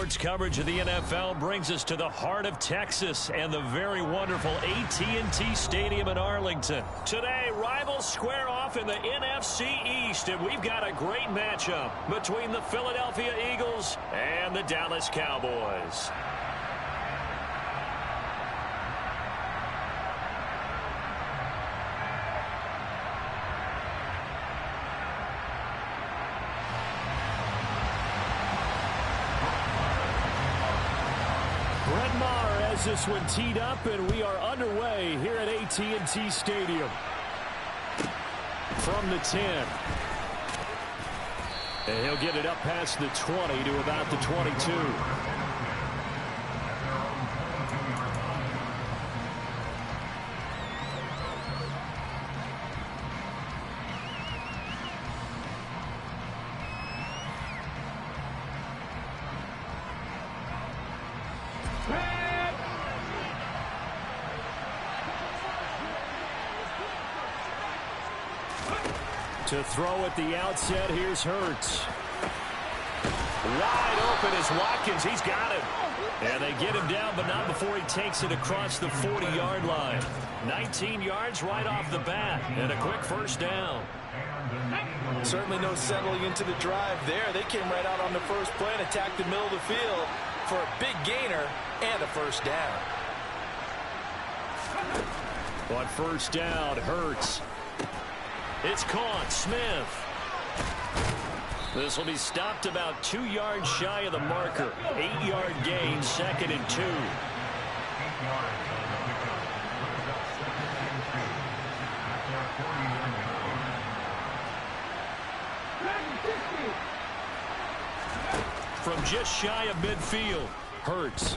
Sports coverage of the NFL brings us to the heart of Texas and the very wonderful AT&T Stadium in Arlington. Today, rivals square off in the NFC East, and we've got a great matchup between the Philadelphia Eagles and the Dallas Cowboys. This one teed up, and we are underway here at AT&T Stadium. From the 10. And he'll get it up past the 20 to about the 22. To throw at the outset, here's Hurts. Wide open is Watkins. He's got it. And they get him down, but not before he takes it across the 40-yard line. 19 yards right off the bat, and a quick first down. Certainly no settling into the drive there. They came right out on the first play and attacked the middle of the field for a big gainer and a first down. On first down, Hurts. It's caught. Smith. This will be stopped about 2 yards shy of the marker. 8-yard gain, 2nd and 2. From just shy of midfield, Hurts.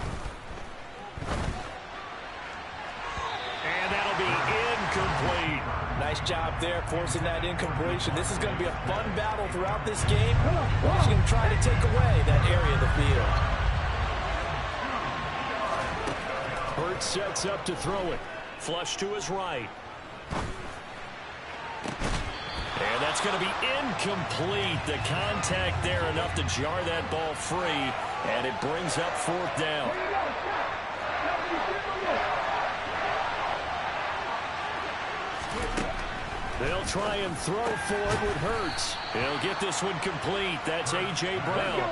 And that'll be incomplete. Nice job there, forcing that incompletion. This is going to be a fun battle throughout this game. Watching him try to take away that area of the field. Hurts sets up to throw it. Flush to his right. And that's going to be incomplete. The contact there enough to jar that ball free. And it brings up 4th down. They'll try and throw for it with Hurts. He'll get this one complete. That's A.J. Brown.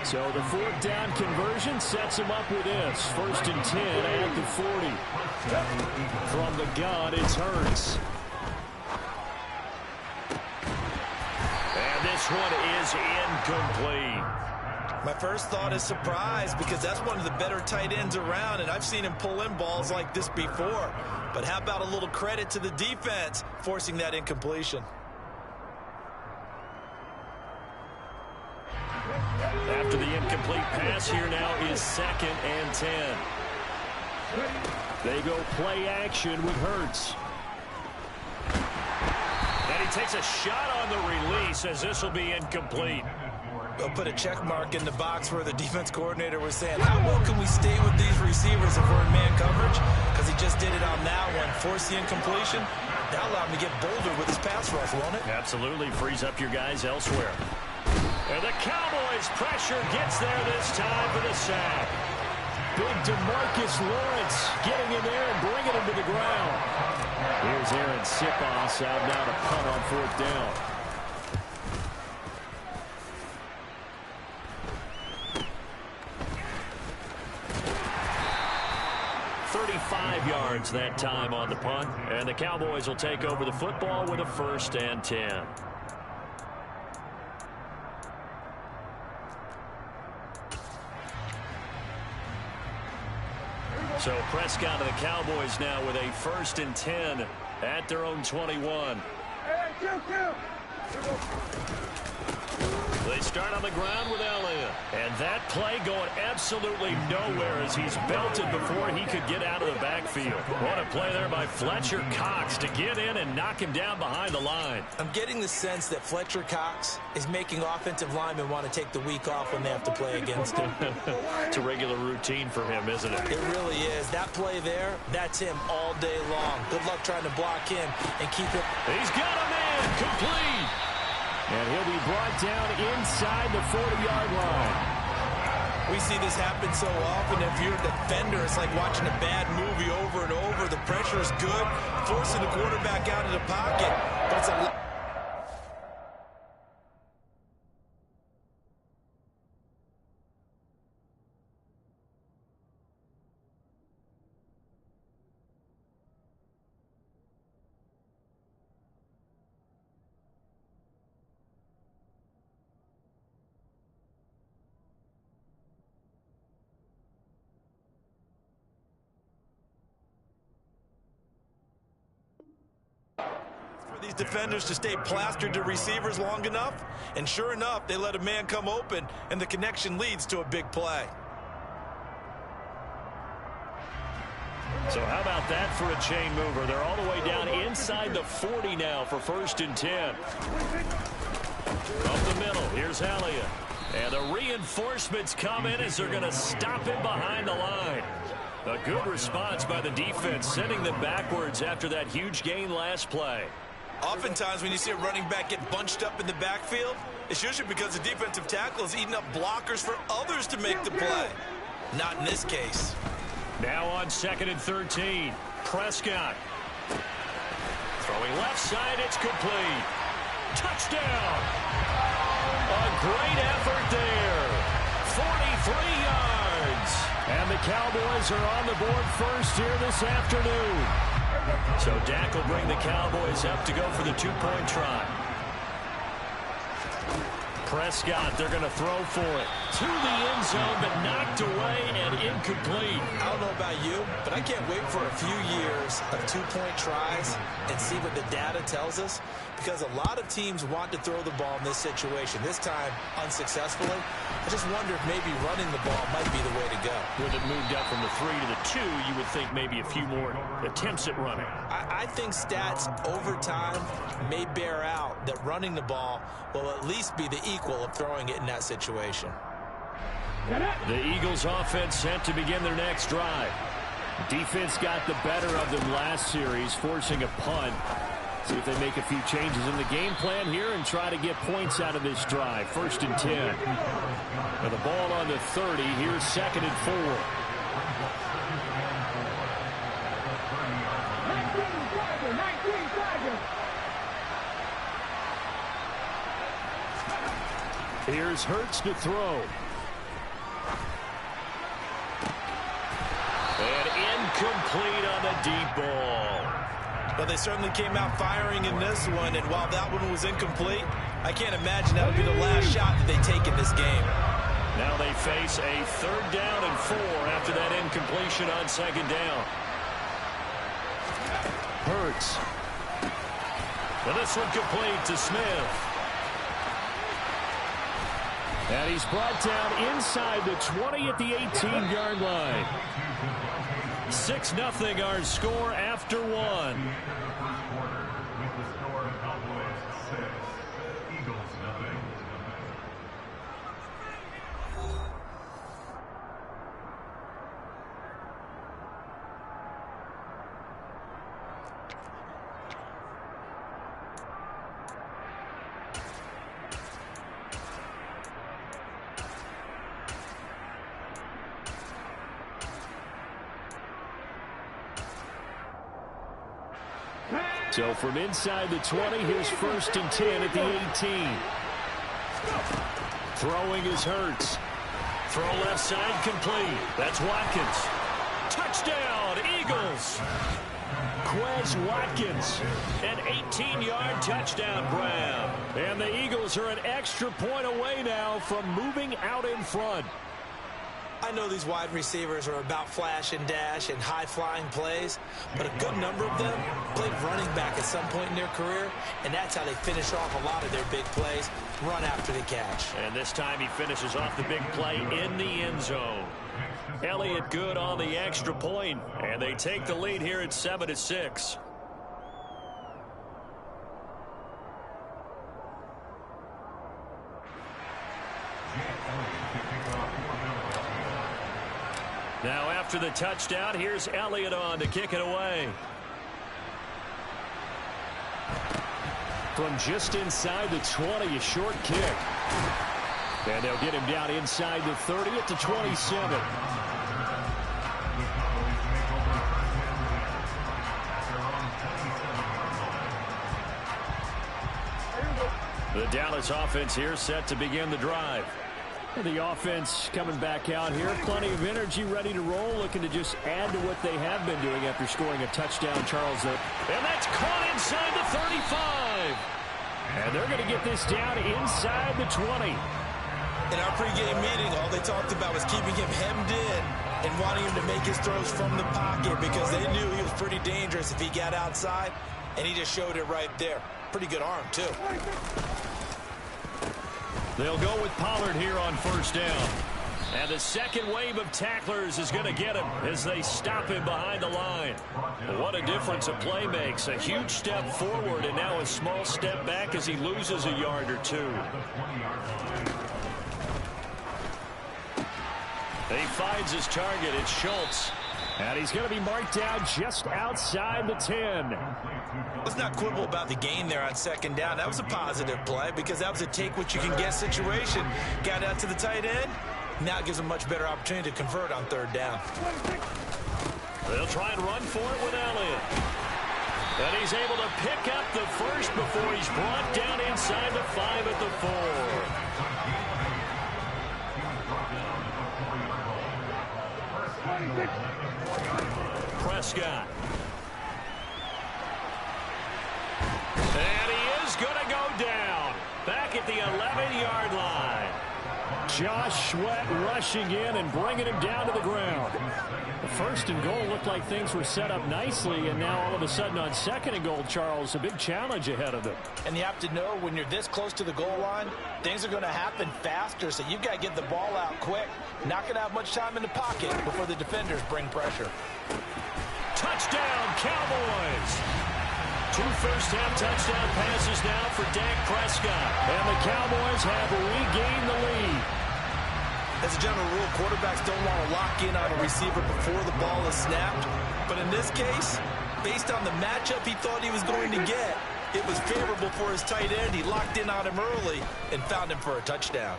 So the 4th down conversion sets him up with this. 1st and 10 at the 40. From the gun, it's Hurts. And this one is incomplete. My first thought is surprise, because that's one of the better tight ends around, and I've seen him pull in balls like this before. But how about a little credit to the defense forcing that incompletion? After the incomplete pass, here now is 2nd and 10. They go play action with Hurts. And he takes a shot on the release, as this will be incomplete. They'll put a check mark in the box where the defense coordinator was saying, how well can we stay with these receivers if we're in man coverage? Because he just did it on that one. Force the incompletion. That allowed him to get bolder with his pass rush, won't it? Absolutely. Frees up your guys elsewhere. And the Cowboys' pressure gets there this time for the sack. Big DeMarcus Lawrence getting in there and bringing him to the ground. Here's Aaron Sipos out now to punt on 4th down. 35 yards that time on the punt, and the Cowboys will take over the football with a 1st and 10. So Prescott and the Cowboys now with a 1st and 10 at their own 21. They start on the ground with Elliott. And that play going absolutely nowhere as he's belted before he could get out of the backfield. What a play there by Fletcher Cox to get in and knock him down behind the line. I'm getting the sense that Fletcher Cox is making offensive linemen want to take the week off when they have to play against him. It's a regular routine for him, isn't it? It really is. That play there, that's him all day long. Good luck trying to block him and keep it. He's got a man complete. And he'll be brought down inside the 40-yard line. We see this happen so often. If you're a defender, it's like watching a bad movie over and over. The pressure is good, forcing the quarterback out of the pocket. But it's a these defenders to stay plastered to receivers long enough, and sure enough, they let a man come open, and the connection leads to a big play. So how about that for a chain mover? They're all the way down inside the 40 now for 1st and 10. Up the middle, here's Elliott. And the reinforcements come in as they're going to stop him behind the line. A good response by the defense, sending them backwards after that huge gain last play. Oftentimes when you see a running back get bunched up in the backfield, it's usually because the defensive tackle is eating up blockers for others to make the play. Not in this case. Now on 2nd and 13, Prescott. Throwing left side, it's complete. Touchdown! A great effort there. 43 yards. And the Cowboys are on the board first here this afternoon. So Dak will bring the Cowboys up to go for the 2-point try. Prescott, they're going to throw for it. To the end zone, but knocked away and incomplete. I don't know about you, but I can't wait for a few years of 2-point tries and see what the data tells us, because a lot of teams want to throw the ball in this situation. This time, unsuccessfully. I just wonder if maybe running the ball might be the way to go. With it moved up from the 3 to the 2, you would think maybe a few more attempts at running. I think stats over time may bear out that running the ball will at least be the equal of throwing it in that situation. The Eagles offense set to begin their next drive. Defense got the better of them last series, forcing a punt. See if they make a few changes in the game plan here and try to get points out of this drive. 1st and 10. And the ball on the 30. Here's 2nd and 4. Here's Hurts to throw. And incomplete on the deep ball. But they certainly came out firing in this one, and while that one was incomplete, I can't imagine that would be the last shot that they take in this game. Now they face a 3rd down and 4 after that incompletion on 2nd down. Hurts. Well, this one complete to Smith. And he's brought down inside the 20 at the 18-yard line. 6-0 our score after 1. So from inside the 20, here's 1st and 10 at the 18. Throwing is Hurts. Throw left side complete. That's Watkins. Touchdown, Eagles. Quez Watkins, an 18-yard touchdown grab. And the Eagles are an extra point away now from moving out in front. I know these wide receivers are about flash and dash and high-flying plays, but a good number of them played running back at some point in their career, and that's how they finish off a lot of their big plays, run after the catch. And this time he finishes off the big play in the end zone. Elliott good on the extra point, and they take the lead here at 7-6. Now after the touchdown, here's Elliott on to kick it away. From just inside the 20, a short kick. And they'll get him down inside the 30 at the 27. The Dallas offense here set to begin the drive. The offense coming back out here. Plenty of energy, ready to roll, looking to just add to what they have been doing after scoring a touchdown, Charles. And that's caught inside the 35. And they're going to get this down inside the 20. In our pregame meeting, all they talked about was keeping him hemmed in and wanting him to make his throws from the pocket because they knew he was pretty dangerous if he got outside, and he just showed it right there. Pretty good arm, too. They'll go with Pollard here on first down. And the second wave of tacklers is going to get him as they stop him behind the line. What a difference a play makes. A huge step forward and now a small step back as he loses a yard or two. He finds his target. It's Schultz. And he's going to be marked down just outside the 10. Let's not quibble about the gain there on second down. That was a positive play because that was a take-what-you-can-get situation. Got out to the tight end. Now it gives him a much better opportunity to convert on third down. They'll try and run for it with Elliott. And he's able to pick up the first before he's brought down inside the 5 at the 4. Prescott. And he is going to go down. Back at the 11-yard line. Josh Sweat rushing in and bringing him down to the ground. The first and goal looked like things were set up nicely, and now all of a sudden on second and goal, Charles, a big challenge ahead of them. And you have to know when you're this close to the goal line, things are going to happen faster, so you've got to get the ball out quick. Not going to have much time in the pocket before the defenders bring pressure. Touchdown, Cowboys! 2 first-half touchdown passes now for Dak Prescott. And the Cowboys have regained the lead. As a general rule, quarterbacks don't want to lock in on a receiver before the ball is snapped. But in this case, based on the matchup he thought he was going to get, it was favorable for his tight end. He locked in on him early and found him for a touchdown.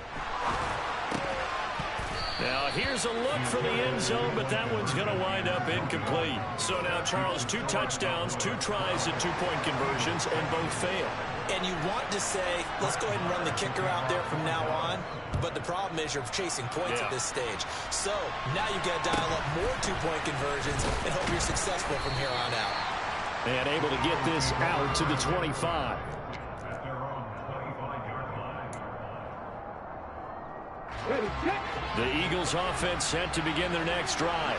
Now, here's a look for the end zone, but that one's going to wind up incomplete. So now, Charles, 2 touchdowns, 2 tries at 2-point conversions, and both fail. And you want to say, let's go ahead and run the kicker out there from now on. But the problem is you're chasing points at this stage. So now you've got to dial up more 2-point conversions and hope you're successful from here on out. And able to get this out to the 25. The Eagles offense set to begin their next drive.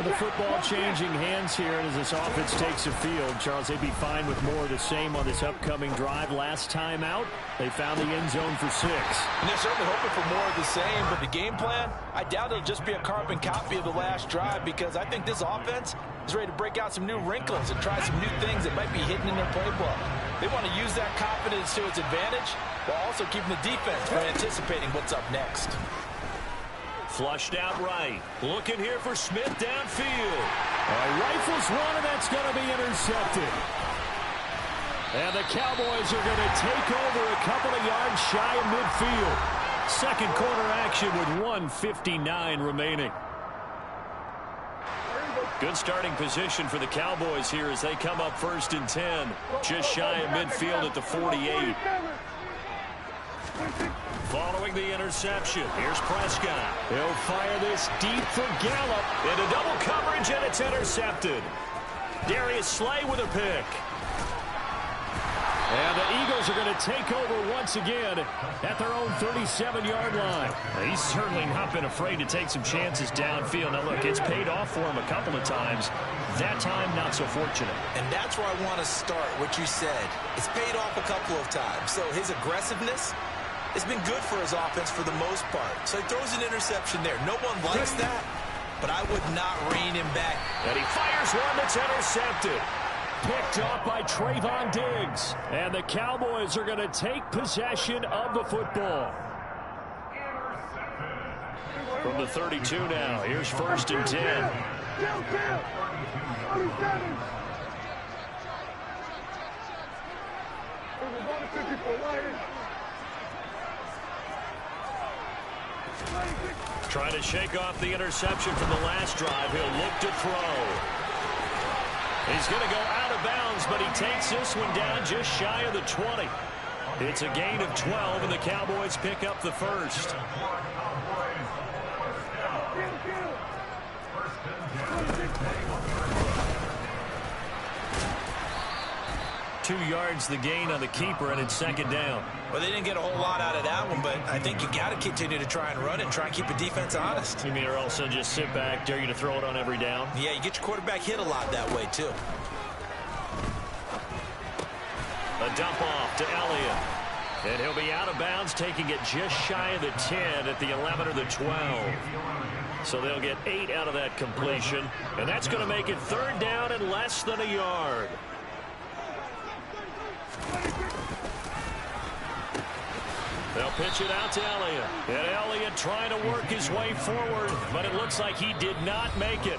The football changing hands here as this offense takes the field. Charles, they'd be fine with more of the same on this upcoming drive. Last time out, they found the end zone for 6. And they're certainly hoping for more of the same, but the game plan, I doubt it'll just be a carbon copy of the last drive because I think this offense is ready to break out some new wrinkles and try some new things that might be hidden in their playbook. They want to use that confidence to its advantage while also keeping the defense from anticipating what's up next. Flushed out right. Looking here for Smith downfield. Rifles one, and that's going to be intercepted. And the Cowboys are going to take over a couple of yards shy of midfield. Second quarter action with 1:59 remaining. Good starting position for the Cowboys here as they come up 1st and 10. Just shy of midfield at the 48. Following the interception, here's Prescott. He'll fire this deep for Gallup. Into double coverage, and it's intercepted. Darius Slay with a pick. And the Eagles are going to take over once again at their own 37-yard line. He's certainly not been afraid to take some chances downfield. Now, look, it's paid off for him a couple of times. That time, not so fortunate. And that's where I want to start, what you said. It's paid off a couple of times. So his aggressiveness has been good for his offense for the most part. So he throws an interception there. No one likes that, but I would not rein him back. And he fires one that's intercepted. Picked off by Trayvon Diggs. And the Cowboys are going to take possession of the football. From the 32 now, here's 1st and 10. Trying to shake off the interception from the last drive. He'll look to throw. He's going to go out of bounds, but he takes this one down just shy of the 20. It's a gain of 12, and the Cowboys pick up the first. 2 yards the gain on the keeper, and it's second down. Well, they didn't get a whole lot out of that one, but I think you got to continue to try and run and try and keep the defense honest. You mean, or also just sit back, dare you to throw it on every down? Yeah, you get your quarterback hit a lot that way, too. A dump off to Elliott. And he'll be out of bounds, taking it just shy of the 10 at the 11 or the 12. So they'll get 8 out of that completion. And that's going to make it third down and less than a yard. They'll pitch it out to Elliott. And Elliott trying to work his way forward, but it looks like he did not make it.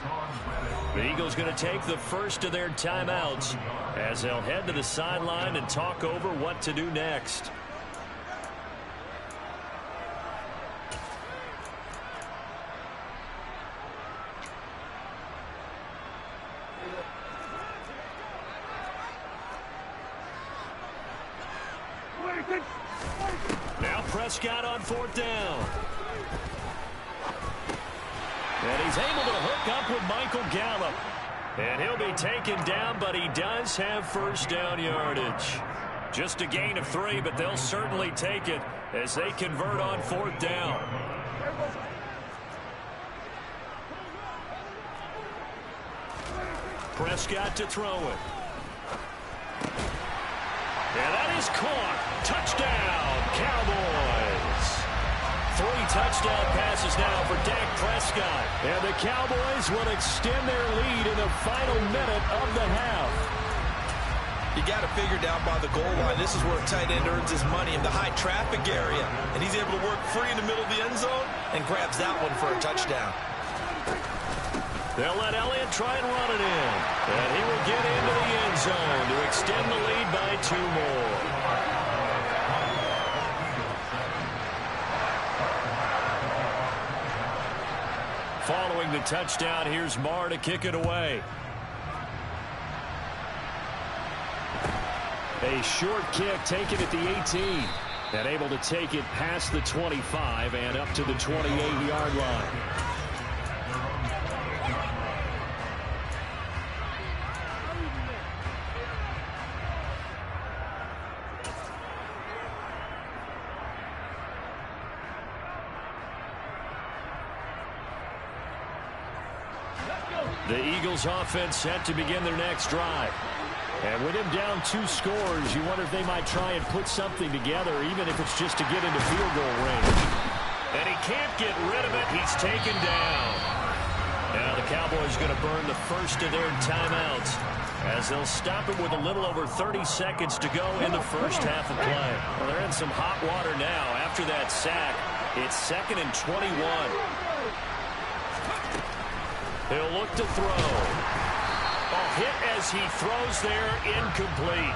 The Eagles going to take the first of their timeouts as they'll head to the sideline and talk over what to do next. Now Prescott on fourth down. And he's able to hook up with Michael Gallup. And he'll be taken down, but he does have first down yardage. Just a gain of 3, but they'll certainly take it as they convert on fourth down. Prescott to throw it. And that is caught. Touchdown, Cowboys. 3 touchdown passes now for Dak Prescott. And the Cowboys will extend their lead in the final minute of the half. You got to figure down by the goal line. This is where a tight end earns his money in the high traffic area. And he's able to work free in the middle of the end zone and grabs that one for a touchdown. They'll let Elliott try and run it in. And he will get into the end zone to extend the lead by 2 more. Following the touchdown, here's Marr to kick it away. A short kick taken at the 18. And able to take it past the 25 and up to the 28-yard line. The Eagles offense set to begin their next drive. And with him down 2 scores, you wonder if they might try and put something together, even if it's just to get into field goal range. And he can't get rid of it. He's taken down. Now the Cowboys are going to burn the first of their timeouts as they'll stop it with a little over 30 seconds to go in the first half of play. Well, they're in some hot water now after that sack. It's 2nd and 21. He'll look to throw. A hit as he throws there, incomplete.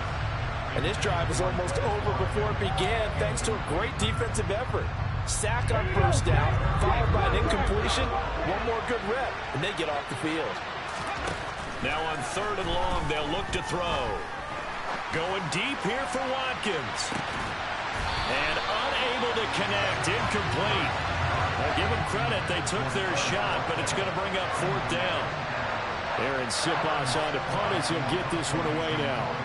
And this drive is almost over before it began thanks to a great defensive effort. Sack on first down, followed by an incompletion. One more good rep, and they get off the field. Now on 3rd and long, they'll look to throw. Going deep here for Watkins. And unable to connect, incomplete. I'll give them credit, they took their shot, but it's going to bring up 4th down. Aaron Sipas on to punt as he'll get this one away now.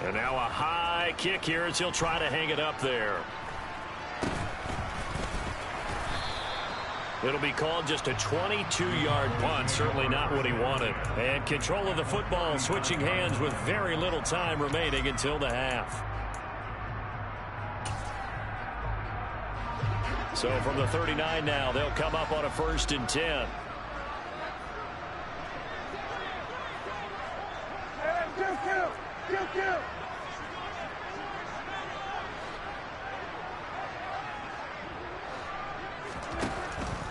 And now a high kick here as he'll try to hang it up there. It'll be called just a 22-yard punt, certainly not what he wanted. And control of the football switching hands with very little time remaining until the half. So from the 39 now, they'll come up on a 1st and 10.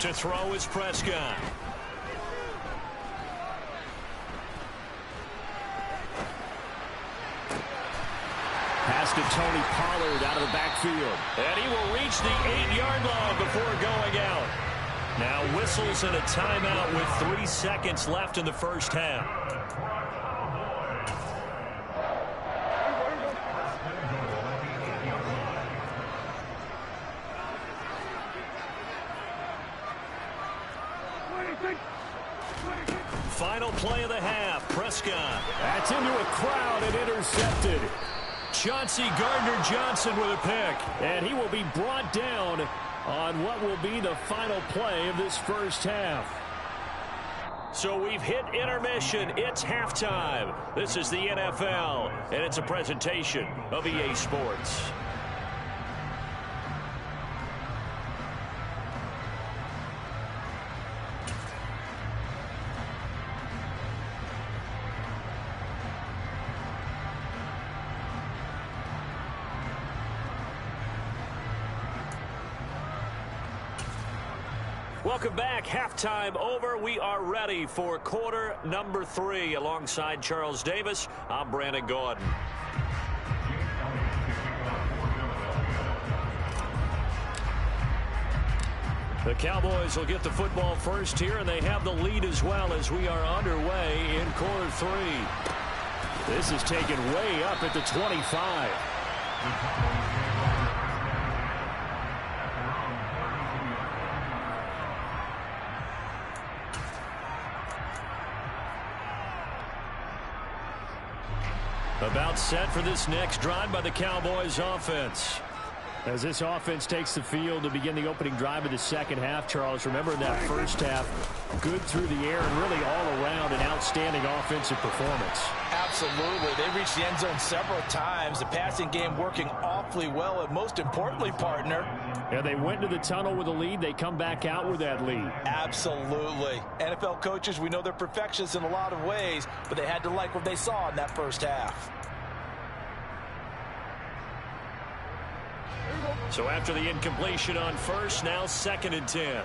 To throw is Prescott. to Tony Pollard out of the backfield. And he will reach the 8-yard line before going out. Now whistles and a timeout with 3 seconds left in the first half. Final play of the half. Prescott. That's into a crowd and intercepted. Chauncey Gardner-Johnson with a pick. And he will be brought down on what will be the final play of this first half. So we've hit intermission. It's halftime. This is the NFL, and it's a presentation of EA Sports. Welcome back. Halftime over. We are ready for quarter number 3. Alongside Charles Davis, I'm Brandon Gordon. The Cowboys will get the football first here, and they have the lead as well as we are underway in quarter 3. This is taken way up at the 25. About set for this next drive by the Cowboys offense. As this offense takes the field to begin the opening drive of the second half, Charles, remember in that first half, good through the air and really all around an outstanding offensive performance. Absolutely. They reached the end zone several times. The passing game working awfully well, and most importantly, partner. Yeah, they went to the tunnel with a lead. They come back out with that lead. Absolutely. NFL coaches, we know they're perfectionists in a lot of ways, but they had to like what they saw in that first half. So after the incompletion on first, now 2nd and 10.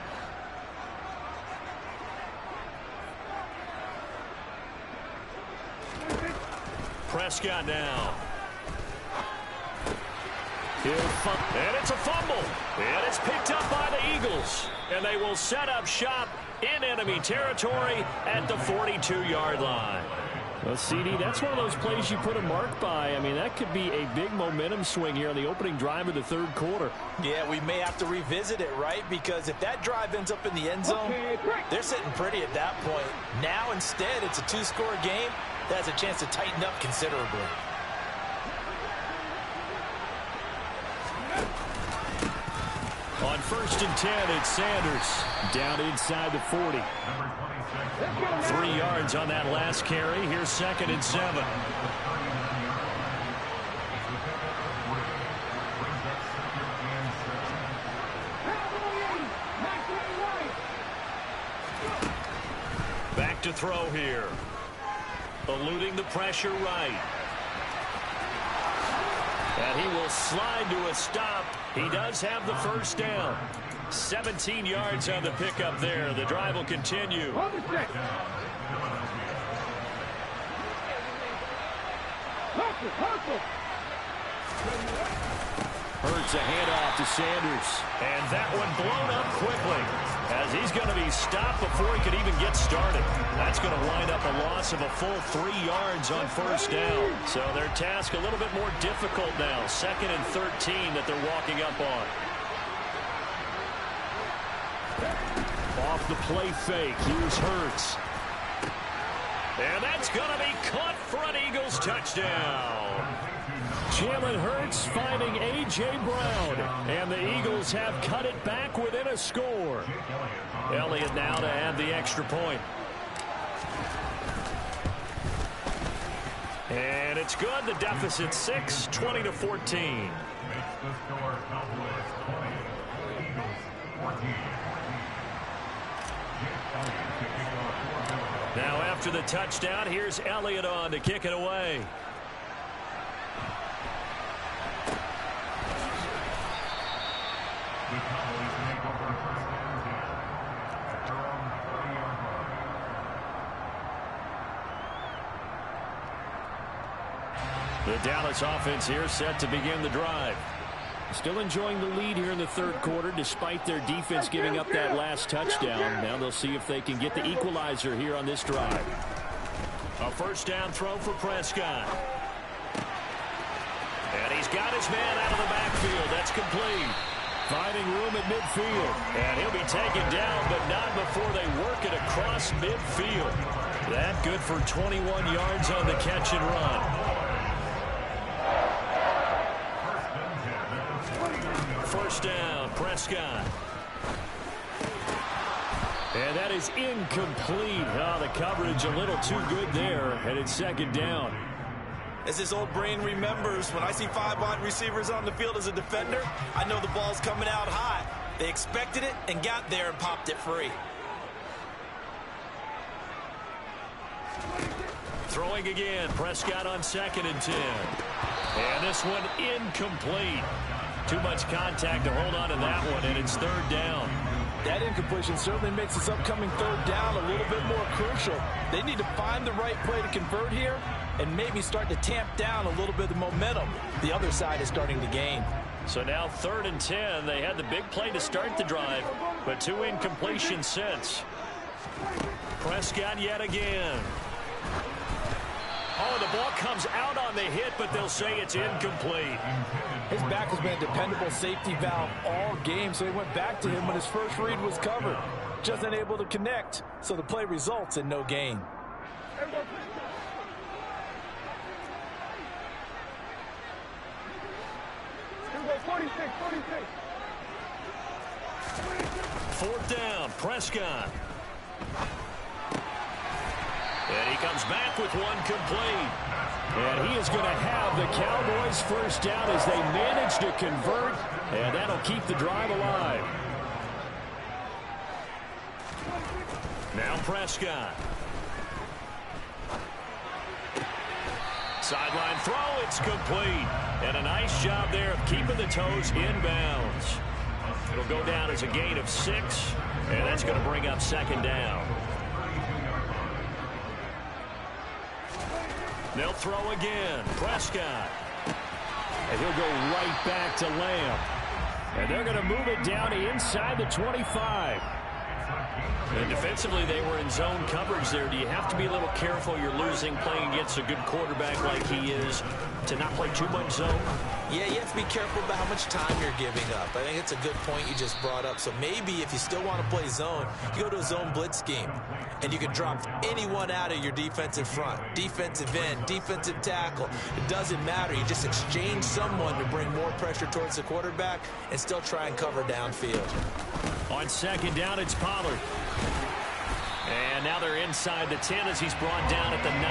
Prescott now. And it's a fumble. And it's picked up by the Eagles. And they will set up shop in enemy territory at the 42-yard line. Well, CD, that's one of those plays you put a mark by. I mean, that could be a big momentum swing here on the opening drive of the third quarter. Yeah, we may have to revisit it, right? Because if that drive ends up in the end zone, they're sitting pretty at that point. Now, instead, it's a 2-score game that has a chance to tighten up considerably. On 1st and 10, it's Sanders. Down inside the 40. 3 yards on that last carry. Here's 2nd and 7. Back to throw here. Eluding the pressure right. And he will slide to a stop. He does have the first down. 17 yards on the pickup there. The drive will continue. Hurts a handoff to Sanders. And that one blown up quickly, as he's going to be stopped before he could even get started. That's going to wind up a loss of a full 3 yards on first down. So their task a little bit more difficult now. 2nd and 13 that they're walking up on. Off the play fake. Here's Hurts. And that's going to be caught for an Eagles touchdown. Jalen Hurts finding A.J. Brown. And the Eagles have cut it back within a score. Elliott now to add the extra point. And it's good. The deficit 6, 20-14. Now after the touchdown, here's Elliott on to kick it away. The Dallas offense here set to begin the drive. Still enjoying the lead here in the third quarter despite their defense giving up that last touchdown. Now they'll see if they can get the equalizer here on this drive. A first down throw for Prescott. And he's got his man out of the backfield. That's complete. Finding room at midfield. And he'll be taken down, but not before they work it across midfield. That good for 21 yards on the catch and run. First down, Prescott. And that is incomplete. Oh, the coverage a little too good there, and it's second down. As his old brain remembers, when I see 5 wide receivers on the field as a defender, I know the ball's coming out high. They expected it and got there and popped it free. Throwing again, Prescott on 2nd and 10. And this one incomplete. Too much contact to hold on to that one, and it's third down. That incompletion certainly makes this upcoming third down a little bit more crucial. They need to find the right play to convert here and maybe start to tamp down a little bit of the momentum the other side is starting to gain. So now 3rd and 10. They had the big play to start the drive, but 2 incompletions since. Prescott yet again. Oh, the ball comes out on the hit, but they'll say it's incomplete. His back has been a dependable safety valve all game, so he went back to him when his first read was covered. Just unable to connect, so the play results in no gain. Fourth down, Prescott. And he comes back with one complete. And he is going to have the Cowboys first down as they manage to convert, and that'll keep the drive alive. Now Prescott. Sideline throw, it's complete. And a nice job there of keeping the toes inbounds. It'll go down as a gain of 6, and that's going to bring up second down. They'll throw again. Prescott. And he'll go right back to Lamb. And they're going to move it down to inside the 25. And defensively, they were in zone coverage there. Do you have to be a little careful? You're losing playing against a good quarterback like he is to not play too much zone? Yeah, you have to be careful about how much time you're giving up. I think it's a good point you just brought up. So maybe if you still want to play zone, you go to a zone blitz scheme. And you can drop anyone out of your defensive front. Defensive end, defensive tackle. It doesn't matter. You just exchange someone to bring more pressure towards the quarterback and still try and cover downfield. On second down, it's Pollard. And now they're inside the 10 as he's brought down at the 9.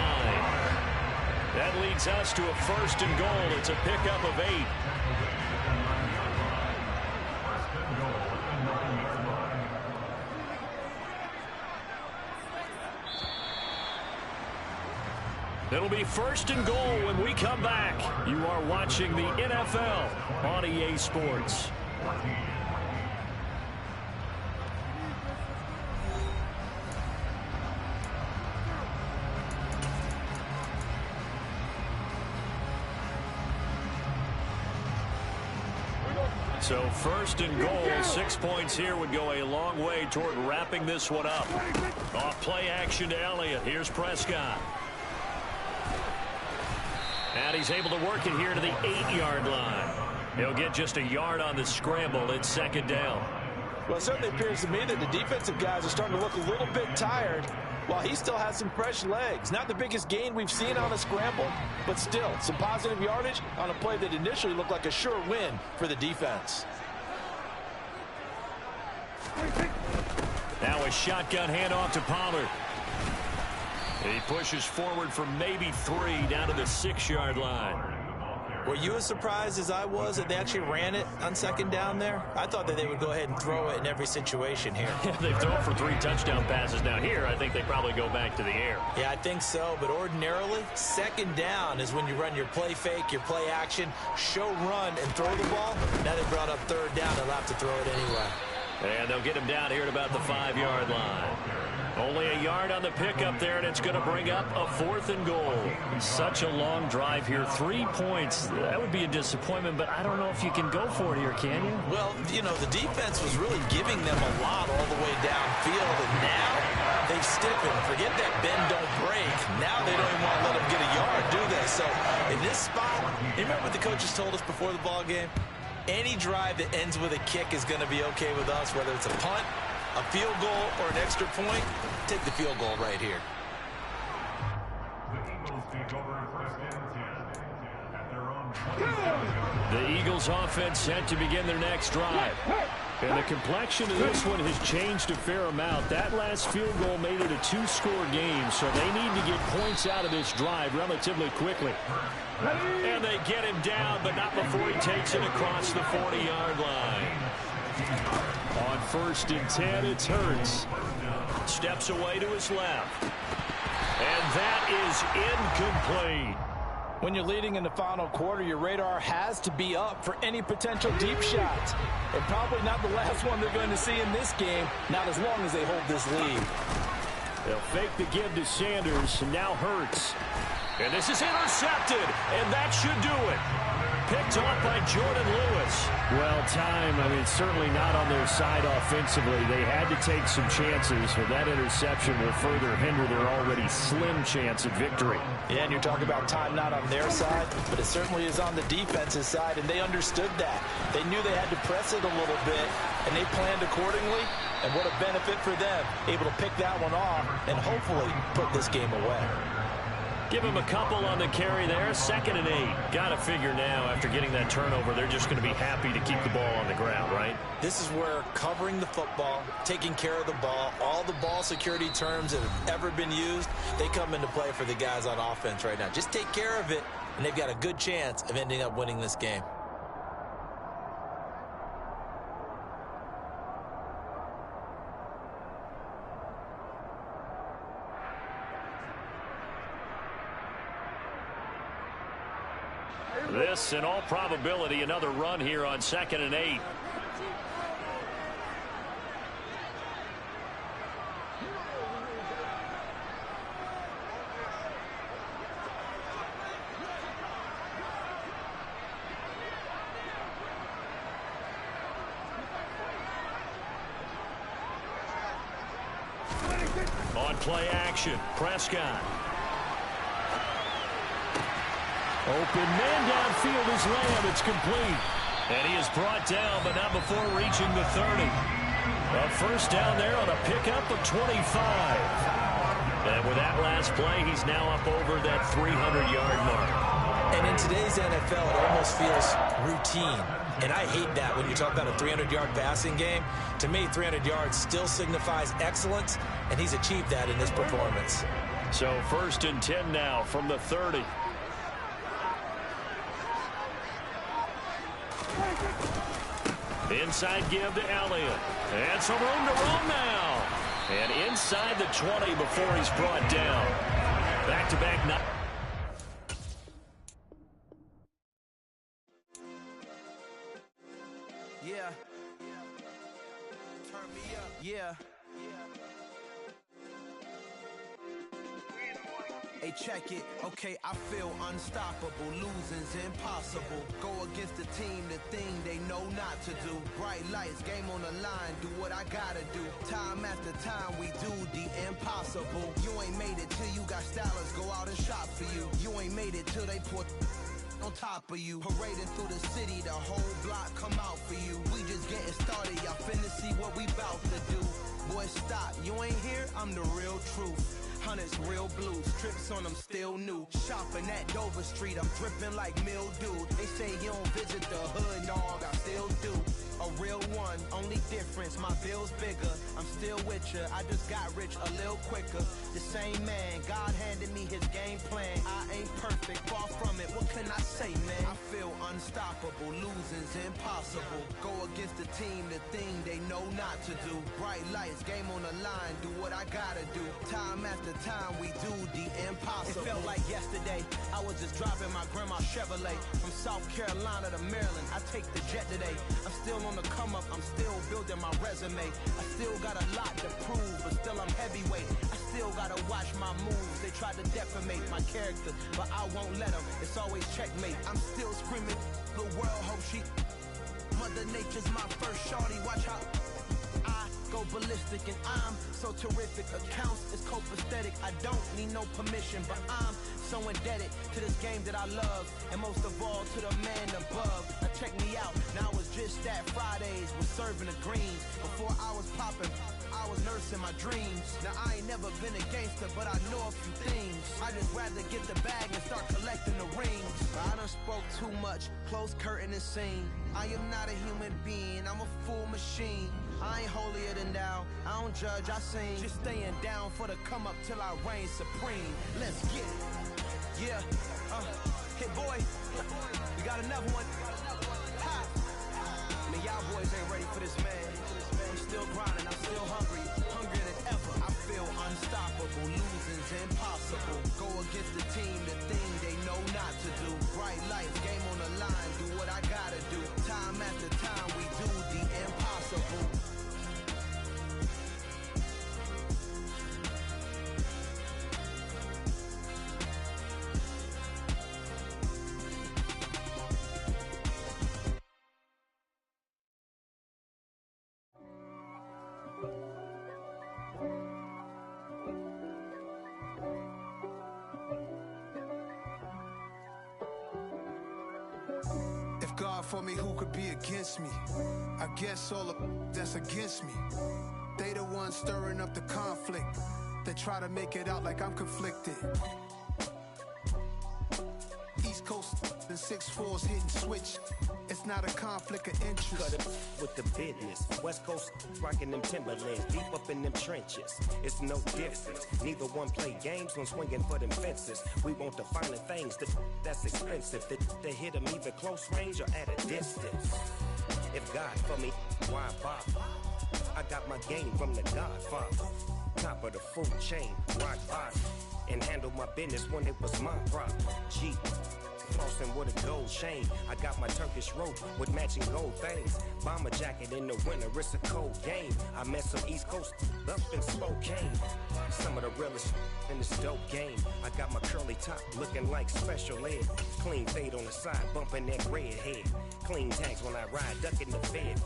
That leads us to a first and goal. It's a pickup of 8. It'll be first and goal when we come back. You are watching the NFL on Yeye Sports. So first and goal, 6 points here would go a long way toward wrapping this one up. Off play action to Elliott. Here's Prescott. And he's able to work it here to the 8-yard line. He'll get just a yard on the scramble. It's second down. Well, it certainly appears to me that the defensive guys are starting to look a little bit tired while he still has some fresh legs. Not the biggest gain we've seen on a scramble, but still some positive yardage on a play that initially looked like a sure win for the defense. Now a shotgun handoff to Pollard. He pushes forward for maybe 3 down to the 6-yard line. Were you as surprised as I was that they actually ran it on second down there? I thought that they would go ahead and throw it in every situation here. Yeah, they've thrown for 3 touchdown passes. Now here, I think they probably go back to the air. Yeah, I think so. But ordinarily, second down is when you run your play fake, your play action, show run, and throw the ball. Now they brought up third down. They'll have to throw it anyway. And they'll get him down here at about the 5-yard line. Only a yard on the pickup there, and it's going to bring up a 4th and goal. Such a long drive here. 3 points. That would be a disappointment, but I don't know if you can go for it here, can you? Well, you know, the defense was really giving them a lot all the way downfield, and now they've stiffened. Forget that bend, don't break. Now they don't even want to let them get a yard, do they? So in this spot, you remember what the coaches told us before the ball game? Any drive that ends with a kick is going to be okay with us, whether it's a punt, a field goal, or an extra point. Take the field goal right here. The Eagles offense set to begin their next drive. And the complexion of this one has changed a fair amount. That last field goal made it a 2-score game, so they need to get points out of this drive relatively quickly. And they get him down, but not before he takes it across the 40-yard line. On 1st and 10, it's Hurts. Steps away to his left. And that is incomplete. When you're leading in the final quarter, your radar has to be up for any potential deep shots. And probably not the last one they're going to see in this game, not as long as they hold this lead. They'll fake the give to Sanders, and now Hurts. And this is intercepted, and that should do it. Picked off by Jordan Lewis. Well, certainly not on their side offensively. They had to take some chances, but that interception will further hinder their already slim chance of victory. Yeah, and you're talking about time not on their side, but it certainly is on the defense's side, and they understood that. They knew they had to press it a little bit, and they planned accordingly, and what a benefit for them, able to pick that one off and hopefully put this game away. Give him a couple on the carry there. 2nd and 8. Got to figure now after getting that turnover, they're just going to be happy to keep the ball on the ground, right? This is where covering the football, taking care of the ball, all the ball security terms that have ever been used, they come into play for the guys on offense right now. Just take care of it, and they've got a good chance of ending up winning this game. This, in all probability, another run here on 2nd and 8. On play action, Prescott. Open man downfield is Lamb. It's complete. And he is brought down, but not before reaching the 30. A first down there on a pickup of 25. And with that last play, he's now up over that 300-yard mark. And in today's NFL, it almost feels routine. And I hate that when you talk about a 300-yard passing game. To me, 300 yards still signifies excellence, and he's achieved that in this performance. So 1st and 10 now from the 30. Inside give to Elliott. And some room to run now. And inside the 20 before he's brought down. Back-to-back. Yeah. Turn me up. Yeah. Hey, check it. Okay, I feel unstoppable. Losing's impossible. Go against the team, the thing they know not to do. Bright lights, game on the line. Do what I gotta do. Time after time, we do the impossible. You ain't made it till you got stylers go out and shop for you. You ain't made it till they put on top of you. Parading through the city, the whole block come out for you. We just getting started. Y'all finna see what we bout to do. Boy, stop. You ain't here? I'm the real truth. Hunters, real blues, trips on them still new. Shopping at Dover Street, I'm dripping like mildew. They say you don't visit the hood, dog, I still do. A real one, only difference, my bill's bigger. I'm still with ya, I just got rich a little quicker. The same man, God handed me his game plan. I ain't perfect, far from it, what can I say, man? I feel unstoppable, losing's impossible. Go against the team, the thing they know not to do. Bright lights, game on the line, do what I gotta do. Time after time, we do the impossible. It felt like yesterday, I was just driving my grandma's Chevrolet. From South Carolina to Maryland, I take the jet today. I'm still on the come up, I'm still building my resume. I still got a lot to prove, but still I'm heavyweight. I still gotta watch my moves. They try to defamate my character, but I won't let them. It's always checkmate. I'm still screaming, the world hope she. Mother Nature's my first shorty. Watch how I go ballistic, and I'm so terrific. Accounts is copacetic. I don't need no permission, but I'm so indebted to this game that I love, and most of all to the man above. Now check me out. Now it's just that Fridays was serving the greens. Before I was popping, I was nursing my dreams. Now I ain't never been a gangster, but I know a few things. I just rather get the bag and start collecting the rings. I done spoke too much, close curtain and scene. I am not a human being, I'm a full machine. I ain't holier than thou, I don't judge, I sing. Just staying down for the come up till I reign supreme. Let's get it. Yeah, hit boy, we got another one. Ha! I mean, y'all boys ain't ready for this, man. I'm still grinding, I'm still hungry, hungrier than ever. I feel unstoppable, losing's impossible. Go against the team, the thing they know not to do. Bright lights, game on the line, do what I gotta do. Time after time, we do the impossible. God for me, who could be against me? I guess all of that's against me. They the ones stirring up the conflict. They try to make it out like I'm conflicted. East Coast and 6'4's hitting switch. It's not a conflict of interest. Cut it with the business. West Coast rocking them Timberlands, deep up in them trenches. It's no difference. Neither one play games when swinging for them fences. We want the finer things that's expensive. That hit them either close range or at a distance. If God for me, why bother? I got my game from the Godfather. Top of the food chain, rock bottom. And handle my business when it was my problem. G. Flossing with a gold chain. I got my Turkish rope with matching gold things. Bomber jacket in the winter, it's a cold game. I met some East Coast up in Spokane. Some of the realest in this dope game. I got my curly top looking like special ed. Clean fade on the side, bumping that red head. Clean tags when I ride, ducking the feds.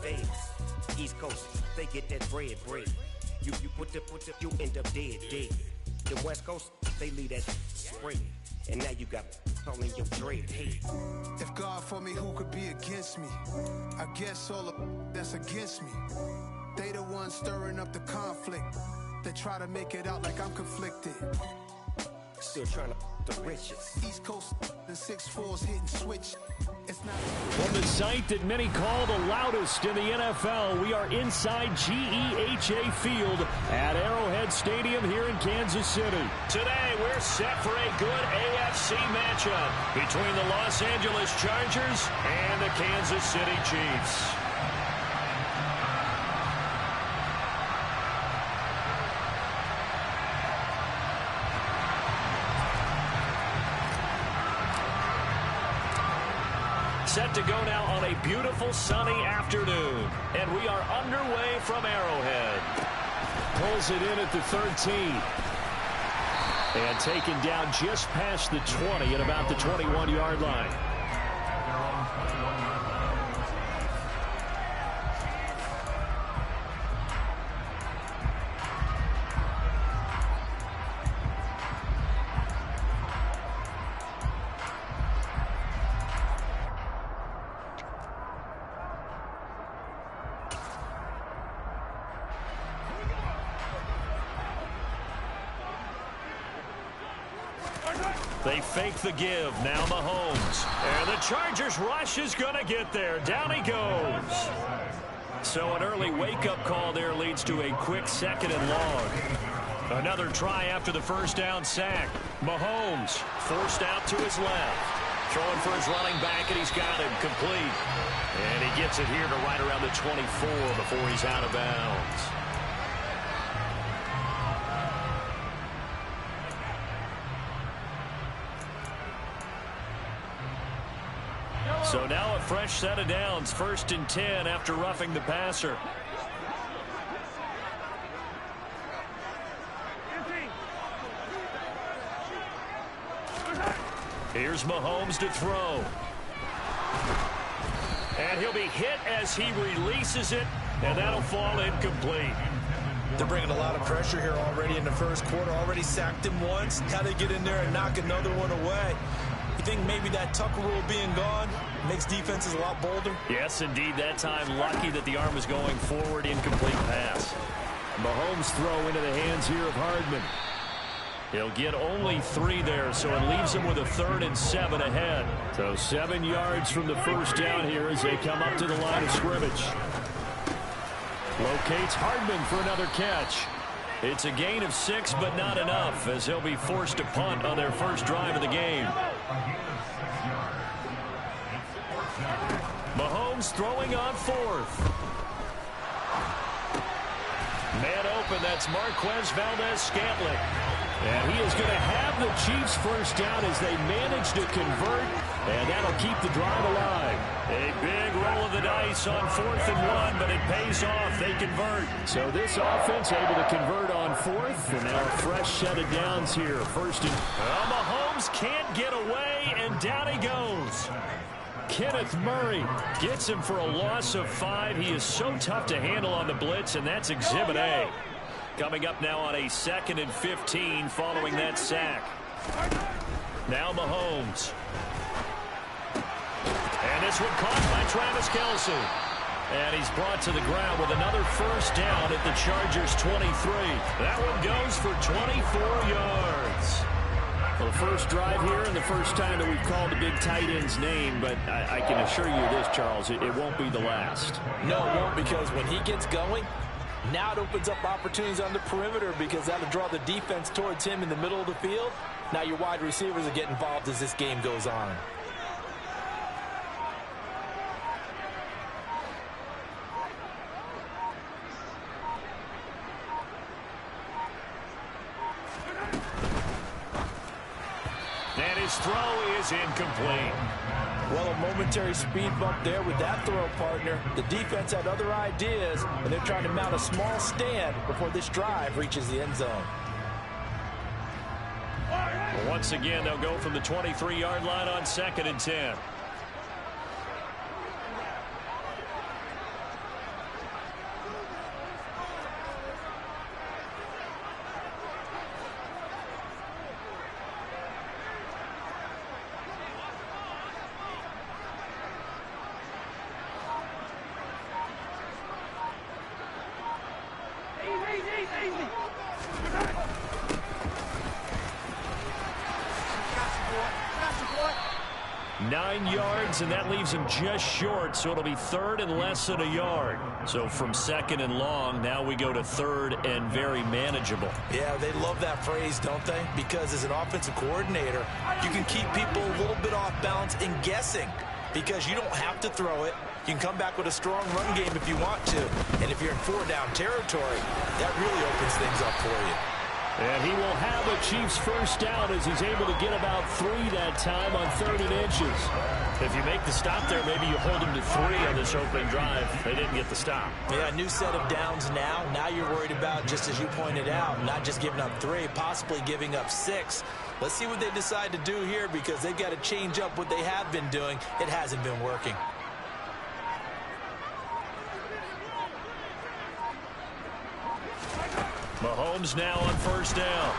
East Coast, they get that bread. You you end up dead. The West Coast, they leave that spread. And now you got all in your dread head. If God for me, who could be against me? I guess all of that's against me. They the ones stirring up the conflict. They try to make it out like I'm conflicted. Still trying to the riches. East Coast and 6'4's hitting switch. It's not from the site that many call the loudest in the NFL. We are inside GEHA Field at Arrowhead Stadium here in Kansas City. Today, we're set for a good AFC matchup between the Los Angeles Chargers and the Kansas City Chiefs. Set to go now on a beautiful sunny afternoon. And we are underway from Arrowhead. Pulls it in at the 13. And taken down just past the 20 at about the 21-yard line. They fake the give. Now Mahomes. And the Chargers rush is going to get there. Down he goes. So an early wake-up call there leads to a quick second and long. Another try after the first down sack. Mahomes forced out to his left. throwing for his running back, and he's got him complete. And he gets it here to right around the 24 before he's out of bounds. So now a fresh set of downs, 1st and 10 after roughing the passer. Here's Mahomes to throw. And he'll be hit as he releases it, and that'll fall incomplete. They're bringing a lot of pressure here already in the first quarter. Already sacked him once. Now they get in there and knock another one away. You think maybe that Tucker rule being gone makes defenses a lot bolder? Yes, indeed. That time, lucky that the arm was going forward. Incomplete pass. Mahomes throw into the hands here of Hardman. He'll get only 3 there, so it leaves him with a 3rd and 7 ahead. So 7 yards from the first down here as they come up to the line of scrimmage. Locates Hardman for another catch. It's a gain of 6, but not enough, as they'll be forced to punt on their first drive of the game. Mahomes throwing on 4th. Man open, that's Marquez Valdez-Scantling. And he is going to have the Chiefs first down as they manage to convert, and that'll keep the drive alive. A big roll of the dice on 4th and 1, but it pays off. They convert. So this offense able to convert on 4th, and now a fresh set of downs here. 1st and... Mahomes can't get away, and down he goes. Kenneth Murray gets him for a loss of 5. He is so tough to handle on the blitz, and that's Exhibit A. Coming up now on a 2nd and 15 following that sack. Now Mahomes. And this one caught by Travis Kelce. And he's brought to the ground with another first down at the Chargers' 23. That one goes for 24 yards. Well, the first drive here and the first time that we've called the big tight end's name, but I can assure you this, Charles, it won't be the last. No, it won't, because when he gets going, now it opens up opportunities on the perimeter because that'll draw the defense towards him in the middle of the field. Now your wide receivers are getting involved as this game goes on. And his throw is incomplete. Well, a momentary speed bump there with that throw partner. The defense had other ideas, and they're trying to mount a small stand before this drive reaches the end zone. Once again, they'll go from the 23-yard line on 2nd and 10. Easy. 9 yards, and that leaves him just short, so it'll be 3rd and less than a yard. So from 2nd and long, now we go to 3rd and very manageable. Yeah, they love that phrase, don't they? Because as an offensive coordinator, you can keep people a little bit off balance and guessing because you don't have to throw it. You can come back with a strong run game if you want to. And if you're in 4-down territory, that really opens things up for you. And he will have a Chiefs first down as he's able to get about 3 that time on 3rd and inches. If you make the stop there, maybe you hold him to 3 on this opening drive. They didn't get the stop. Yeah, a new set of downs now. Now you're worried about, just as you pointed out, not just giving up 3, possibly giving up 6. Let's see what they decide to do here because they've got to change up what they have been doing. It hasn't been working. Mahomes now on first down.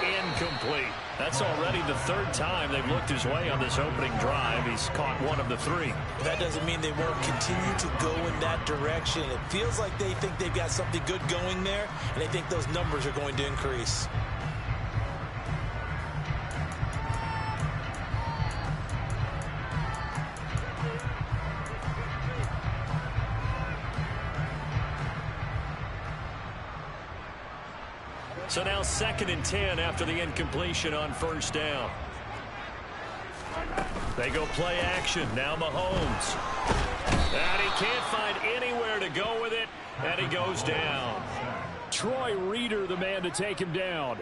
Incomplete. That's already the 3rd time they've looked his way on this opening drive. He's caught 1 of the 3. That doesn't mean they won't continue to go in that direction. It feels like they think they've got something good going there, and they think those numbers are going to increase. So now 2nd and 10 after the incompletion on first down. They go play action. Now Mahomes. And he can't find anywhere to go with it, and he goes down. Troy Reeder, the man to take him down.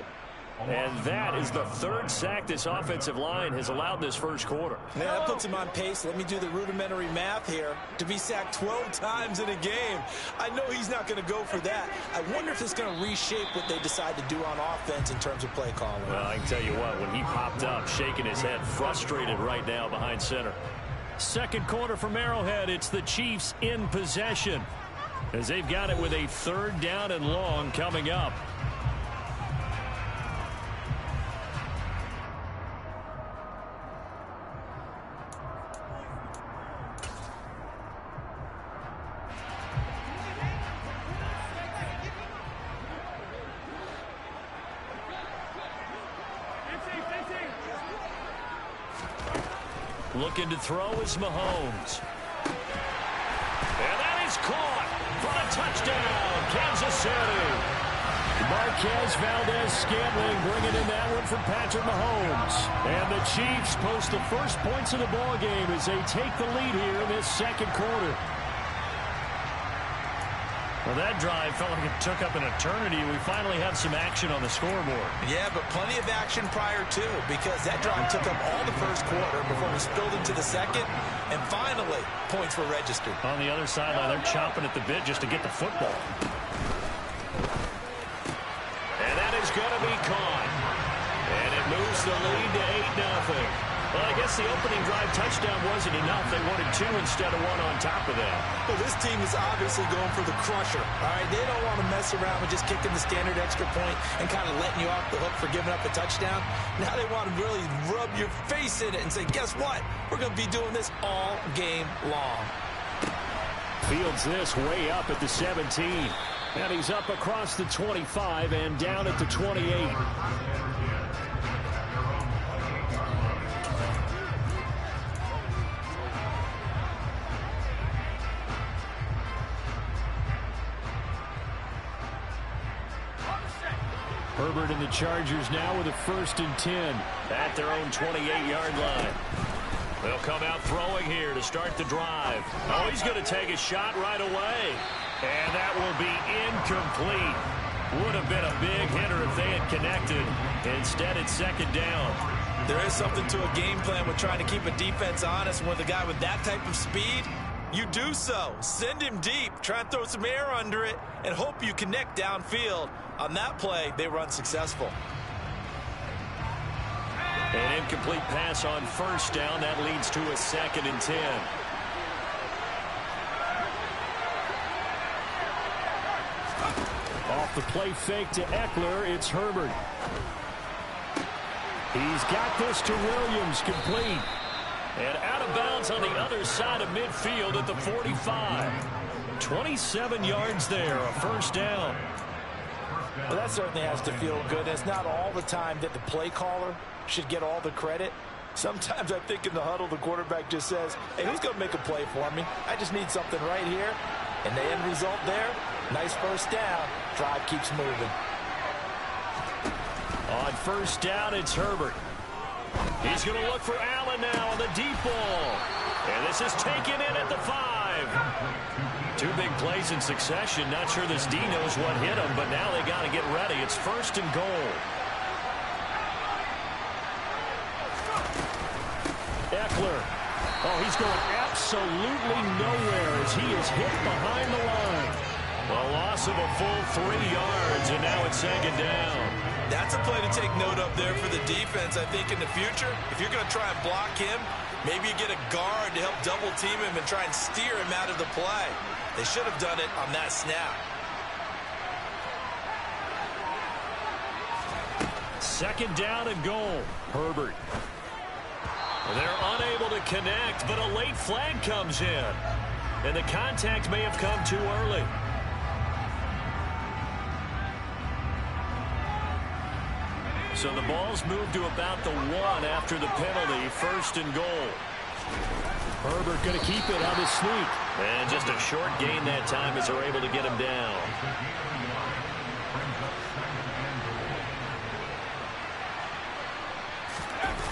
And that is the third sack this offensive line has allowed this first quarter. Yeah, that puts him on pace. Let me do the rudimentary math here. To be sacked 12 times in a game, I know he's not going to go for that. I wonder if it's going to reshape what they decide to do on offense in terms of play calling. Well, I can tell you what, when he popped up, shaking his head, frustrated right now behind center. Second quarter from Arrowhead, it's the Chiefs in possession, as they've got it with a 3rd down and long coming up. Looking to throw is Mahomes. And that is caught for a touchdown, Kansas City. Marquez Valdez-Scantling bringing in that one from Patrick Mahomes. And the Chiefs post the first points of the ball game as they take the lead here in this second quarter. Well, that drive felt like it took up an eternity. We finally have some action on the scoreboard. Yeah, but plenty of action prior to, because that drive took up all the first quarter before we spilled into the second, and finally, points were registered. On the other sideline, they're chomping at the bit just to get the football. And that is going to be caught. And it moves the lead to 8-0. Well, I guess the opening drive touchdown wasn't enough. They wanted 2 instead of 1 on top of that. Well, this team is obviously going for the crusher. All right, they don't want to mess around with just kicking the standard extra point and kind of letting you off the hook for giving up a touchdown. Now they want to really rub your face in it and say, guess what? We're going to be doing this all game long. Fields this way up at the 17. And he's up across the 25 and down at the 28. Herbert and the Chargers now with a 1st and 10. At their own 28-yard line. They'll come out throwing here to start the drive. Oh, he's going to take a shot right away. And that will be incomplete. Would have been a big hitter if they had connected. Instead, it's 2nd down. There is something to a game plan with trying to keep a defense honest. With a guy with that type of speed, you do so. Send him deep. Try and throw some air under it and hope you connect downfield. On that play, they were unsuccessful. An incomplete pass on 1st down. That leads to a 2nd and 10. Off the play fake to Eckler, it's Herbert. He's got this to Williams, complete. And out of bounds on the other side of midfield at the 45. 27 yards there, a 1st down. Well, that certainly has to feel good. It's not all the time that the play caller should get all the credit. Sometimes I think in the huddle, the quarterback just says, hey, who's going to make a play for me? I just need something right here. And the end result there, nice 1st down. Drive keeps moving. On 1st down, it's Herbert. He's going to look for Allen now on the deep ball. And this is taken in at the 5. 2 big plays in succession. Not sure this D knows what hit him, but now they got to get ready. It's 1st and goal. Eckler. Oh, he's going absolutely nowhere as he is hit behind the line. A loss of a full 3 yards, and now it's 2nd down. That's a play to take note of there for the defense. I think in the future, if you're going to try and block him, maybe you get a guard to help double team him and try and steer him out of the play. They should have done it on that snap. 2nd down and goal. Herbert. They're unable to connect, but a late flag comes in. And the contact may have come too early. So the ball's moved to about the 1 after the penalty. 1st and goal. Herbert going to keep it on the sneak. And just a short gain that time as they're able to get him down.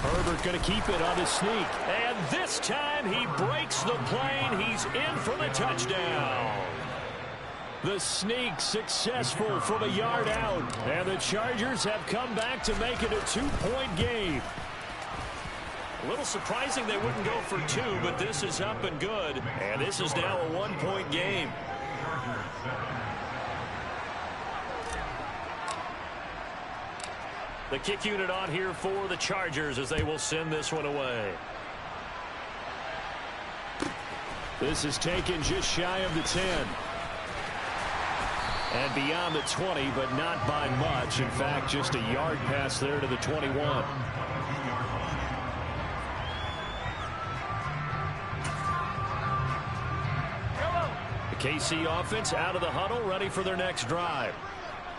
Herbert going to keep it on his sneak. And this time he breaks the plane. He's in for the touchdown. The sneak successful from a yard out. And the Chargers have come back to make it a 2-point game. A little surprising they wouldn't go for 2, but this is up and good. And this is now a 1-point game. The kick unit on here for the Chargers as they will send this one away. This is taken just shy of the 10. And beyond the 20, but not by much. In fact, just a yard pass there to the 21. The KC offense out of the huddle, ready for their next drive.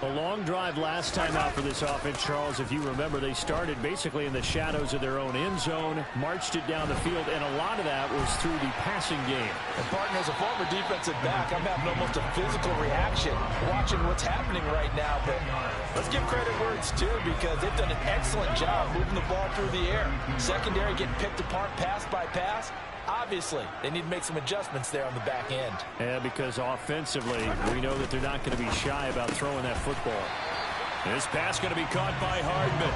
A long drive last time out for this offense, Charles. If you remember, they started basically in the shadows of their own end zone, marched it down the field, and a lot of that was through the passing game. And partner, as a former defensive back, I'm having almost a physical reaction watching what's happening right now. But let's give credit where it's due, because they've done an excellent job moving the ball through the air. Secondary getting picked apart pass by pass. Obviously, they need to make some adjustments there on the back end. Yeah, because offensively, we know that they're not going to be shy about throwing that football. This pass going to be caught by Hardman.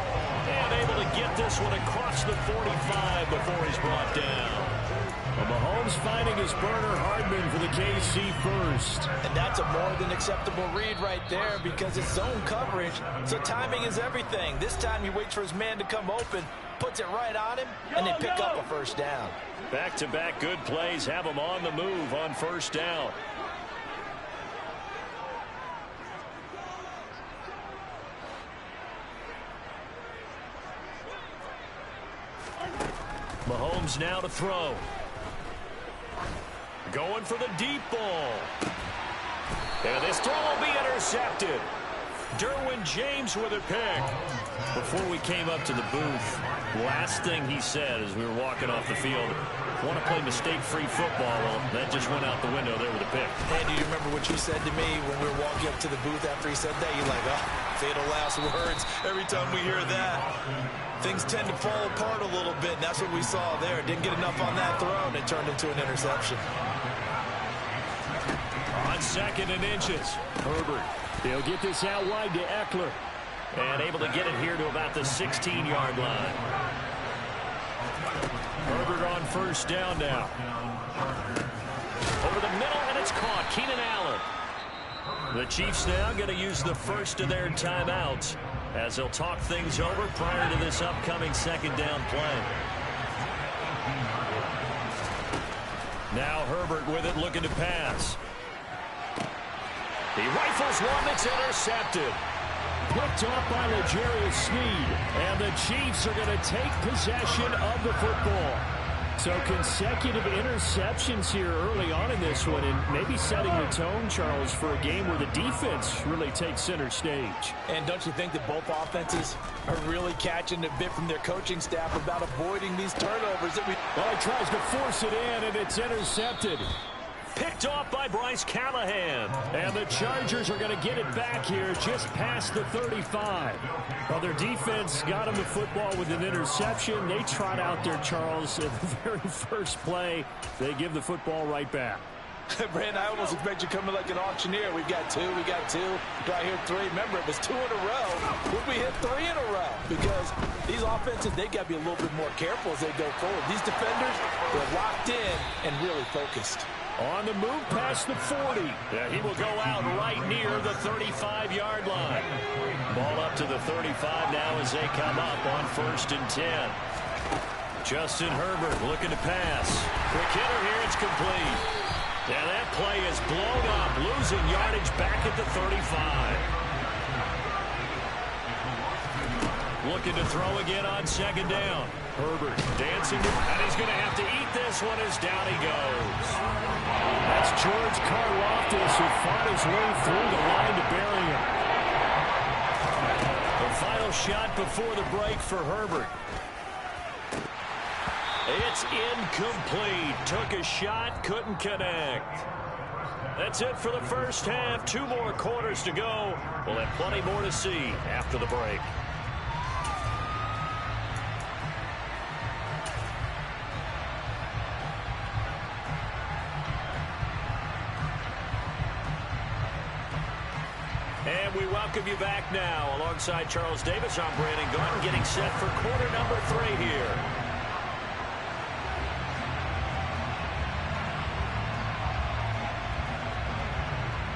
And able to get this one across the 45 before he's brought down. Well, Mahomes finding his burner, Hardman for the KC first. And that's a more than acceptable read right there, because it's zone coverage, so timing is everything. This time he waits for his man to come open, puts it right on him, and they pick up a first down. Back-to-back good plays have him on the move on first down. Mahomes now to throw. Going for the deep ball. And this throw will be intercepted. Derwin James with a pick. Before we came up to the booth, last thing he said as we were walking off the field, want to play mistake-free football. Well, that just went out the window there with a pick. Hey, do you remember what you said to me when we were walking up to the booth after he said that? You're like, oh, fatal last words. Every time we hear that, things tend to fall apart a little bit, and that's what we saw there. Didn't get enough on that throw, and it turned into an interception. On 2nd and inches, Herbert. They'll get this out wide to Eckler. And able to get it here to about the 16-yard line. Herbert on first down now. Over the middle, and it's caught. Keenan Allen. The Chiefs now going to use the first of their timeouts as they'll talk things over prior to this upcoming second down play. Now Herbert with it, looking to pass. He rifles one that's intercepted. Picked off by L'Jarius Sneed. And the Chiefs are going to take possession of the football. So consecutive interceptions here early on in this one, and maybe setting the tone, Charles, for a game where the defense really takes center stage. And don't you think that both offenses are really catching a bit from their coaching staff about avoiding these turnovers? Well, he tries to force it in, and it's intercepted. Picked off by Bryce Callahan. And the Chargers are going to get it back here just past the 35. Well, their defense got them the football with an interception. They trot out there, Charles, at the very first play. They give the football right back. Brand, I almost expect you coming like an auctioneer. We've got two. Do I hear three? Remember, it was 2 in a row. Would we hit 3 in a row? Because these offenses, they got to be a little bit more careful as they go forward. These defenders, they're locked in and really focused. On the move past the 40. Yeah, he will go out right near the 35-yard line. Ball up to the 35 now as they come up on 1st and 10. Justin Herbert looking to pass. Quick hitter here, it's complete. And that play is blown up, losing yardage back at the 35. Looking to throw again on 2nd down. Herbert dancing, and he's going to have to eat this one as down he goes. That's George Karlaftis who fought his way through the line to bury him. The final shot before the break for Herbert. It's incomplete. Took a shot, couldn't connect. That's it for the first half. 2 more quarters to go. We'll have plenty more to see after the break. And we welcome you back now. Alongside Charles Davis, I'm Brandon Garden, getting set for quarter number 3 here.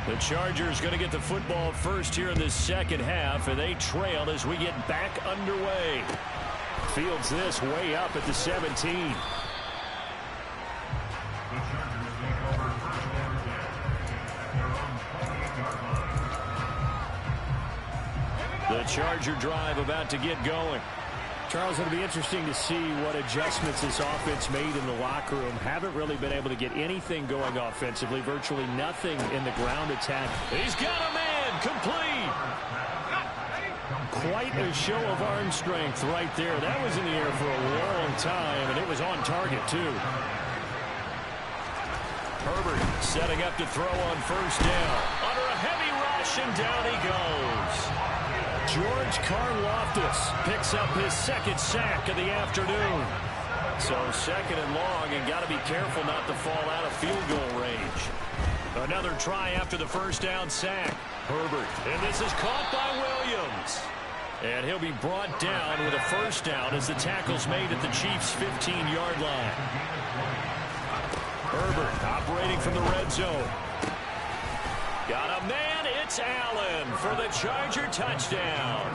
The Chargers going to get the football first here in this second half, and they trail as we get back underway. Fields this way up at the 17. The Charger drive about to get going. Charles, it'll be interesting to see what adjustments this offense made in the locker room. Haven't really been able to get anything going offensively. Virtually nothing in the ground attack. He's got a man complete. Quite a show of arm strength right there. That was in the air for a long time, and it was on target, too. Herbert setting up to throw on first down. Under a heavy rush, and down he goes. George Karlaftis picks up his second sack of the afternoon. So second and long, and got to be careful not to fall out of field goal range. Another try after the first down sack. Herbert, and this is caught by Williams. And he'll be brought down with a first down as the tackle's made at the Chiefs' 15-yard line. Herbert operating from the red zone. Got a man, it's Allen for the Charger touchdown.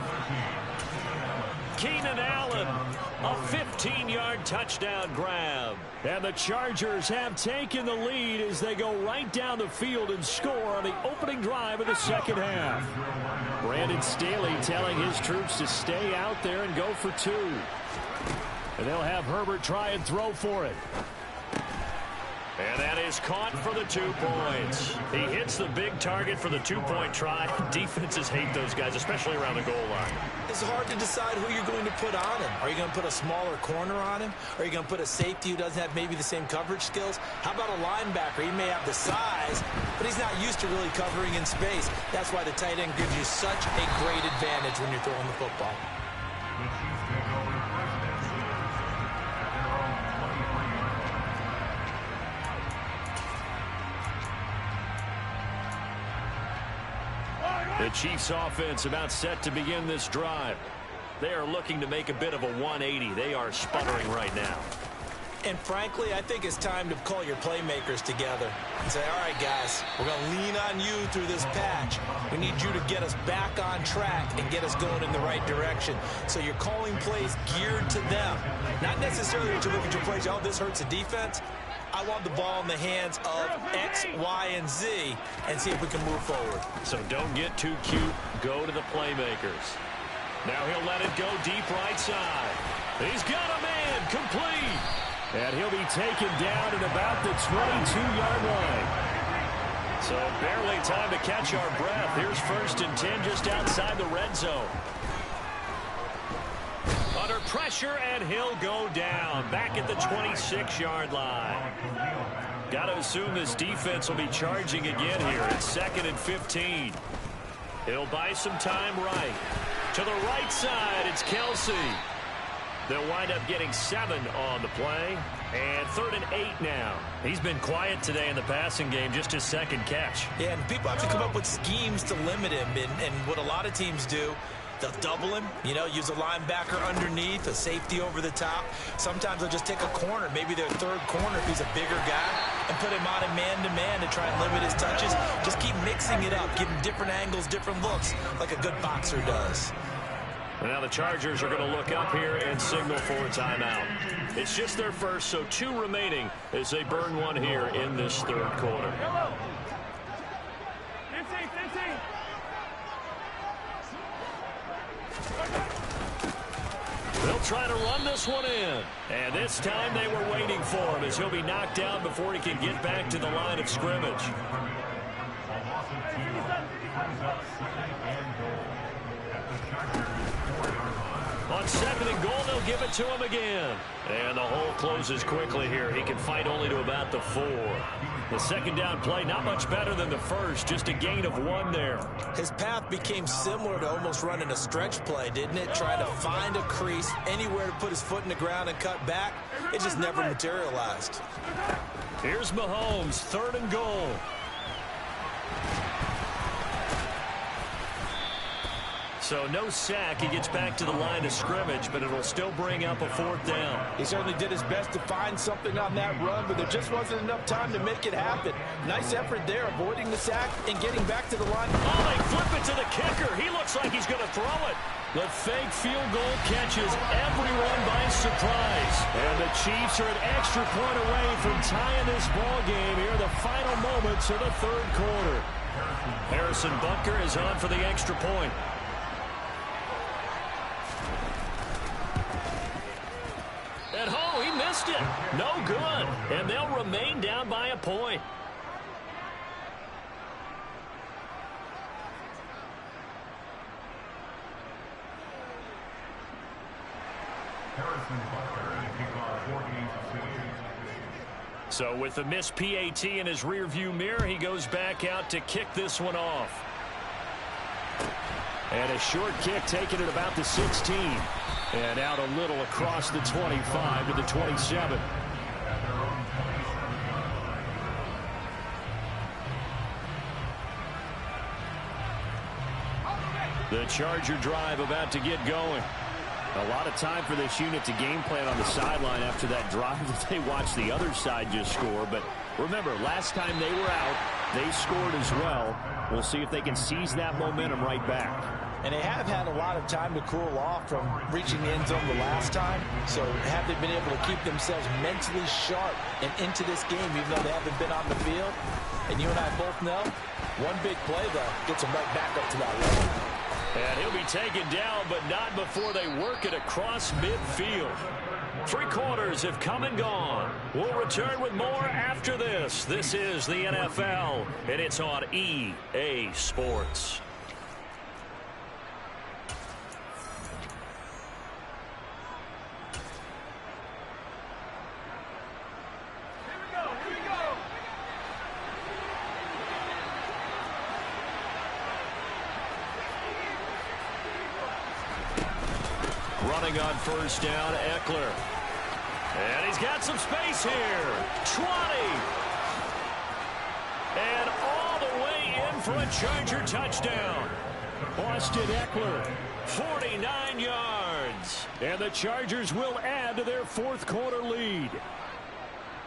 Keenan Allen, a 15-yard touchdown grab. And the Chargers have taken the lead as they go right down the field and score on the opening drive of the second half. Brandon Staley telling his troops to stay out there and go for 2. And they'll have Herbert try and throw for it. And that is caught for the 2 points. He hits the big target for the 2-point try. Defenses hate those guys, especially around the goal line. It's hard to decide who you're going to put on him. Are you going to put a smaller corner on him? Are you going to put a safety who doesn't have maybe the same coverage skills? How about a linebacker? He may have the size, but he's not used to really covering in space. That's why the tight end gives you such a great advantage when you're throwing the football. The Chiefs offense about set to begin this drive. They are looking to make a bit of a 180. They are sputtering right now. And frankly, I think it's time to call your playmakers together and say, all right, guys, we're going to lean on you through this patch. We need you to get us back on track and get us going in the right direction. So you're calling plays geared to them. Not necessarily that you look at your plays, oh, this hurts the defense. I want the ball in the hands of X, Y, and Z and see if we can move forward. So don't get too cute. Go to the playmakers. Now he'll let it go deep right side. He's got a man complete. And he'll be taken down at about the 22-yard line. So barely time to catch our breath. Here's 1st and 10 just outside the red zone. Under pressure, and he'll go down back at the 26-yard line. Got to assume this defense will be charging again here. It's 2nd and 15. He'll buy some time right. To the right side, it's Kelsey. They'll wind up getting 7 on the play. And 3rd and 8 now. He's been quiet today in the passing game, just his second catch. Yeah, and people have to come up with schemes to limit him. And what a lot of teams do, they'll double him, you know, use a linebacker underneath, a safety over the top. Sometimes they'll just take a corner, maybe their 3rd corner if he's a bigger guy, and put him on a man-to-man to try and limit his touches. Just keep mixing it up, give him different angles, different looks, like a good boxer does. Now the Chargers are going to look up here and signal for a timeout. It's just their first, so 2 remaining as they burn one here in this 3rd quarter. They'll try to run this one in. And this time they were waiting for him as he'll be knocked down before he can get back to the line of scrimmage. On 2nd and goal, they'll give it to him again. And the hole closes quickly here. He can fight only to about the 4. The 2nd down play, not much better than the first, just a gain of 1 there. His path became similar to almost running a stretch play, didn't it? Trying to find a crease, anywhere to put his foot in the ground and cut back. It just never materialized. Here's Mahomes, 3rd and goal. So no sack. He gets back to the line of scrimmage, but it'll still bring up a 4th down. He certainly did his best to find something on that run, but there just wasn't enough time to make it happen. Nice effort there, avoiding the sack and getting back to the line. Oh, they flip it to the kicker. He looks like he's going to throw it. The fake field goal catches everyone by surprise. And the Chiefs are an extra point away from tying this ball game here, the final moments of the 3rd quarter. Harrison Butker is on for the extra point. At home, he missed it. No good. And they'll remain down by a point. So with the missed PAT in his rearview mirror, he goes back out to kick this one off. And a short kick taken at about the 16. And out a little across the 25 to the 27. The Charger drive about to get going. A lot of time for this unit to game plan on the sideline after that drive that they watched the other side just score. But remember, last time they were out, they scored as well. We'll see if they can seize that momentum right back. And they have had a lot of time to cool off from reaching the end zone the last time. So have they been able to keep themselves mentally sharp and into this game, even though they haven't been on the field? And you and I both know, one big play, though, gets them right back up to that level. And he'll be taken down, but not before they work it across midfield. 3 quarters have come and gone. We'll return with more after this. This is the NFL, and it's on EA Sports. Running on 1st down, Eckler. And he's got some space here. 20. And all the way in for a Charger touchdown. Austin Eckler, 49 yards. And the Chargers will add to their 4th quarter lead.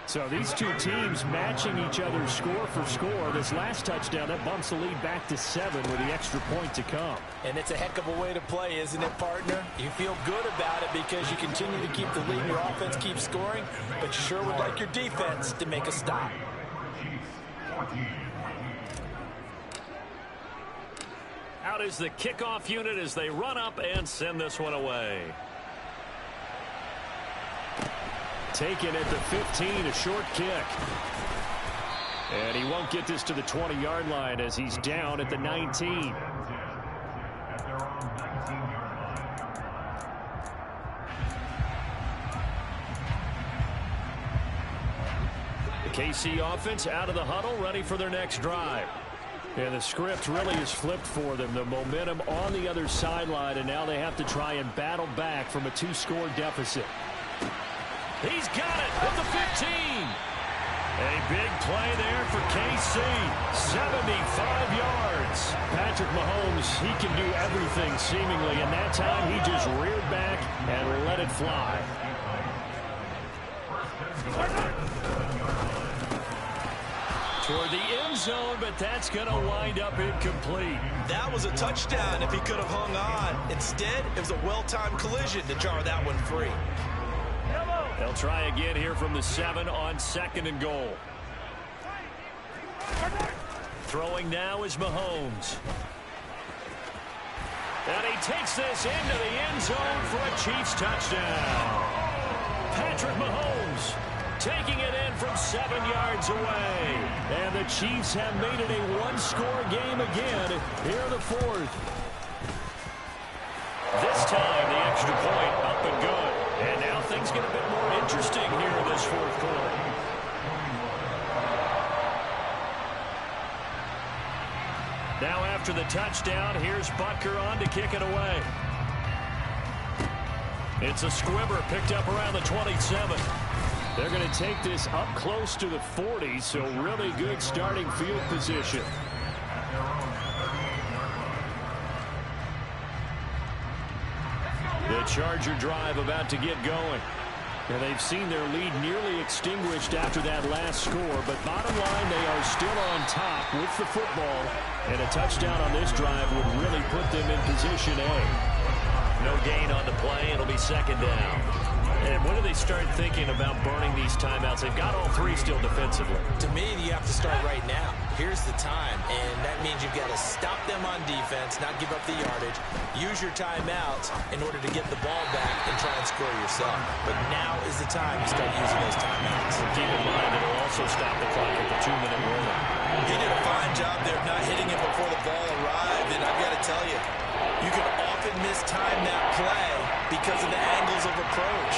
So these two teams matching each other score for score. This last touchdown, that bumps the lead back to 7 with the extra point to come. And it's a heck of a way to play, isn't it, partner? You feel good about it because you continue to keep the lead. Your offense keeps scoring, but you sure would like your defense to make a stop. Out is the kickoff unit as they run up and send this one away. Taken at the 15, a short kick. And he won't get this to the 20-yard line as he's down at the 19. The KC offense out of the huddle, ready for their next drive. And the script really is flipped for them. The momentum on the other sideline, and now they have to try and battle back from a 2-score deficit. He's got it at the 15. A big play there for KC. 75 yards. Patrick Mahomes, he can do everything seemingly, and that time he just reared back and let it fly. Toward the end zone, but that's going to wind up incomplete. That was a touchdown if he could have hung on. Instead, it was a well-timed collision to jar that one free. They'll try again here from the 7 on 2nd and goal. Throwing now is Mahomes. And he takes this into the end zone for a Chiefs touchdown. Patrick Mahomes taking it in from 7 yards away. And the Chiefs have made it a 1-score game again here in the 4th. This time the extra point up and good. And now things get a bit more interesting here in this 4th quarter. Now after the touchdown, here's Butker on to kick it away. It's a squibber picked up around the 27. They're going to take this up close to the 40, so really good starting field position. The Charger drive about to get going. And they've seen their lead nearly extinguished after that last score. But bottom line, they are still on top with the football. And a touchdown on this drive would really put them in position A. No gain on the play. It'll be second down. And when do they start thinking about burning these timeouts? They've got all three still defensively. To me, you have to start right now. Here's the time, and that means you've got to stop them on defense, not give up the yardage, use your timeouts in order to get the ball back and try and score yourself. But now is the time to start using those timeouts. Keep in mind, it'll also stop the clock at the 2-minute warning. He did a fine job there of not hitting it before the ball arrived, and I've got to tell you, you can often mistime that play because of the angles of approach.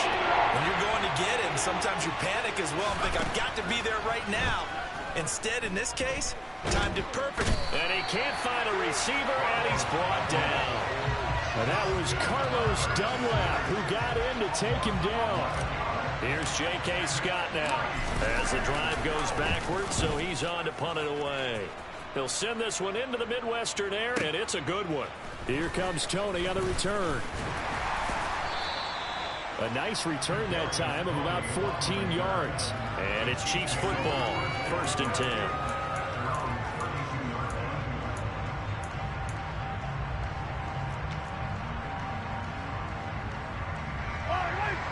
When you're going to get him, sometimes you panic as well and think, I've got to be there right now. Instead, in this case, timed it perfect. And he can't find a receiver, and he's brought down. And that was Carlos Dunlap who got in to take him down. Here's J.K. Scott now as the drive goes backwards, so he's on to punt it away. He'll send this one into the Midwestern air, and it's a good one. Here comes Tony on the return. A nice return that time of about 14 yards. And it's Chiefs football, 1st and 10.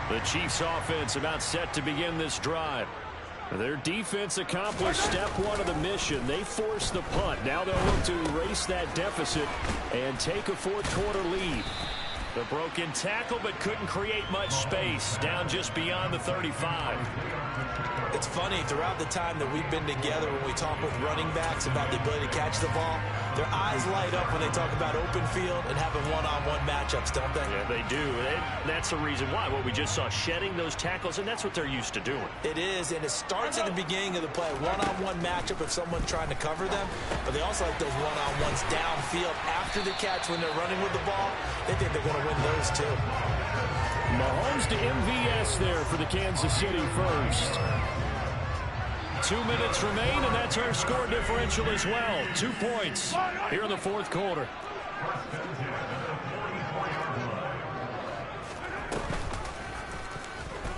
The Chiefs offense about set to begin this drive. Their defense accomplished step one of the mission. They forced the punt. Now they'll look to erase that deficit and take a fourth-quarter lead. The broken tackle, but couldn't create much space. Down just beyond the 35. It's funny, throughout the time that we've been together, when we talk with running backs about the ability to catch the ball, their eyes light up when they talk about open field and having one-on-one matchups, don't they? Yeah, they do. That's the reason why. What we just saw, shedding those tackles, and that's what they're used to doing. It is, and it starts at the beginning of the play. One-on-one matchup if someone's trying to cover them, but they also like those one-on-ones downfield after the catch when they're running with the ball. They think they're going to win those too. Mahomes to MVS there for the Kansas City first. 2 minutes remain, and that's our score differential as well. 2 points here in the fourth quarter.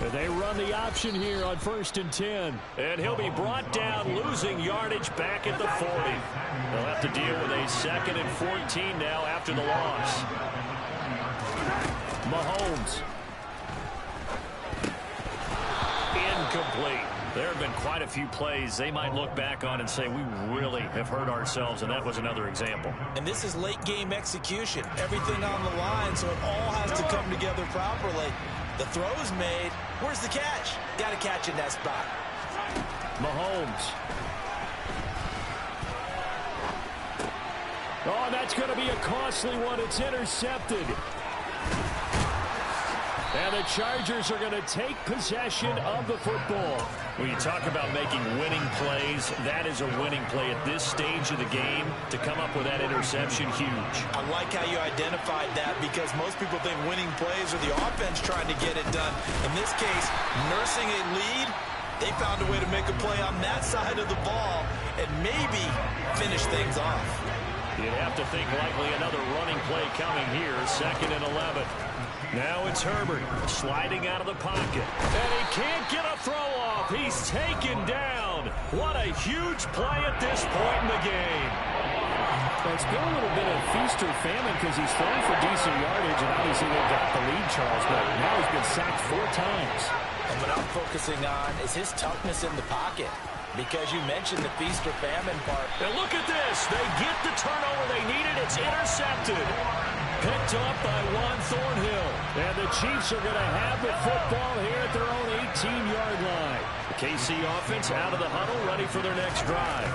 And they run the option here on 1st and 10. And he'll be brought down, losing yardage back at the 40. They'll have to deal with a 2nd and 14 now after the loss. Mahomes. Incomplete. There have been quite a few plays they might look back on and say, we really have hurt ourselves, and that was another example. And this is late-game execution. Everything on the line, so it all has to come together properly. The throw is made. Where's the catch? Got to catch in that spot. Mahomes. Oh, that's going to be a costly one. It's intercepted. And the Chargers are going to take possession of the football. When you talk about making winning plays, that is a winning play at this stage of the game. To come up with that interception, huge. I like how you identified that, because most people think winning plays are the offense trying to get it done. In this case, nursing a lead, they found a way to make a play on that side of the ball and maybe finish things off. You'd have to think likely another running play coming here, 2nd and 11. Now it's Herbert sliding out of the pocket. And he can't get a throw off. He's taken down. What a huge play at this point in the game. Well, it's been a little bit of feast or famine because he's thrown for decent yardage, and obviously they've got the lead, Charles, but now he's been sacked 4 times. And what I'm focusing on is his toughness in the pocket, because you mentioned the feast or famine part. And look at this. They get the turnover they needed. It's intercepted. Picked up by Juan Thornhill. And the Chiefs are going to have the football here at their own 18-yard line. The KC offense out of the huddle, ready for their next drive.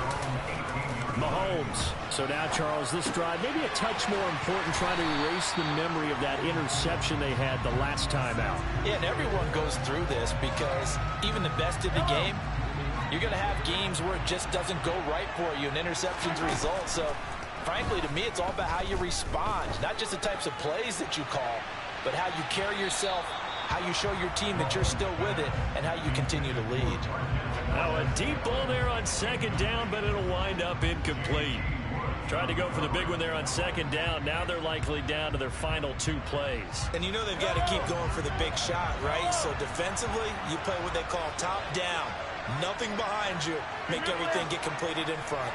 Mahomes. So now, Charles, this drive maybe a touch more important, trying to erase the memory of that interception they had the last time out. Yeah, and everyone goes through this, because even the best of the game, you're going to have games where it just doesn't go right for you, and interceptions result. So, frankly, to me, it's all about how you respond, not just the types of plays that you call, but how you carry yourself, how you show your team that you're still with it, and how you continue to lead. Now a deep ball there on 2nd down, but it'll wind up incomplete. Tried to go for the big one there on second down. Now they're likely down to their final 2 plays. And you know they've got to keep going for the big shot, right? So defensively, you play what they call top down. Nothing behind you. Make everything get completed in front.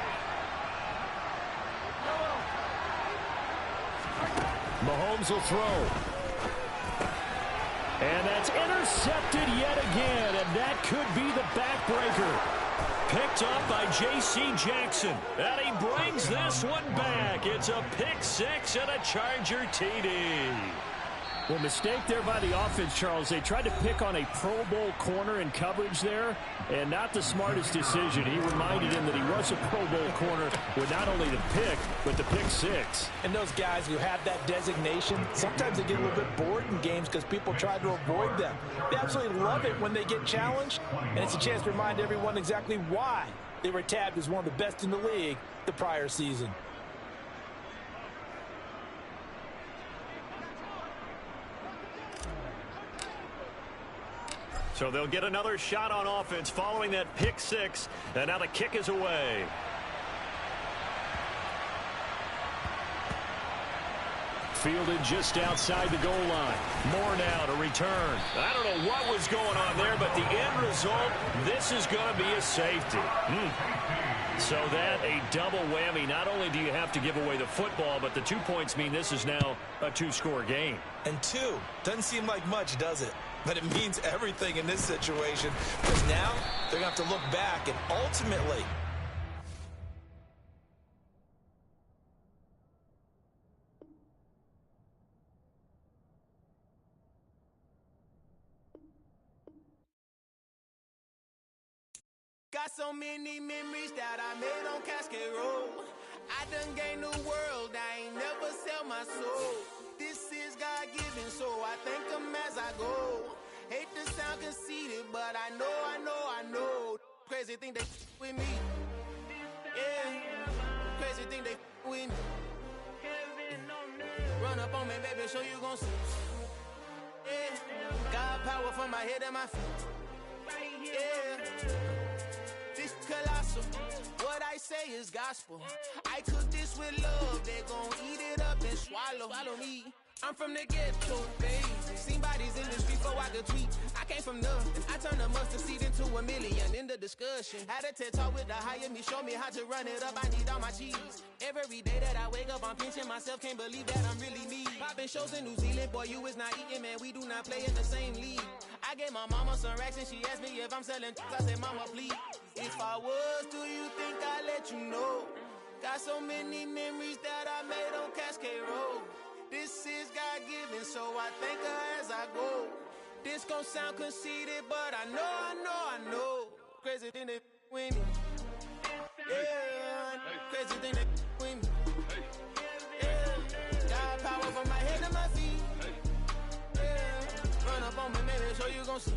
Mahomes will throw. And that's intercepted yet again, and that could be the backbreaker. Picked up by J.C. Jackson. And he brings this one back. It's a pick 6 and a Charger TD. Well, mistake there by the offense, Charles. They tried to pick on a Pro Bowl corner in coverage there, and not the smartest decision. He reminded him that he was a Pro Bowl corner with not only the pick, but the pick 6. And those guys who have that designation, sometimes they get a little bit bored in games because people try to avoid them. They absolutely love it when they get challenged, and it's a chance to remind everyone exactly why they were tabbed as one of the best in the league the prior season. So they'll get another shot on offense following that pick 6. And now the kick is away. Fielded just outside the goal line. More now to return. I don't know what was going on there, but the end result, this is going to be a safety. So that a double whammy. Not only do you have to give away the football, but the 2 points mean this is now a 2-score game. And 2 doesn't seem like much, does it? But it means everything in this situation, because now they're going to have to look back and ultimately got so many memories that I made on Cascade Road. I done gained the world, I ain't never sell my soul. This is God-given, so I thank him as I go. Hate to sound conceited, but I know. Crazy thing they with me. Yeah, crazy thing they with me. Run up on me, baby, so you gon' see. Yeah, God power from my head and my feet. Yeah. This colossal, what I say is gospel. I cook this with love, they gon' eat it up and swallow. Follow me, I'm from the ghetto, baby. Seen bodies in the street before I could tweet. I came from nothing, I turned a mustard seed into a million. In the discussion, had a TED talk with the higher me, show me how to run it up. I need all my cheese. Every day that I wake up, I'm pinching myself, can't believe that I'm really me. Popping shows in New Zealand, boy, you is not eating, man. We do not play in the same league. I gave my mama some racks and she asked me if I'm selling. I said, mama, please. If I was, do you think I'd let you know? Got so many memories that I made on Cascade Road. This is God-given, so I thank her as I go. This gon' sound conceited, but I know. Crazy thing they with me. Yeah, crazy thing they with me. Yeah, God power from my head to my feet. Yeah, run up on me, baby, so you gon' see.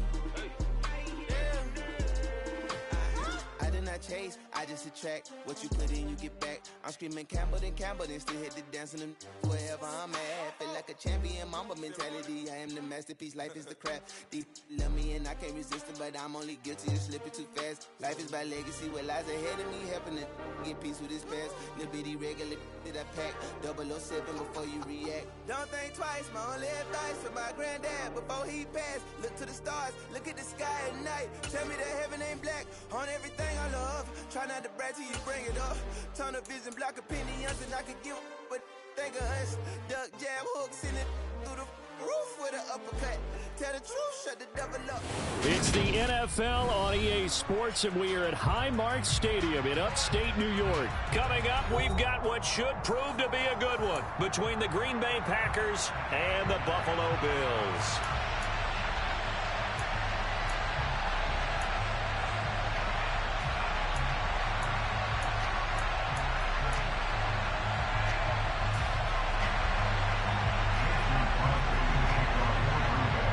I chase, I just attract what you put in, you get back. I'm screaming Campbell, then still hit the dance and wherever I'm at. Feel like a champion, mamba mentality. I am the masterpiece, life is the crap. Deep love me and I can't resist it, but I'm only guilty of slipping too fast. Life is by legacy, what lies ahead of me, helping to get peace with his past. Little bitty regular that I pack, 007 before you react. Don't think twice, my only advice for my granddad before he passed. Look to the stars, look at the sky at night. Tell me that heaven ain't black on everything I love. Try not to brag till you bring it up. Turn a vision, block opinions, and I could give but think of us. Duck, jab, hooks in it through the roof with an uppercut. Tell the truth, shut the devil up. It's the NFL on EA Sports, and we are at Highmark Stadium in upstate New York. Coming up, we've got what should prove to be a good one between the Green Bay Packers and the Buffalo Bills.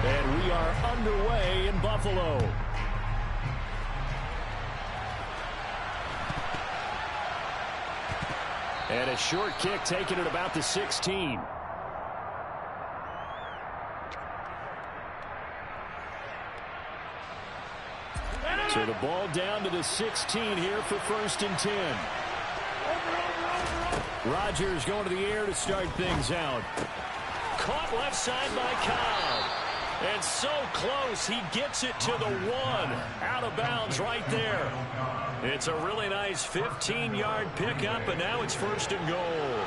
And we are underway in Buffalo. And a short kick taken at about the 16. So the ball down to the 16 here for 1st and 10. Rodgers going to the air to start things out. Caught left side by Cobb. And so close, he gets it to the 1. Out of bounds right there. It's a really nice 15-yard pickup, and now it's 1st and goal.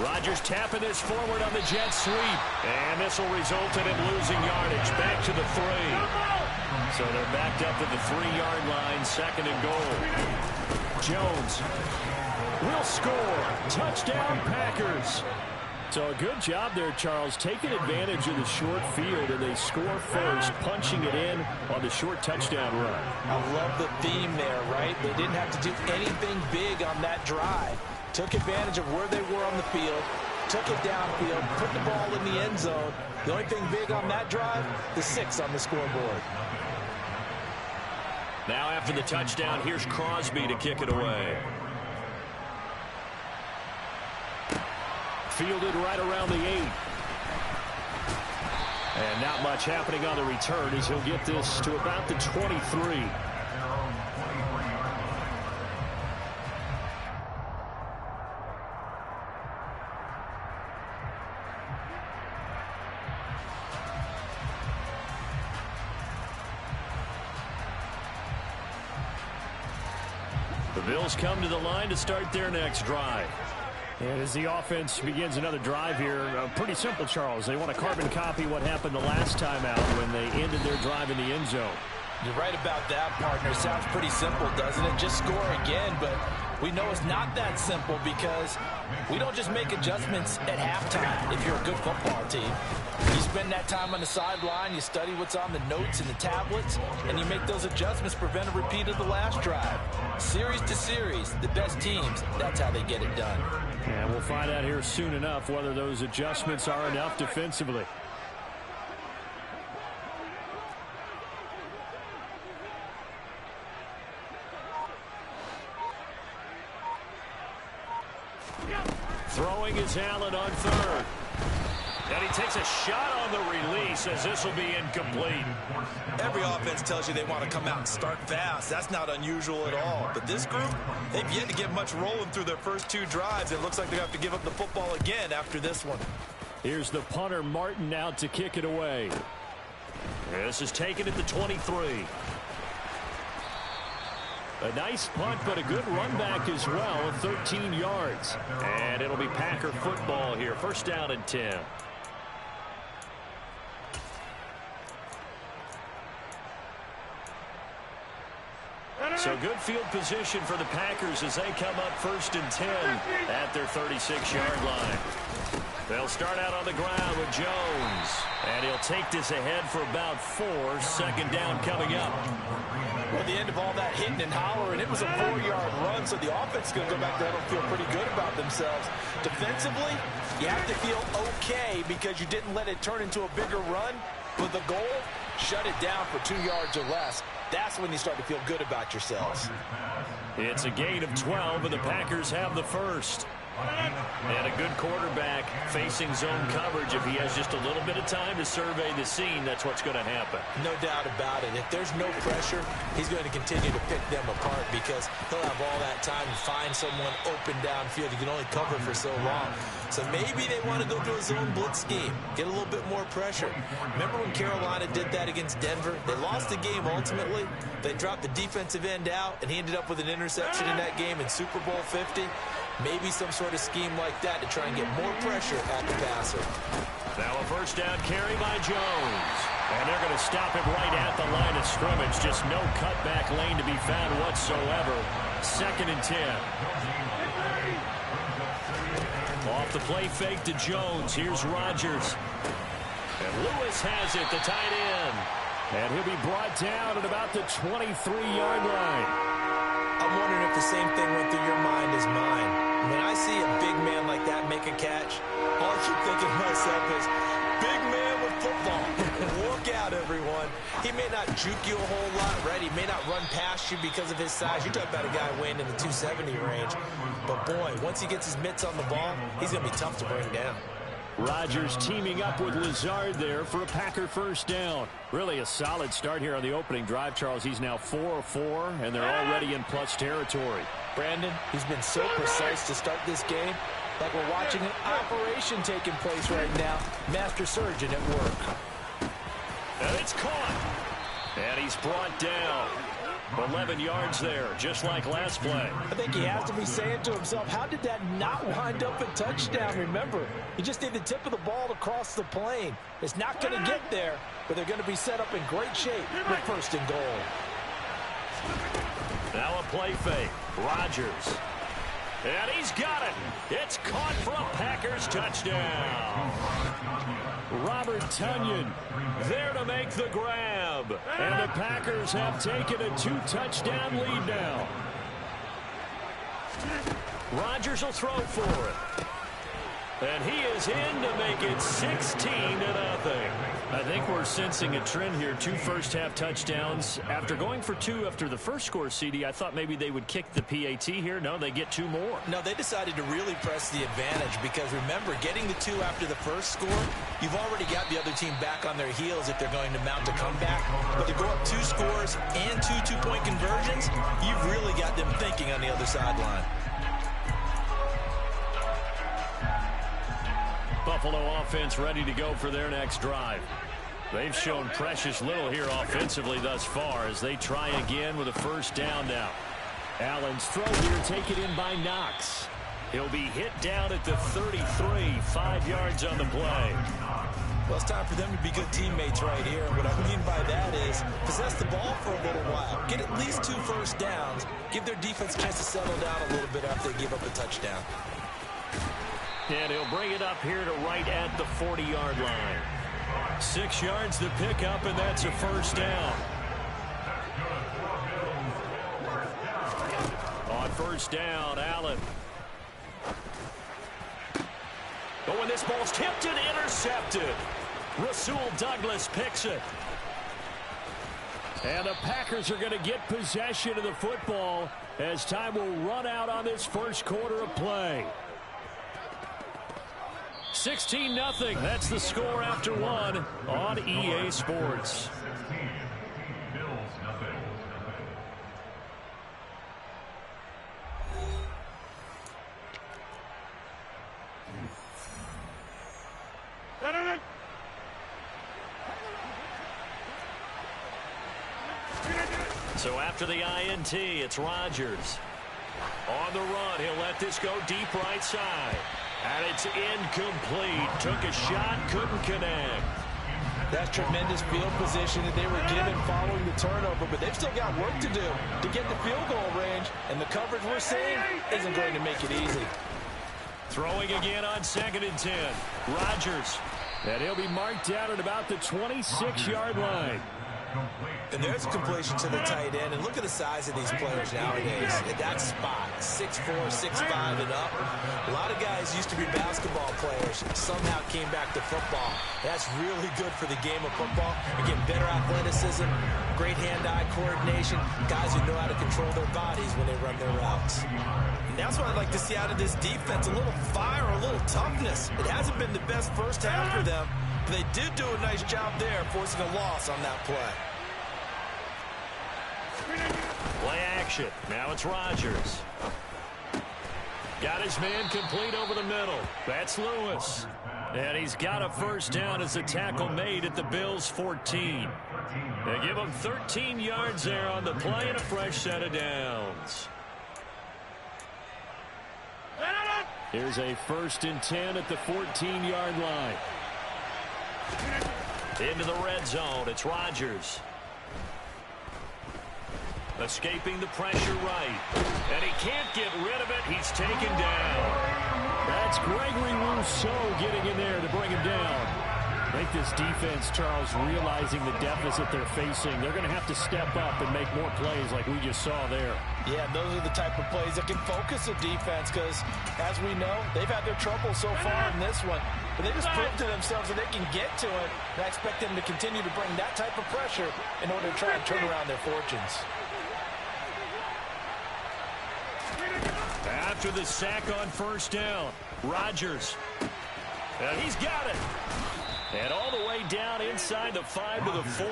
Rodgers tapping this forward on the jet sweep. And this will result in him losing yardage. Back to the 3. So they're backed up to the 3-yard line, 2nd and goal. Jones will score. Touchdown, Packers. So a good job there, Charles, taking advantage of the short field, and they score first, punching it in on the short touchdown run. I love the theme there, right? They didn't have to do anything big on that drive. Took advantage of where they were on the field, took it downfield, put the ball in the end zone. The only thing big on that drive, the 6 on the scoreboard. Now after the touchdown, here's Crosby to kick it away. Fielded right around the 8. And not much happening on the return as he'll get this to about the 23. The Bills come to the line to start their next drive. And as the offense begins another drive here, pretty simple, Charles. They want to carbon copy what happened the last time out when they ended their drive in the end zone. You're right about that, partner. Sounds pretty simple, doesn't it? Just score again, but we know it's not that simple because we don't just make adjustments at halftime if you're a good football team. You spend that time on the sideline, you study what's on the notes and the tablets, and you make those adjustments, prevent a repeat of the last drive. Series to series, the best teams, that's how they get it done. And we'll find out here soon enough whether those adjustments are enough defensively. Throwing is Allen on 3rd. And he takes a shot on the release as this will be incomplete. Every offense tells you they want to come out and start fast. That's not unusual at all. But this group, they've yet to get much rolling through their first 2 drives. It looks like they have to give up the football again after this one. Here's the punter, Martin, out to kick it away. This is taken at the 23. A nice punt, but a good run back as well, 13 yards. And it'll be Packer football here. 1st down and 10. So good field position for the Packers as they come up 1st and 10 at their 36-yard line. They'll start out on the ground with Jones. And he'll take this ahead for about 4. 2nd down coming up. Well, the end of all that hitting and hollering, it was a 4-yard run, so the offense is going to go back there and feel pretty good about themselves. Defensively, you have to feel okay because you didn't let it turn into a bigger run. But the goal, shut it down for 2 yards or less. That's when you start to feel good about yourselves. It's a gain of 12, and the Packers have the 1st. And a good quarterback facing zone coverage. If he has just a little bit of time to survey the scene, that's what's going to happen. No doubt about it. If there's no pressure, he's going to continue to pick them apart because he'll have all that time to find someone open downfield. He can only cover for so long. So maybe they want to go to a zone blitz scheme, get a little bit more pressure. Remember when Carolina did that against Denver? They lost the game ultimately. They dropped the defensive end out, and he ended up with an interception in that game in Super Bowl 50. Maybe some sort of scheme like that to try and get more pressure at the passer. Now a 1st down carry by Jones. And they're going to stop him right at the line of scrimmage. Just no cutback lane to be found whatsoever. 2nd and 10. Off the play fake to Jones. Here's Rodgers. And Lewis has it, the tight end. And he'll be brought down at about the 23-yard line. I'm wondering if the same thing went through your mind as mine. When I see a big man like that make a catch, all I keep thinking to myself is, big man with football. Look out, everyone. He may not juke you a whole lot, right? He may not run past you because of his size. You're talking about a guy weighing in the 270 range. But, boy, once he gets his mitts on the ball, he's going to be tough to bring down. Rodgers teaming up with Lazard there for a Packer first down. Really a solid start here on the opening drive, Charles. He's now 4 of 4, and they're already in plus territory. Brandon, he's been so precise to start this game. Like we're watching an operation taking place right now. Master surgeon at work. And it's caught. And he's brought down. 11 yards there, just like last play. I think he has to be saying to himself, how did that not wind up a touchdown? Remember, he just did the tip of the ball across the plane. It's not going to get there, but they're going to be set up in great shape with first and goal. Now a play fake. Rodgers. And he's got it. It's caught for a Packers touchdown. Robert Tonyan There to make the grab. and the Packers have taken a 2-touchdown lead now. Rodgers will throw for it. And he is in to make it 16-0. I think we're sensing a trend here. 2 first-half touchdowns. After going for 2 after the first score, CD, I thought maybe they would kick the PAT here. No, they get 2 more. No, they decided to really press the advantage because, remember, getting the 2 after the first score, you've already got the other team back on their heels if they're going to mount a comeback. But to go up 2 scores and 2 two-point conversions, you've really got them thinking on the other sideline. Buffalo offense ready to go for their next drive. They've shown precious little here offensively thus far as they try again with a first down now. Allen's throw here taken in by Knox. He'll be hit down at the 33, 5 yards on the play. Well, it's time for them to be good teammates right here. And what I mean by that is possess the ball for a little while. Get at least 2 first downs. Give their defense a chance to settle down a little bit after they give up a touchdown. And he'll bring it up here to right at the 40-yard line. 6 yards to pick up, and that's a first down. On first down, Allen. Oh, and this ball's tipped and intercepted. Rasul Douglas picks it. And the Packers are going to get possession of the football as time will run out on this first quarter of play. 16-0. That's the score after 1 on EA Sports. So after the INT, it's Rodgers. On the run, he'll let this go deep right side. And it's incomplete. Took a shot, couldn't connect. That's tremendous field position that they were given following the turnover, but they've still got work to do to get the field goal range, and the coverage we're seeing isn't going to make it easy. Throwing again on 2nd and 10. Rodgers. And he'll be marked down at about the 26-yard line. And there's a completion to the tight end. And look at the size of these players nowadays. At that spot, 6'4", 6'5", and up. A lot of guys used to be basketball players. Somehow came back to football. That's really good for the game of football. Again, better athleticism, great hand-eye coordination. Guys who know how to control their bodies when they run their routes. And that's what I'd like to see out of this defense. A little fire, a little toughness. It hasn't been the best first half for them. They did do a nice job there, forcing a loss on that play. Play action. Now it's Rodgers. Got his man complete over the middle. That's Lewis. And he's got a first down as the tackle made at the Bills' 14. They give him 13 yards there on the play and a fresh set of downs. Here's a 1st and 10 at the 14-yard line. Into the red zone, it's Rodgers. Escaping the pressure right. And he can't get rid of it. He's taken down. That's Gregory Rousseau getting in there to bring him down. I think this defense, Charles, realizing the deficit they're facing, they're going to have to step up and make more plays like we just saw there. Yeah, those are the type of plays that can focus a defense because, as we know, they've had their trouble so far in this one. But they just proved to themselves that they can get to it, and I expect them to continue to bring that type of pressure in order to try and turn around their fortunes. After the sack on first down, Rodgers. And he's got it. And all the way down inside the 5 to the 4.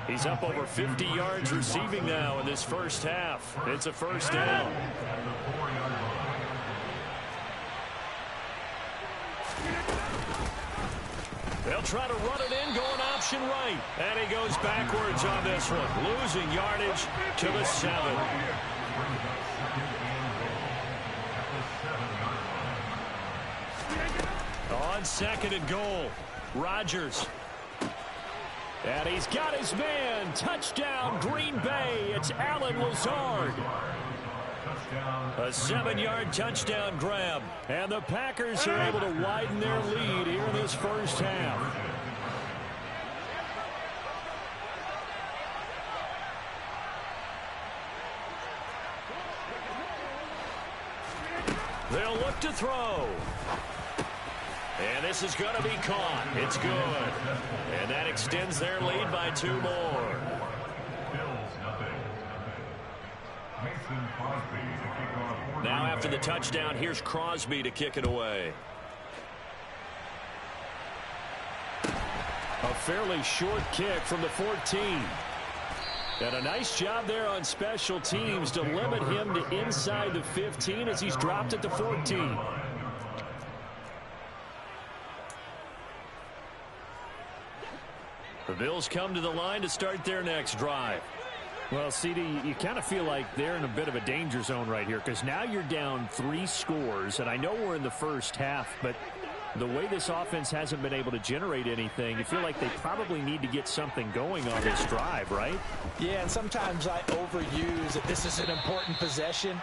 He's up over 50 yards receiving now in this first half. It's a first down. They'll try to run it in, going option right. And he goes backwards on this one, losing yardage to the 7. On 2nd and goal, Rodgers. And he's got his man. Touchdown, Green Bay. It's Allen Lazard. A 7-yard touchdown grab. And the Packers are able to widen their lead here in this first half. They'll look to throw. And this is going to be caught. It's good. And that extends their lead by 2 more. Now after the touchdown, here's Crosby to kick it away. A fairly short kick from the 14. And a nice job there on special teams to limit him to inside the 15 as he's dropped at the 14. The Bills come to the line to start their next drive. Well, CD, you kind of feel like they're in a bit of a danger zone right here because now you're down 3 scores, and I know we're in the first half, but the way this offense hasn't been able to generate anything, you feel like they probably need to get something going on this drive, right? Yeah, and sometimes I overuse that this is an important possession.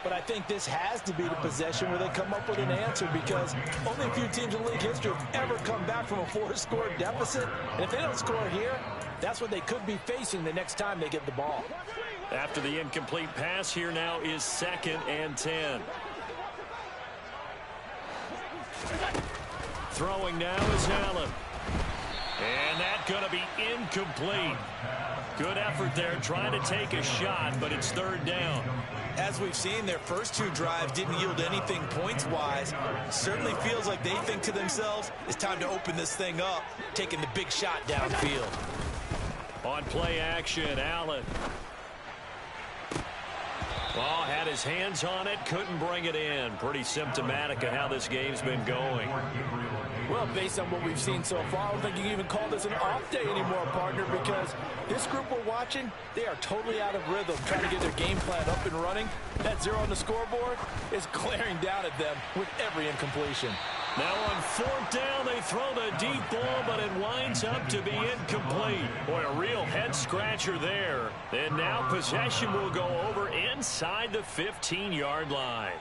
But I think this has to be the possession where they come up with an answer because only a few teams in league history have ever come back from a 4-score deficit. And if they don't score here, that's what they could be facing the next time they get the ball. After the incomplete pass, here now is 2nd and 10. Throwing now is Allen. And that's going to be incomplete. Good effort there trying to take a shot, but it's 3rd down. As we've seen, their first 2 drives didn't yield anything points-wise. Certainly feels like they think to themselves, it's time to open this thing up, taking the big shot downfield. On play action, Allen. Ball had his hands on it, couldn't bring it in. Pretty symptomatic of how this game's been going. Well, based on what we've seen so far, I don't think you can even call this an off day anymore, partner, because this group we're watching, they are totally out of rhythm, trying to get their game plan up and running. That 0 on the scoreboard is glaring down at them with every incompletion. Now on 4th down, they throw the deep ball, but it winds up to be incomplete. Boy, a real head-scratcher there. And now possession will go over inside the 15-yard line.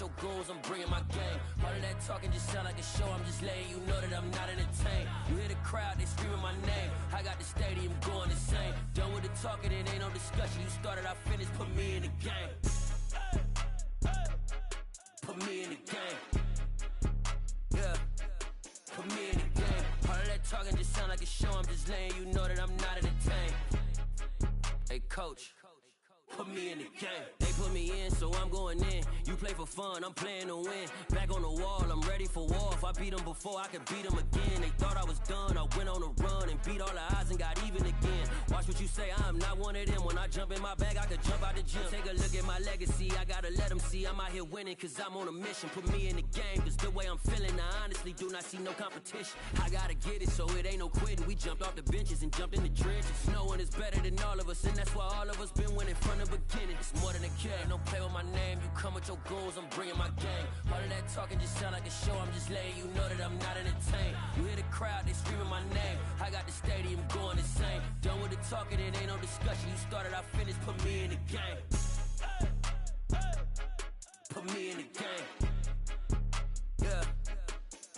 Your goals, I'm bringing my game. All of that talking just sound like a show. I'm just letting you know that I'm not entertained. You hear the crowd, they screaming my name. I got the stadium going insane. Done with the talking, it ain't no discussion. You started, I finished, put me in the game. Put me in the game. Yeah. Put me in the game. All of that talking just sound like a show. I'm just letting you know that I'm not entertained. Hey, coach. Put me in the game. They put me in, so I'm going in. You play for fun, I'm playing to win. Back on the wall, I'm ready for war. If I beat them before, I could beat them again. They thought I was done, I went on a run and beat all the odds and got even again. Watch what you say, I'm not one of them. When I jump in my bag, I could jump out the gym. Take a look at my legacy, I gotta let them see I'm out here winning, cause I'm on a mission. Put me in the game, cause the way I'm feeling, I honestly do not see no competition. I gotta get it, so it ain't no quitting. We jumped off the benches and jumped in the trenches. No one is better than all of us, and that's why all of us been winning from the beginning. It's more than a game, don't play with my name. You come with your goals, I'm bringing my game. All of that talking just sound like a show. I'm just letting you know that I'm not entertained. You hear the crowd, they screaming my name. I got the stadium going insane. Done with the talking, it ain't no discussion. You started, I finished, put me in the game. Put me in the game. Yeah.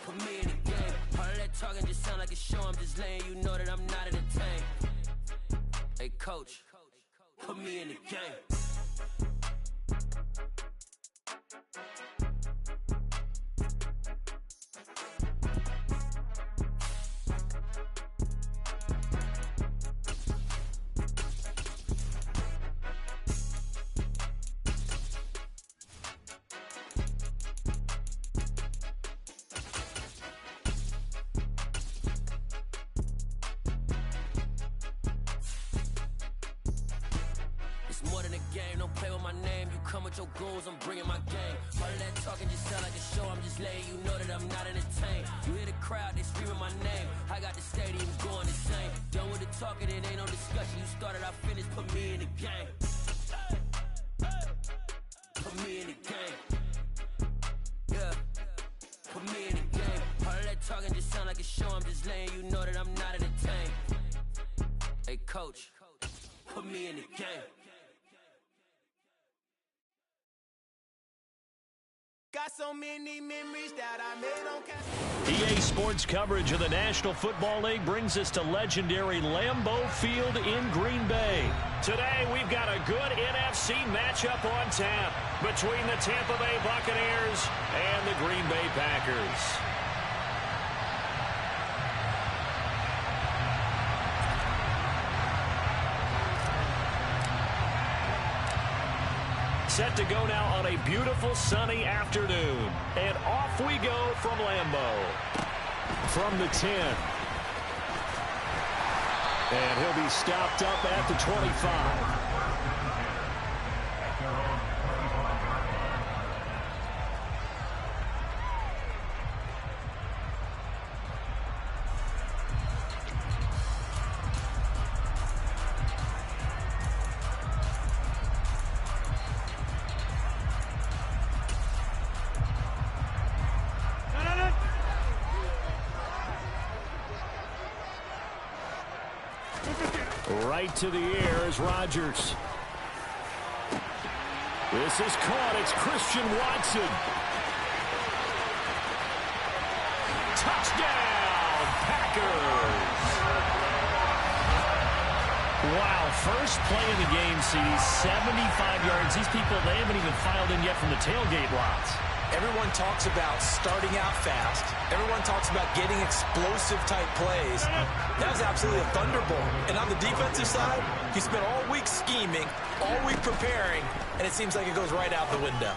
Put me in the game. All of that talking just sound like a show. I'm just just laying you know that I'm not entertained. Hey, coach, put me in the game. More than a game, don't play with my name. You come with your goons, I'm bringing my game. All of that talking just sound like a show. I'm just letting you know that I'm not entertained. You hear the crowd, they screaming my name. I got the stadium going insane. Done with the talking, it ain't no discussion. You started, I finished, put me in the game. Put me in the game. Yeah, put me in the game. All of that talking just sound like a show. I'm just letting you know that I'm not entertained. Hey, coach, put me in the game. Got so many memories that I made on camera. EA Sports coverage of the National Football League brings us to legendary Lambeau Field in Green Bay. Today, we've got a good NFC matchup on tap between the Tampa Bay Buccaneers and the Green Bay Packers. Set to go now on a beautiful sunny afternoon. And off we go from Lambeau. From the 10. And he'll be stopped up at the 25. Right to the air is Rodgers. This is caught. It's Christian Watson. Touchdown, Packers. Wow, first play of the game, CD, 75 yards. These people, they haven't even filed in yet from the tailgate lots. Everyone talks about starting out fast. Everyone talks about getting explosive-type plays. That was absolutely a thunderbolt. And on the defensive side, he spent all week scheming, all week preparing, and it seems like it goes right out the window.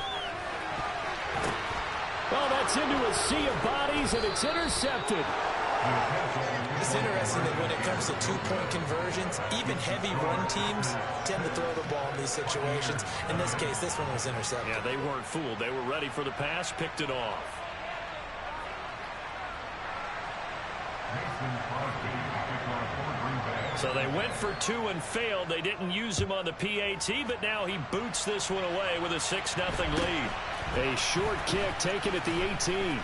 Well, that's into a sea of bodies, and it's intercepted. It's interesting that when it comes to two-point conversions, even heavy run teams tend to throw the ball in these situations. In this case, this one was intercepted. Yeah, they weren't fooled. They were ready for the pass, picked it off. So they went for two and failed. They didn't use him on the PAT, but now he boots this one away with a 6-0 lead. A short kick taken at the 18.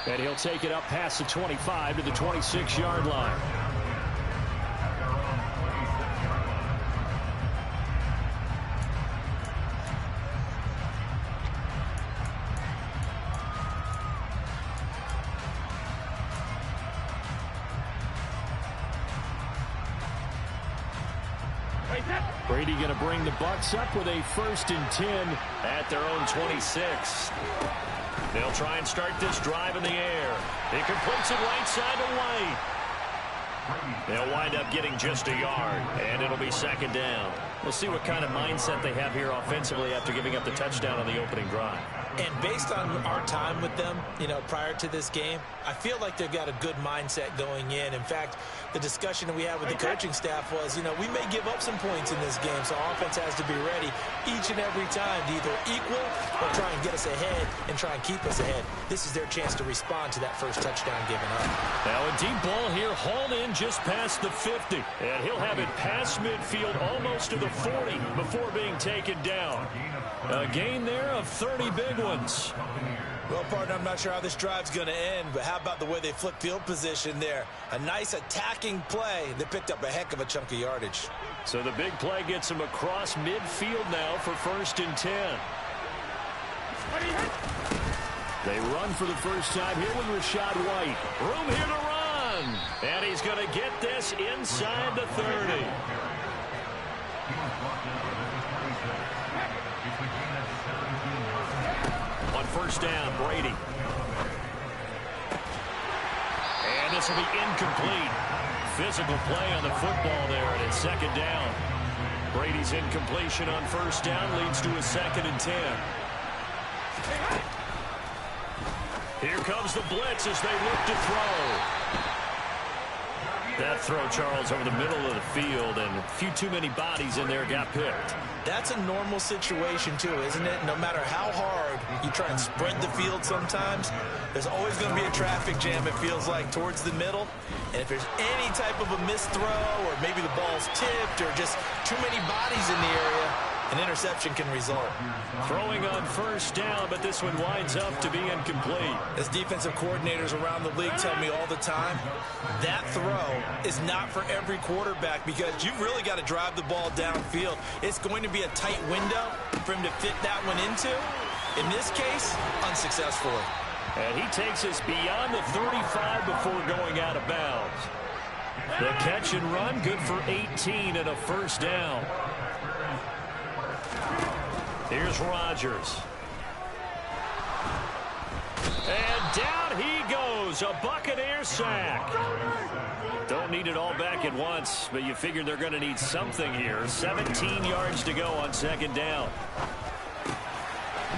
And he'll take it up past the 25 to the 26-yard line. Brady going to bring the Bucs up with a 1st and 10 at their own 26. They'll try and start this drive in the air. He completes it right side to White. They'll wind up getting just a yard, and it'll be 2nd down. We'll see what kind of mindset they have here offensively after giving up the touchdown on the opening drive. And based on our time with them, prior to this game, I feel like they've got a good mindset going in. In fact, the discussion that we had with the coaching staff was, we may give up some points in this game, so offense has to be ready each and every time to either equal or try and get us ahead and try and keep us ahead. This is their chance to respond to that first touchdown given up. Now a deep ball here, hauled in just past the 50. And he'll have it past midfield almost to the 40 before being taken down. A gain there of 30 big ones. Well, partner, I'm not sure how this drive's going to end, but how about the way they flip field position there? A nice attacking play. They picked up a heck of a chunk of yardage. So the big play gets him across midfield now for 1st and 10. They run for the first time here with Rashad White. Room here to run. run. And he's going to get this inside the 30. On first down, Brady. And this will be incomplete. Physical play on the football there, and it's second down. Brady's incompletion on first down leads to a 2nd and 10. Here comes the blitz as they look to throw. That throw, Charles, over the middle of the field, and a few too many bodies in there got picked. That's a normal situation, too, isn't it? No matter how hard you try and spread the field sometimes, there's always going to be a traffic jam, it feels like, towards the middle. And if there's any type of a missed throw, or maybe the ball's tipped, or just too many bodies in the area, an interception can result. Throwing on first down, but this one winds up to be incomplete. As defensive coordinators around the league tell me all the time, that throw is not for every quarterback because you've really got to drive the ball downfield. It's going to be a tight window for him to fit that one into. In this case, unsuccessfully. And he takes us beyond the 35 before going out of bounds. The catch and run, good for 18 and a first down. Here's Rodgers. And down he goes. A Buccaneer sack. Don't need it all back at once, but you figure they're going to need something here. 17 yards to go on second down.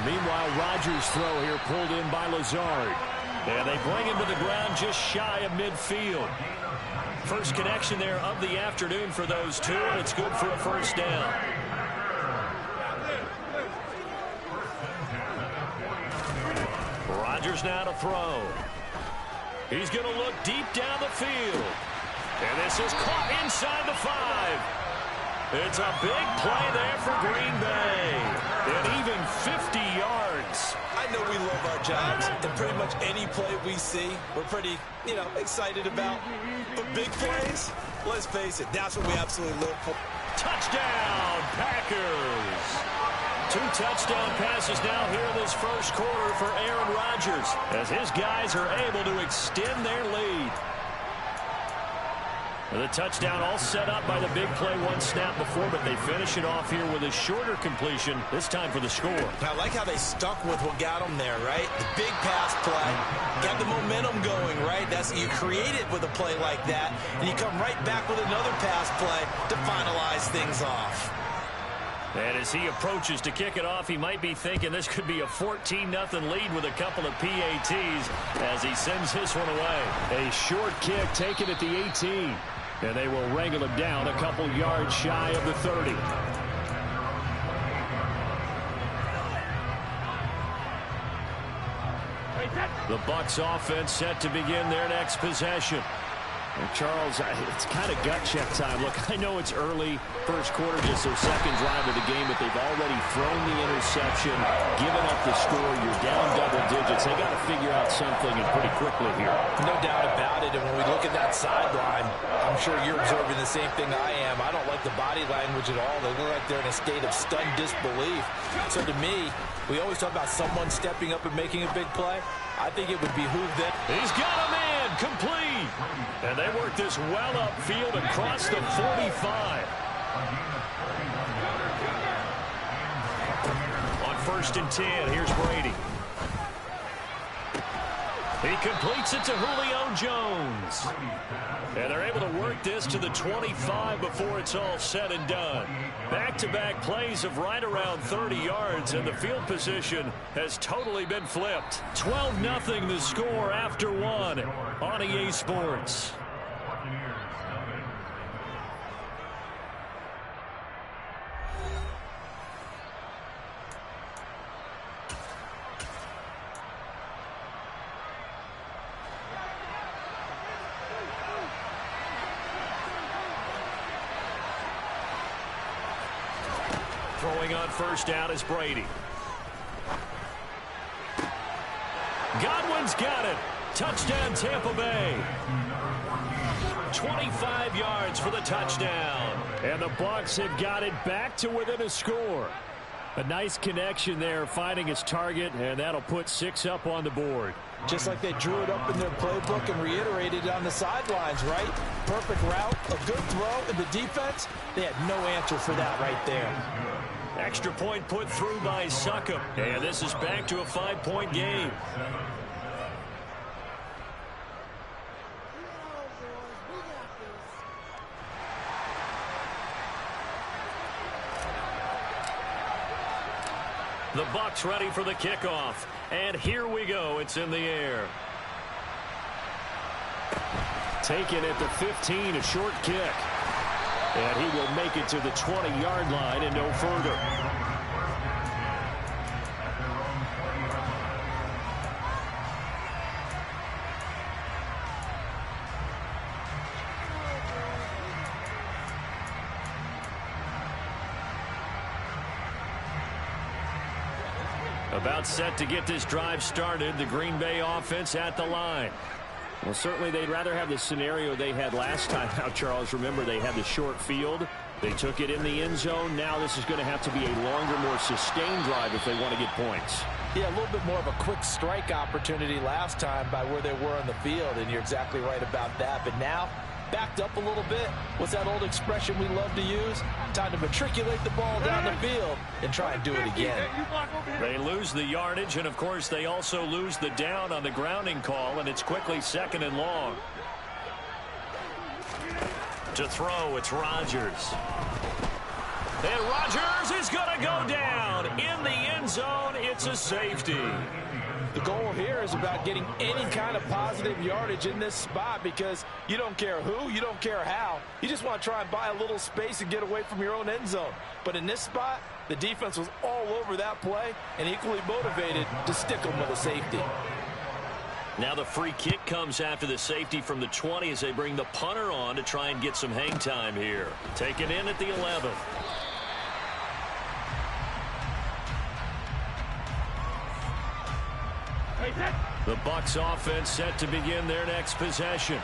Meanwhile, Rodgers' throw here pulled in by Lazard. And they bring him to the ground just shy of midfield. First connection there of the afternoon for those two, and it's good for a first down. Rodgers now to throw. He's going to look deep down the field. And this is caught inside the 5. It's a big play there for Green Bay. And even 50 yards. I know we love our jobs, and pretty much any play we see, we're pretty, excited about. But big plays, let's face it, that's what we absolutely live for. Touchdown, Packers. 2 touchdown passes now here in this first quarter for Aaron Rodgers as his guys are able to extend their lead. The touchdown all set up by the big play one snap before, but they finish it off here with a shorter completion, this time for the score. I like how they stuck with what got them there, right? The big pass play, got the momentum going, right? You create it with a play like that, and you come right back with another pass play to finalize things off. And as he approaches to kick it off, he might be thinking this could be a 14-0 lead with a couple of PATs as he sends this one away. A short kick taken at the 18. And they will wrangle him down a couple yards shy of the 30. The Bucs offense set to begin their next possession. And Charles, it's kind of gut check time. Look, I know it's early, first quarter, just their second drive of the game, but they've already thrown the interception, given up the score. You're down double digits. They got to figure out something, and pretty quickly here. No doubt about it. And when we look at that sideline, I'm sure you're observing the same thing I am. I don't like the body language at all. They look like they're in a state of stunned disbelief. So to me, we always talk about someone stepping up and making a big play. I think it would behoove them. He's got a man complete. And they work this well upfield across the 45. On first and 10, here's Brady. He completes it to Julio Jones. And they're able to work this to the 25 before it's all said and done. Back-to-back plays of right around 30 yards, and the field position has totally been flipped. 12-0 the score after one on EA Sports. Throwing on first down is Brady. Godwin's got it. Touchdown, Tampa Bay. 25 yards for the touchdown. And the Bucs have got it back to within a score. A nice connection there, finding his target, and that'll put 6 up on the board. Just like they drew it up in their playbook and reiterated it on the sidelines, right? Perfect route, a good throw, and the defense, they had no answer for that right there. Extra point put through by Succop. And this is back to a 5-point game. The Bucs ready for the kickoff. And here we go. It's in the air. Taken at the 15, a short kick. And he will make it to the 20-yard line and no further. About set to get this drive started. The Green Bay offense at the line. Well, certainly they'd rather have the scenario they had last time out, Charles. Remember, they had the short field. They took it in the end zone. Now this is going to have to be a longer, more sustained drive if they want to get points. Yeah, a little bit more of a quick strike opportunity last time by where they were on the field, and you're exactly right about that. But now, backed up a little bit. What's that old expression we love to use? Time to matriculate the ball down the field and try and do it again. They lose the yardage, and of course they also lose the down on the grounding call, and it's quickly 2nd and long. To throw, it's Rodgers. And Rodgers is going to go down in the end zone. It's a safety. The goal here is about getting any kind of positive yardage in this spot because you don't care who, you don't care how. You just want to try and buy a little space and get away from your own end zone. But in this spot, the defense was all over that play and equally motivated to stick them with a safety. Now the free kick comes after the safety from the 20 as they bring the punter on to try and get some hang time here. Taken in at the 11. The Bucs offense set to begin their next possession.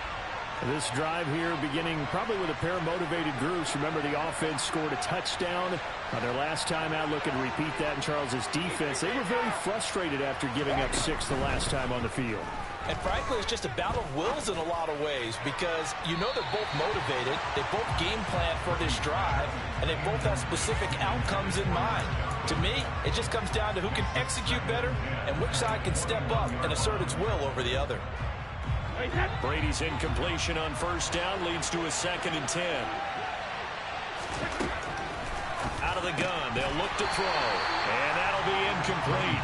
This drive here beginning probably with a pair of motivated groups. Remember, the offense scored a touchdown on their last time out. Looking to repeat that in Charles's defense. They were very frustrated after giving up 6 the last time on the field. And frankly, it's just a battle of wills in a lot of ways because you know they're both motivated. They both game plan for this drive, and they both have specific outcomes in mind. To me, it just comes down to who can execute better and which side can step up and assert its will over the other. Brady's incompletion on first down leads to a 2nd and 10. Out of the gun, they'll look to throw, and that'll be incomplete.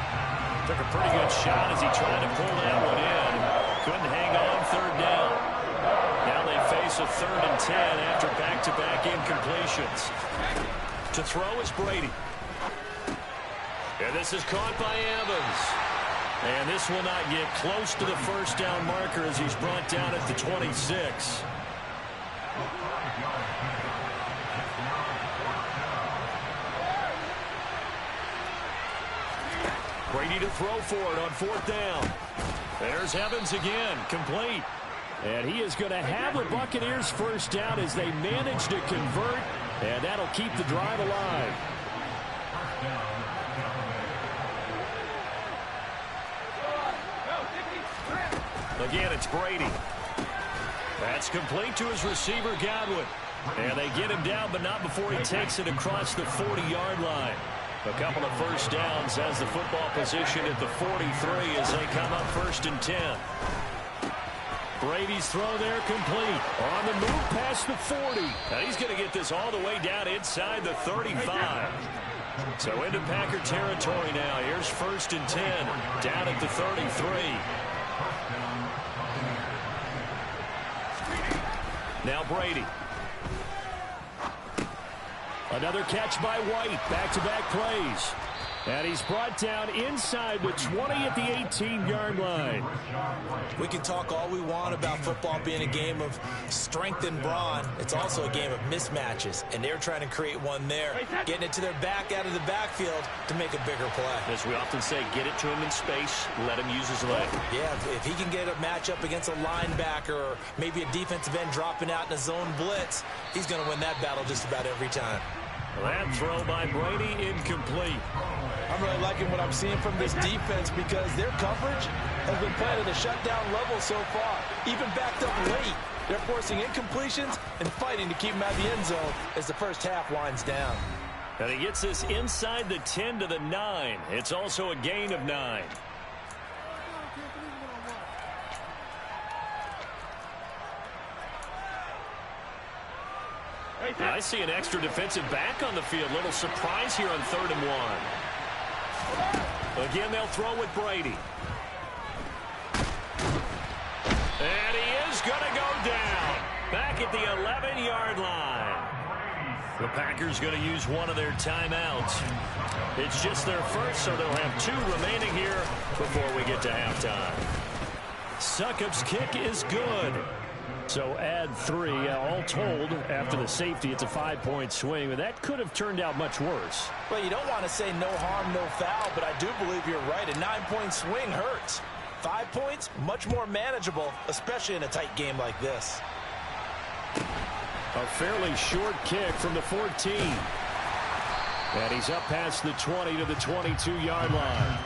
Took a pretty good shot as he tried to pull that one in. Couldn't hang on 3rd down. Now they face a 3rd and 10 after back-to-back incompletions. To throw is Brady. And this is caught by Evans. And this will not get close to the first down marker as he's brought down at the 26. Brady to throw for it on 4th down. There's Evans again, complete. And he is going to have the Buccaneers first down as they manage to convert. And that'll keep the drive alive. Again, it's Brady. That's complete to his receiver, Godwin. And they get him down, but not before he takes it across the 40-yard line. A couple of first downs has the football position at the 43 as they come up 1st and 10. Brady's throw there complete. On the move past the 40. Now he's going to get this all the way down inside the 35. So into Packer territory now. Here's 1st and 10 down at the 33. Now Brady. Another catch by White. Back-to-back plays. And he's brought down inside the 20 at the 18-yard line. We can talk all we want about football being a game of strength and brawn. It's also a game of mismatches, and they're trying to create one there, getting it to their back out of the backfield to make a bigger play. As we often say, get it to him in space, let him use his leg. Yeah, if he can get a matchup against a linebacker or maybe a defensive end dropping out in a zone blitz, he's going to win that battle just about every time. That throw by Brady incomplete. I'm really liking what I'm seeing from this defense because their coverage has been playing at a shutdown level so far. Even backed up late, they're forcing incompletions and fighting to keep them out of the end zone as the first half winds down. And he gets this inside the 10 to the 9. It's also a gain of 9. I see an extra defensive back on the field. Little surprise here on 3rd and 1. Again, they'll throw with Brady. And he is going to go down. Back at the 11-yard line. The Packers going to use one of their timeouts. It's just their first, so they'll have 2 remaining here before we get to halftime. Succop's kick is good. So add 3. All told, after the safety, it's a 5-point swing. But that could have turned out much worse. Well, you don't want to say no harm, no foul, but I do believe you're right. A 9-point swing hurts. 5 points, much more manageable, especially in a tight game like this. A fairly short kick from the 14. And he's up past the 20 to the 22-yard line.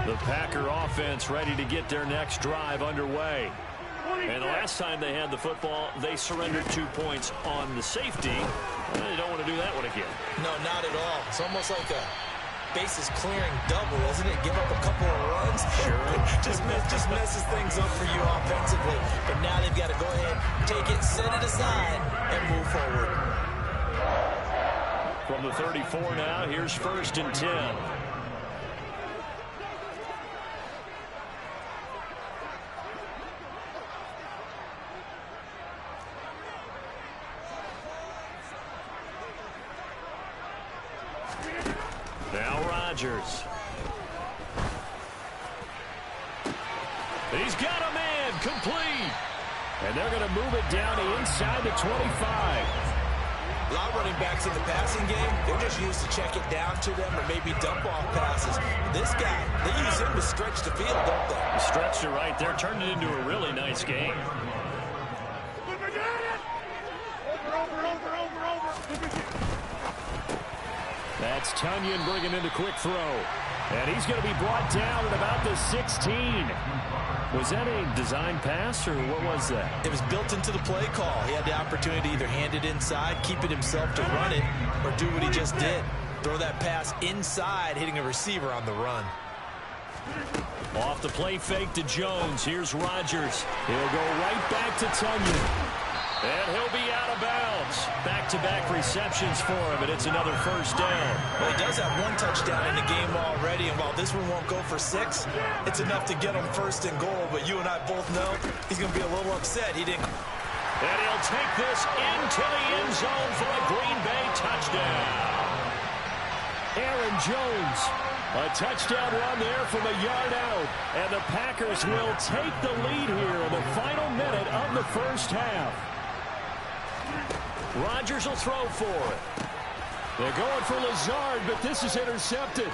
The Packer offense ready to get their next drive underway. And the last time they had the football, they surrendered 2 points on the safety. They don't want to do that one again. No, not at all. It's almost like a bases clearing double, isn't it? Give up a couple of runs. Sure. just messes things up for you offensively. But now they've got to go ahead, take it, set it aside, and move forward. From the 34 now, here's 1st and 10. Now Rodgers. He's got a man complete. And they're going to move it down to inside the 25. A lot of running backs in the passing game, they're just used to check it down to them or maybe dump off passes. This guy, they use him to stretch the field, don't they? Stretched it right there, turned it into a really nice game. That's Tunyon bringing in the quick throw. And he's going to be brought down at about the 16. Was that a design pass, or what was that? It was built into the play call. He had the opportunity to either hand it inside, keep it himself to run it, or do what he just did. Throw that pass inside, hitting a receiver on the run. Off the play fake to Jones. Here's Rodgers. He'll go right back to Tunyon. And he'll be out of bounds. Back-to-back receptions for him, and it's another 1st down. Well, he does have 1 touchdown in the game already, and while this one won't go for 6, it's enough to get him 1st and goal. But you and I both know he's going to be a little upset. He didn't. And he'll take this into the end zone for a Green Bay touchdown. Aaron Jones. A touchdown run there from a yard out. And the Packers will take the lead here in the final minute of the first half. Rodgers will throw for it. They're going for Lazard, but this is intercepted.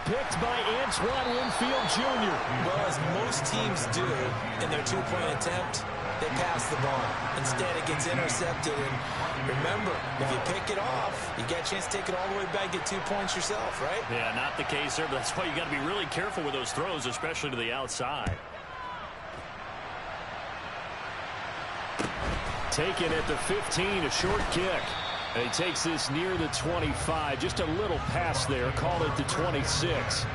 Picked by Antoine Winfield Jr. Well, as most teams do in their 2-point attempt, they pass the ball. Instead, it gets intercepted. And remember, if you pick it off, you get a chance to take it all the way back, get 2 points yourself, right? Yeah, not the case there, but that's why you got to be really careful with those throws, especially to the outside. Taken at the 15, a short kick. And he takes this near the 25. Just a little pass there. Call it the 26.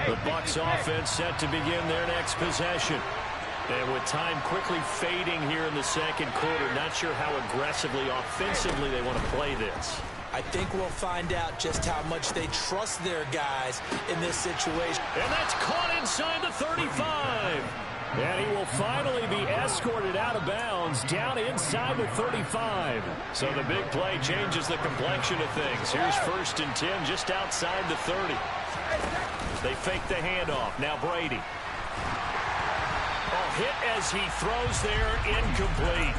The Bucs offense set to begin their next possession. And with time quickly fading here in the 2nd quarter, not sure how aggressively, offensively they want to play this. I think we'll find out just how much they trust their guys in this situation. And that's caught inside the 35. And he will finally be escorted out of bounds down inside the 35. So the big play changes the complexion of things. Here's 1st and 10 just outside the 30. They fake the handoff. Now Brady. Oh, hit as he throws there, incomplete.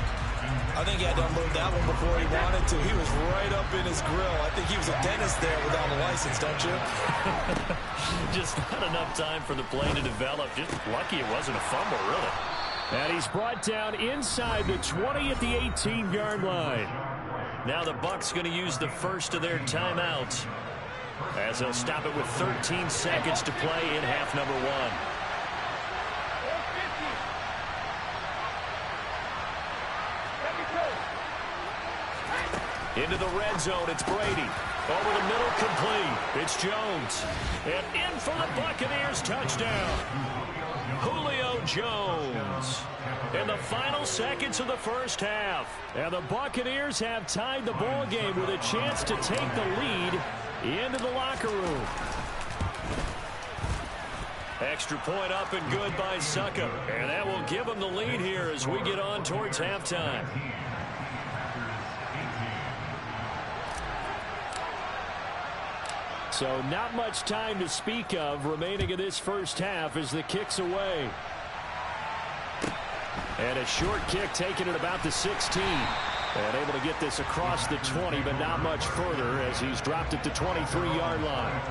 I think he had to unload that one before he wanted to. He was right up in his grill. I think he was a dentist there without a license, don't you? Just not enough time for the play to develop. Just lucky it wasn't a fumble, really. And he's brought down inside the 20 at the 18-yard line. Now the Bucs going to use the first of their timeouts as they'll stop it with 13 seconds to play in half number 1. Into the red zone, it's Brady. Over the middle, complete. It's Jones. And in for the Buccaneers, touchdown. Julio Jones. In the final seconds of the first half. And the Buccaneers have tied the ball game with a chance to take the lead into the locker room. Extra point up and good by Suckup. And that will give them the lead here as we get on towards halftime. So not much time to speak of remaining in this first half as the kick's away. And a short kick taken at about the 16. And able to get this across the 20, but not much further as he's dropped it to 23-yard line.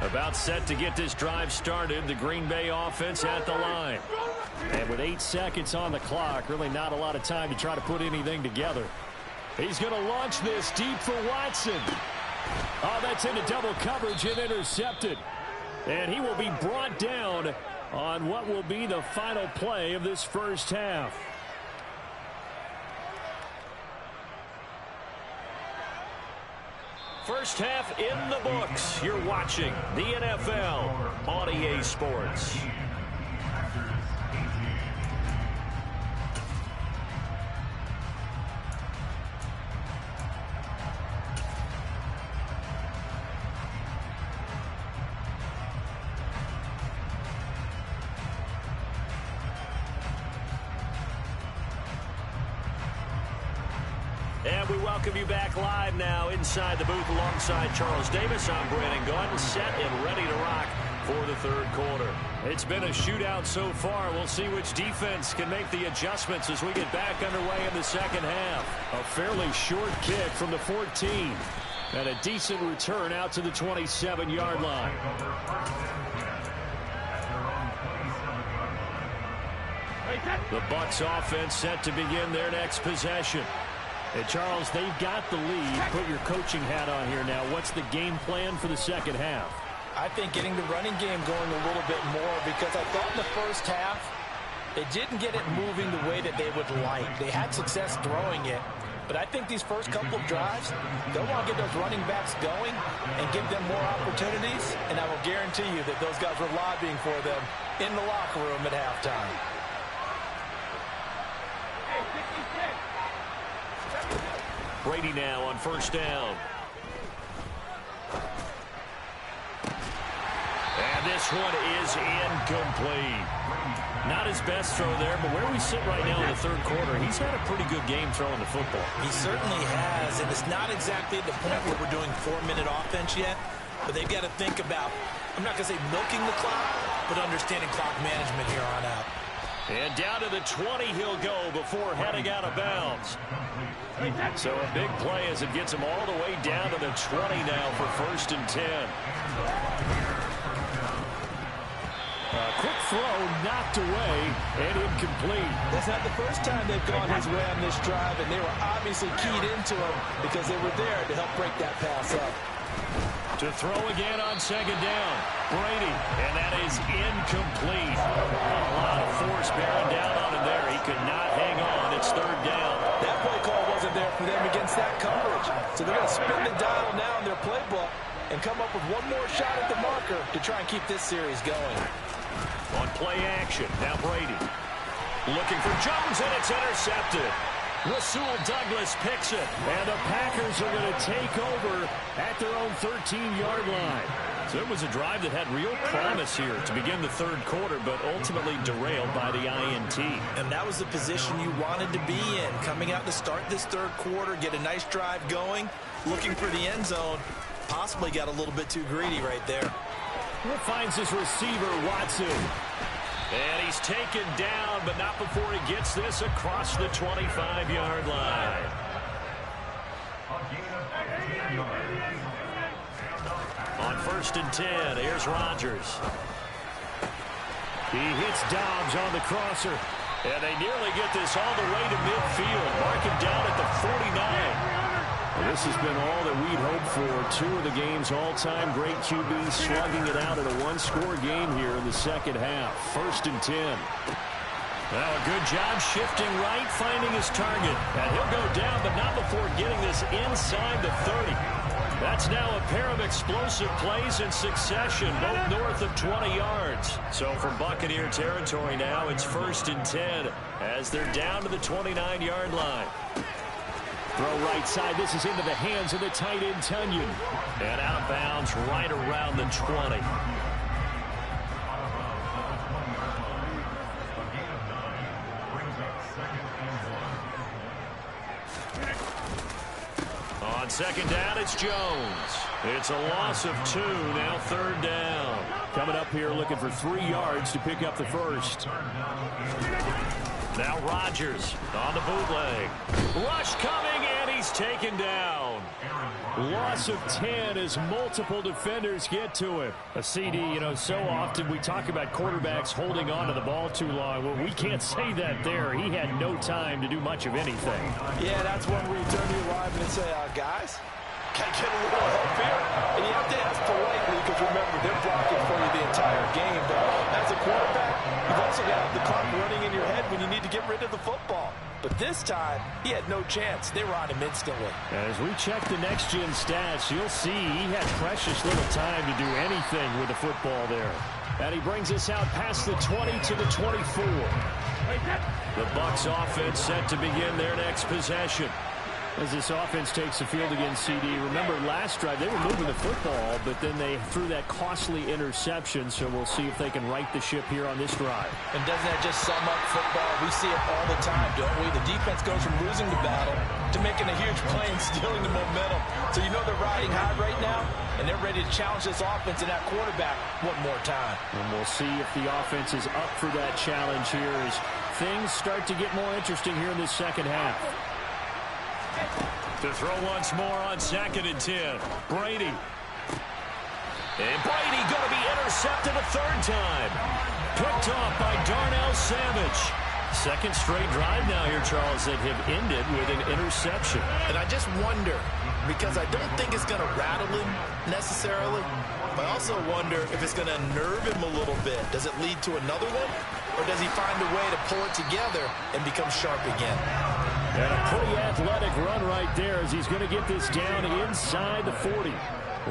About set to get this drive started. The Green Bay offense at the line. And with 8 seconds on the clock, really not a lot of time to try to put anything together. He's going to launch this deep for Watson. Oh, that's into double coverage and intercepted. And he will be brought down on what will be the final play of this first half. First half in the books. You're watching the NFL on Yeye Sports. And we welcome you back live now inside the booth alongside Charles Davis. I'm Brandon Gordon, set and ready to rock for the third quarter. It's been a shootout so far. We'll see which defense can make the adjustments as we get back underway in the second half. A fairly short kick from the 14. And a decent return out to the 27-yard line. The Bucs offense set to begin their next possession. And Charles, they've got the lead. Put your coaching hat on here now. What's the game plan for the second half? I think getting the running game going a little bit more, because I thought in the first half they didn't get it moving the way that they would like. They had success throwing it, but I think these first couple of drives, they'll want to get those running backs going and give them more opportunities, and I will guarantee you that those guys were lobbying for them in the locker room at halftime. Brady now on first down. And this one is incomplete. Not his best throw there, but where we sit right now in the third quarter, he's had a pretty good game throwing the football. He certainly has, and it's not exactly at the point where we're doing 4-minute offense yet, but they've got to think about, I'm not going to say milking the clock, but understanding clock management here on out. And down to the 20 he'll go before heading out of bounds. So a big play as it gets him all the way down to the 20 now for 1st and 10. A quick throw knocked away and incomplete. That's not the first time they've gone his way on this drive, and they were obviously keyed into him because they were there to help break that pass up. To throw again on second down. Brady, and that is incomplete. A lot of force bearing down on him there. He could not hang on. It's third down. That play call wasn't there for them against that coverage. So they're going to spin the dial now in their playbook and come up with one more shot at the marker to try and keep this series going. On play action, now Brady. Looking for Jones, and it's intercepted. Rasul Douglas picks it. And the Packers are going to take over at their own 13-yard line. So it was a drive that had real promise here to begin the third quarter, but ultimately derailed by the INT. And that was the position you wanted to be in, coming out to start this third quarter, get a nice drive going, looking for the end zone. Possibly got a little bit too greedy right there. Finds his receiver, Watson. And he's taken down, but not before he gets this across the 25-yard line. On 1st and 10, here's Rodgers. He hits Dobbs on the crosser. And they nearly get this all the way to midfield. Mark him down at the 49. Well, this has been all that we'd hoped for. 2 of the game's all-time great QBs slugging it out in a one-score game here in the second half. 1st and 10. Now a good job shifting right, finding his target. And he'll go down, but not before getting this inside the 30. That's now a pair of explosive plays in succession, both north of 20 yards. So from Buccaneer territory now, it's 1st and 10 as they're down to the 29-yard line. Throw right side. This is into the hands of the tight end, Tunyon. And out of bounds right around the 20. On 2nd down, it's Jones. It's a loss of 2, now 3rd down. Coming up here looking for 3 yards to pick up the first. Now Rodgers on the bootleg. Rush coming, and he's taken down. Loss of 10 as multiple defenders get to him. A CD, you know, so often we talk about quarterbacks holding on to the ball too long. Well, we can't say that there. He had no time to do much of anything. Yeah, that's one where you turn to your lineman and say, guys, can I get a little help here? And you have to ask politely because, remember, they're blocking for you the entire game. But as a quarterback, you've also got the clock running in your head when you need to get rid of the football. But this time, he had no chance. They were on him instantly. As we check the next-gen stats, you'll see he had precious little time to do anything with the football there. And he brings us out past the 20 to the 24. The Bucs offense set to begin their next possession. As this offense takes the field against CD, remember last drive they were moving the football, but then they threw that costly interception, so we'll see if they can right the ship here on this drive. And doesn't that just sum up football? We see it all the time, don't we? The defense goes from losing the battle to making a huge play and stealing the momentum. So you know they're riding high right now, and they're ready to challenge this offense and that quarterback one more time. And we'll see if the offense is up for that challenge here as things start to get more interesting here in this second half. To throw once more on 2nd and 10. Brady. And Brady going to be intercepted a 3rd time. Picked off by Darnell Savage. 2nd straight drive now here, Charles, that have ended with an interception. And I just wonder, because I don't think it's going to rattle him necessarily, but I also wonder if it's going to nerve him a little bit. Does it lead to another one? Or does he find a way to pull it together and become sharp again? And a pretty athletic run right there as he's going to get this down inside the 40.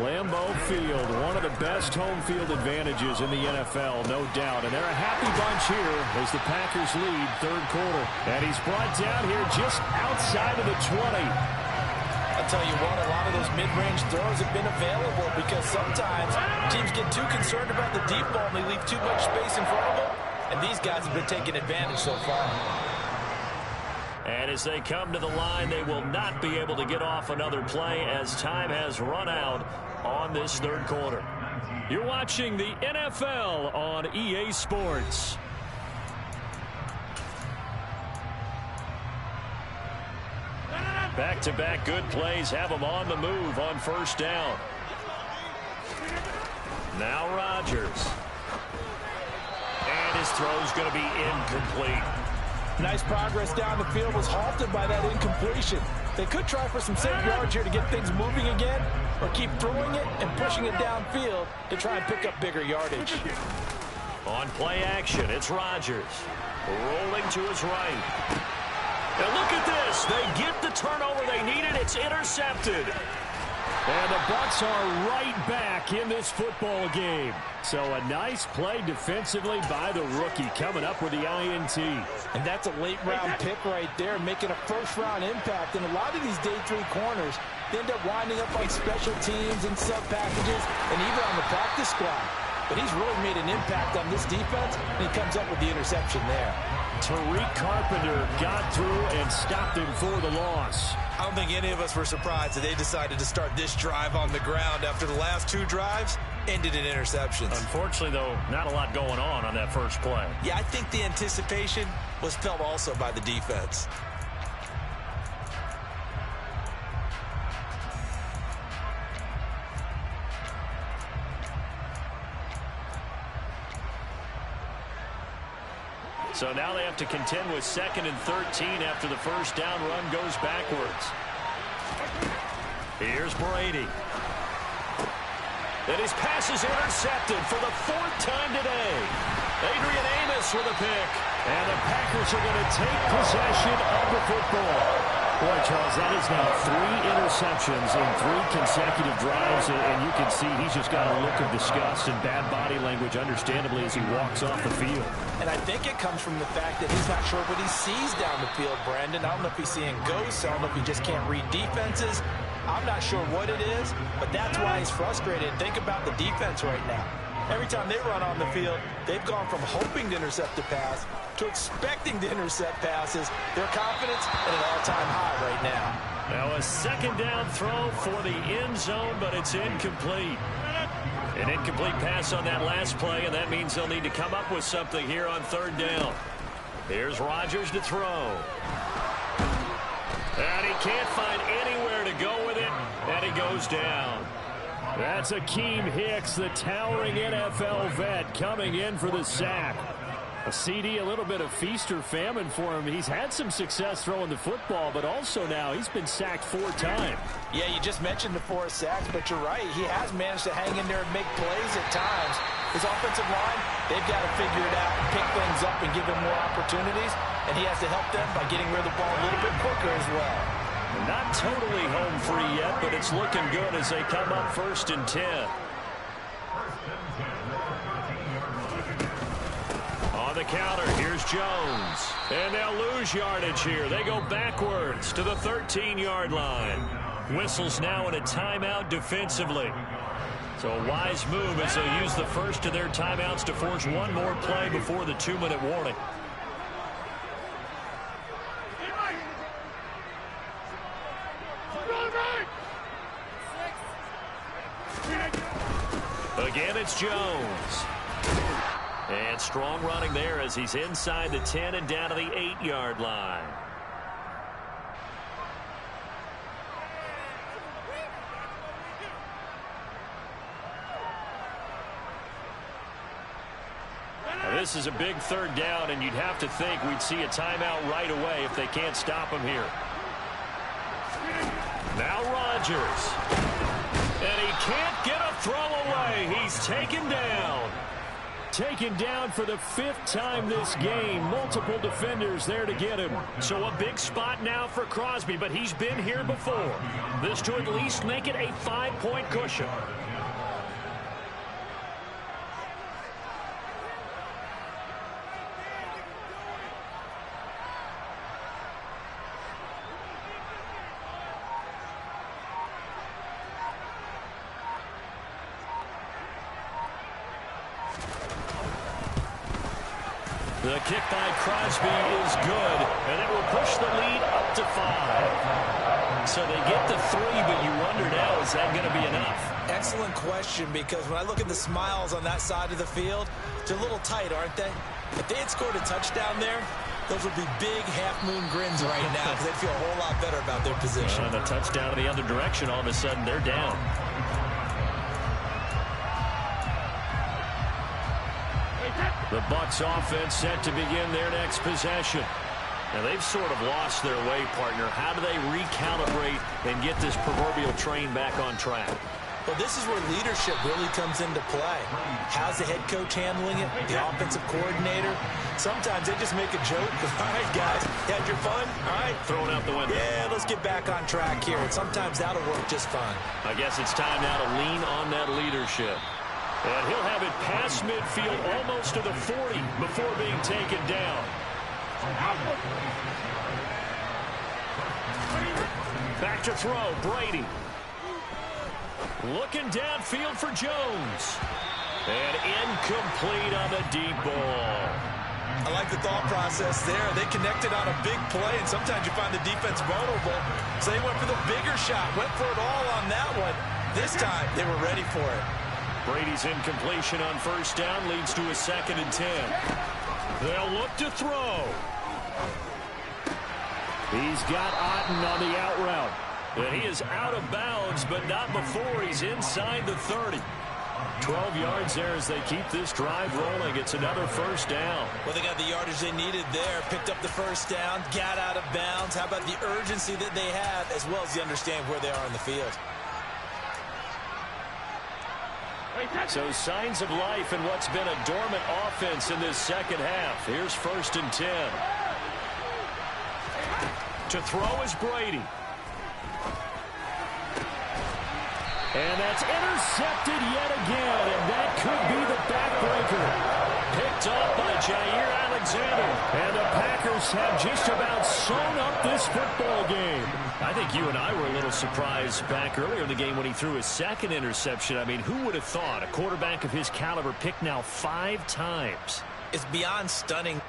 Lambeau Field, one of the best home field advantages in the NFL, no doubt. And they're a happy bunch here as the Packers lead 3rd quarter. And he's brought down here just outside of the 20. I'll tell you what, a lot of those mid-range throws have been available because sometimes teams get too concerned about the deep ball and they leave too much space in front of them. And these guys have been taking advantage so far. And as they come to the line, they will not be able to get off another play as time has run out on this 3rd quarter. You're watching the NFL on EA Sports. Back-to-back good plays have them on the move on 1st down. Now Rodgers. And his throw's going to be incomplete. Nice progress down the field was halted by that incompletion. They could try for some safe yards here to get things moving again, or keep throwing it and pushing it downfield to try and pick up bigger yardage. On play action, it's Rodgers. Rolling to his right. And look at this. They get the turnover they needed. It's intercepted. And the Bucs are right back in this football game. So a nice play defensively by the rookie coming up with the INT. And that's a late-round pick right there, making a first-round impact. And a lot of these day 3 corners, they end up winding up on special teams and sub-packages and even on the practice squad. But he's really made an impact on this defense, and he comes up with the interception there. Tariq Carpenter got through and stopped him for the loss. I don't think any of us were surprised that they decided to start this drive on the ground after the last 2 drives. ended in interceptions. Unfortunately, though, not a lot going on that first play. Yeah, I think the anticipation was felt also by the defense. So now they have to contend with 2nd and 13 after the first down run goes backwards. Here's Brady. And his pass is intercepted for the 4th time today. Adrian Amos with a pick. And the Packers are going to take possession of the football. Boy, Charles, that is now 3 interceptions in 3 consecutive drives, and you can see he's just got a look of disgust and bad body language, understandably, as he walks off the field. And I think it comes from the fact that he's not sure what he sees down the field, Brandon. I don't know if he's seeing ghosts. I don't know if he just can't read defenses. I'm not sure what it is, but that's why he's frustrated. Think about the defense right now. Every time they run on the field, they've gone from hoping to intercept a pass to expecting to intercept passes. Their confidence at an all-time high right now. Now a 2nd down throw for the end zone, but it's incomplete. An incomplete pass on that last play, and that means they'll need to come up with something here on 3rd down. Here's Rodgers to throw. And he can't find anywhere to go with it, and he goes down. That's Akeem Hicks, the towering NFL vet, coming in for the sack. A CD, a little bit of feast or famine for him. He's had some success throwing the football, but also now he's been sacked 4 times. Yeah, you just mentioned the 4 sacks, but you're right. He has managed to hang in there and make plays at times. His offensive line, they've got to figure it out and pick things up and give him more opportunities, and he has to help them by getting rid of the ball a little bit quicker as well. Not totally home free yet, but it's looking good as they come up 1st and 10. On the counter, here's Jones. And they'll lose yardage here. They go backwards to the 13-yard line. Whistles now in a timeout defensively. So a wise move as they use the first of their timeouts to force one more play before the 2-minute warning. Again, it's Jones. And strong running there as he's inside the 10 and down to the 8-yard line. Now, this is a big 3rd down, and you'd have to think we'd see a timeout right away if they can't stop him here. Now Rodgers. And he can't get a throw away. He's taken down. Taken down for the 5th time this game. Multiple defenders there to get him. So a big spot now for Crosby, but he's been here before. This to at least make it a 5-point cushion. The kick by Crosby is good, and it will push the lead up to 5. So they get the 3, but you wonder now, is that going to be enough? Excellent question, because when I look at the smiles on that side of the field, they're a little tight, aren't they? If they had scored a touchdown there, those would be big half-moon grins right now because they'd feel a whole lot better about their position. And a touchdown in the other direction, all of a sudden they're down. The Bucs offense set to begin their next possession. Now they've sort of lost their way, partner. How do they recalibrate and get this proverbial train back on track? Well, this is where leadership really comes into play. How's the head coach handling it? The offensive coordinator? Sometimes they just make a joke. All right, guys, you had your fun? All right. Thrown out the window. Yeah, let's get back on track here. And sometimes that'll work just fine. I guess it's time now to lean on that leadership. And he'll have it past midfield almost to the 40 before being taken down. Back to throw, Brady. Looking downfield for Jones. And incomplete on the deep ball. I like the thought process there. They connected on a big play, and sometimes you find the defense vulnerable. So they went for the bigger shot, went for it all on that one. This time, they were ready for it. Brady's incompletion on first down leads to a 2nd and 10. They'll look to throw. He's got Otten on the out route. And he is out of bounds, but not before he's inside the 30. 12 yards there as they keep this drive rolling. It's another first down. Well, they got the yardage they needed there. Picked up the first down, got out of bounds. How about the urgency that they have, as well as the understanding where they are in the field? So signs of life in what's been a dormant offense in this second half. Here's 1st and 10. To throw is Brady. And that's intercepted yet again, and that could be the backbreaker. Picked up by Yeye Alexander. And the Packers have just about sewn up this football game. I think you and I were a little surprised back earlier in the game when he threw his 2nd interception. I mean, who would have thought a quarterback of his caliber picked now 5 times? It's beyond stunning.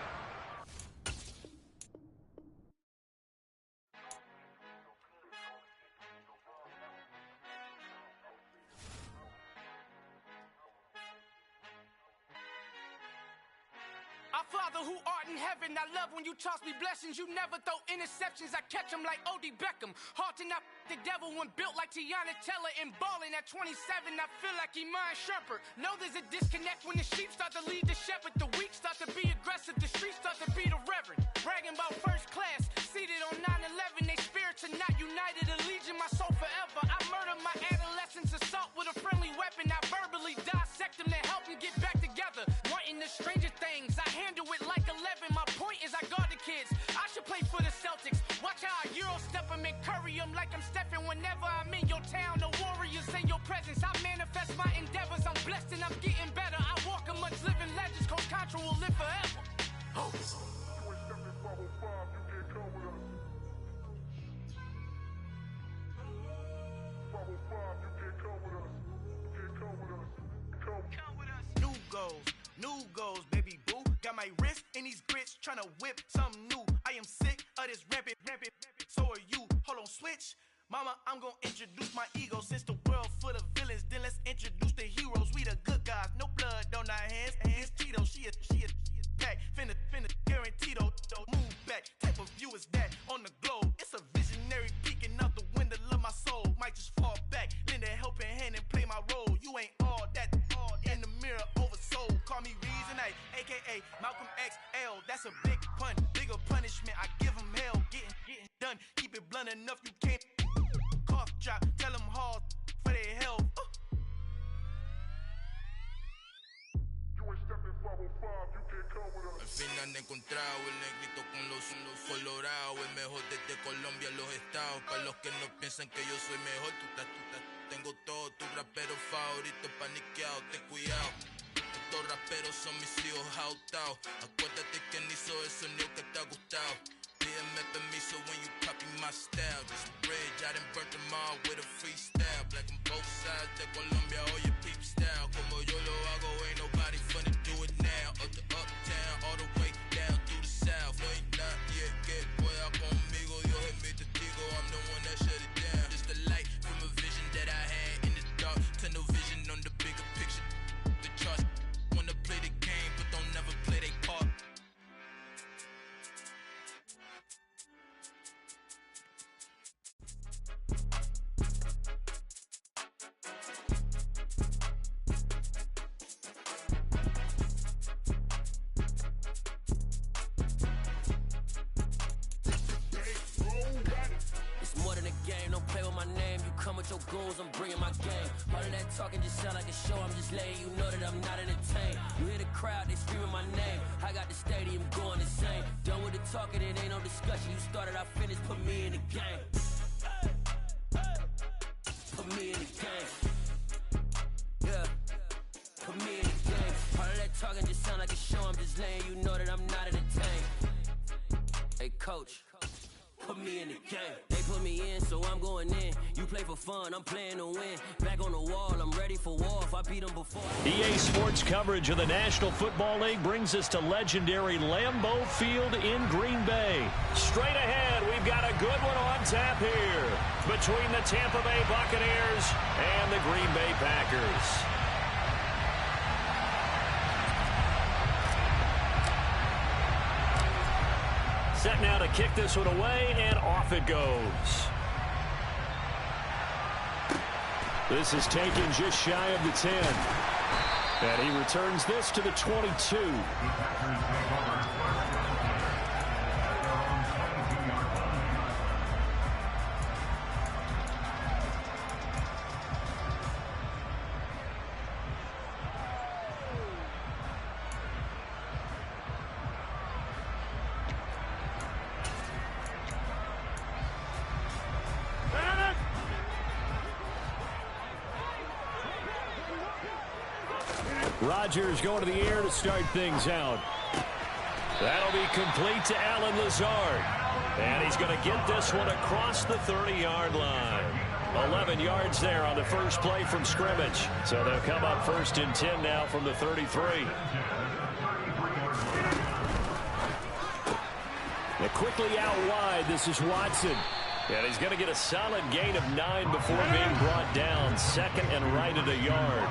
Our Father who art in heaven, I love when you toss me blessings. You never throw interceptions, I catch them like O.D. Beckham. Hard to not the devil when built like Tiana Teller. And balling at 27, I feel like Iman Shumpert. Know there's a disconnect when the sheep start to lead the shepherd. The weak start to be aggressive, the streets start to be the reverend. Bragging about first class, seated on 9/11. They spirits are not united, a legion, my soul forever. I murder my adolescence, assault with a friendly weapon. I verbally dissect them to help them get back together. Wanting the stranger things, I handle it like 11. My point is I guard the kids. I should play for the Celtics. Watch how I Euro step them and curry them like I'm Stephen. Whenever I'm in your town, the Warriors in your presence. I manifest my endeavors. I'm blessed and I'm getting better. I walk amongst living legends. Coach Contra will live forever. Oh. New goals, baby boo. Got my wrist in these grits, tryna whip something new. I am sick of this rampant. So are you. Hold on, switch. Mama, I'm gonna introduce my ego. Since the world full of villains, then let's introduce the heroes. We the good guys, no blood on our hands. Hands Tito, she is back. Finna, guaranteed. Move back. Type of view is that on the globe? It's a visionary peeking out the window of my soul. Might just fall back, lend a helping hand and play my role. You ain't all that. In the mirror, oversold. Call me Reason A, a.k.a. Malcolm XL. That's a big pun, bigger punishment. I give him hell, getting done. Keep it blunt enough, you can't. Cough drop, tell them hard for their health. Al final he encontrado el negrito con los colorados, el mejor desde Colombia a los estados. Para los que no piensan que yo soy mejor, tengo todo, tu rapero favorito paniqueado, ten cuidado. Estos raperos son mis hijos jautados. Acuérdate quién hizo el sonido que te ha gustado. Pídeme permiso when you copy my style. Just a bridge, I done burnt them all with a freestyle. Black on both sides de Colombia, oye peep style. Como yo lo hago, ain't nobody finna do it now. Up to uptown, all the way down through the south. No ain't not yet, que pueda conmigo. Dios es mi testigo, I'm the one that shut it down. Just the light from a vision that I had in the dark. Tunnel vision on the bigger picture. The charts wanna play the game, but don't never play their part. Your goals, I'm bringing my game. All of that talking just sound like a show. I'm just letting you know that I'm not entertained. You hear the crowd, they screaming my name. I got the stadium going insane. Done with the talking, it ain't no discussion. You started, I finished, put me in the game. Put me in the game. Yeah. Put me in the game. All of that talking just sound like a show. I'm just letting you know that I'm not entertained. Hey, coach. Put me in the game. They put me in, so I'm going in. You play for fun, I'm playing to win. Back on the wall, I'm ready for war. If I beat them before. EA Sports coverage of the National Football League brings us to legendary Lambeau Field in Green Bay. Straight ahead, we've got a good one on tap here between the Tampa Bay Buccaneers and the Green Bay Packers. Set now to kick this one away, and off it goes. This is taken just shy of the 10. And he returns this to the 22. Rodgers going to the air to start things out. That'll be complete to Allen Lazard. And he's going to get this one across the 30-yard line. 11 yards there on the first play from scrimmage. So they'll come up 1st and 10 now from the 33. Now quickly out wide, this is Watson. And he's going to get a solid gain of 9 before being brought down. 2nd and right at a yard.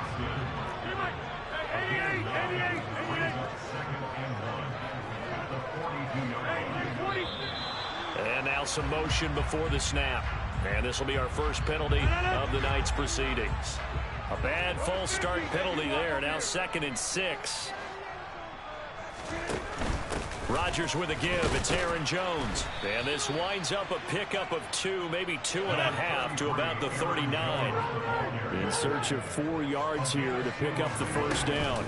And now some motion before the snap. And this will be our first penalty of the night's proceedings. A bad false start penalty there. Now 2nd and 6. Rodgers with a give. It's Aaron Jones. And this winds up a pickup of 2, maybe 2.5 to about the 39. In search of 4 yards here to pick up the first down.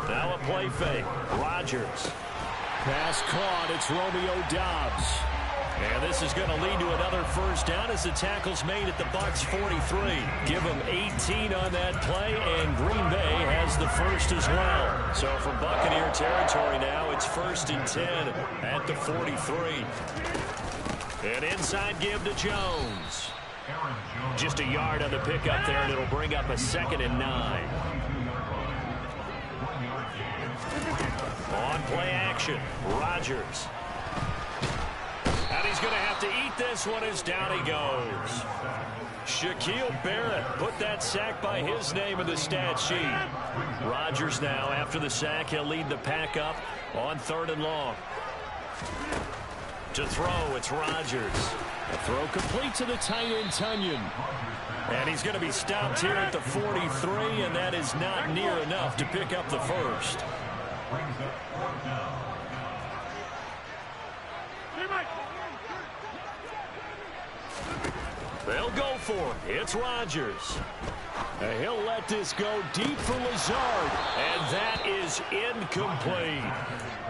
Now a play fake. Rodgers. Pass caught. It's Romeo Doubs. And this is going to lead to another first down as the tackle's made at the Bucs 43. Give them 18 on that play, and Green Bay has the first as well. So from Buccaneer territory now, it's 1st and 10 at the 43. An inside give to Jones. Just a yard on the pickup there, and it'll bring up a 2nd and 9. On play action, Rodgers. And he's going to have to eat this one as down he goes. Shaquille Barrett put that sack by his name in the stat sheet. Rodgers now, after the sack, he'll lead the pack up on 3rd and long. To throw, it's Rodgers. A throw complete to the tight end, Tunyon. And he's going to be stopped here at the 43, and that is not near enough to pick up the first. They'll go for it. It's Rodgers. And he'll let this go deep for Lazard. And that is incomplete.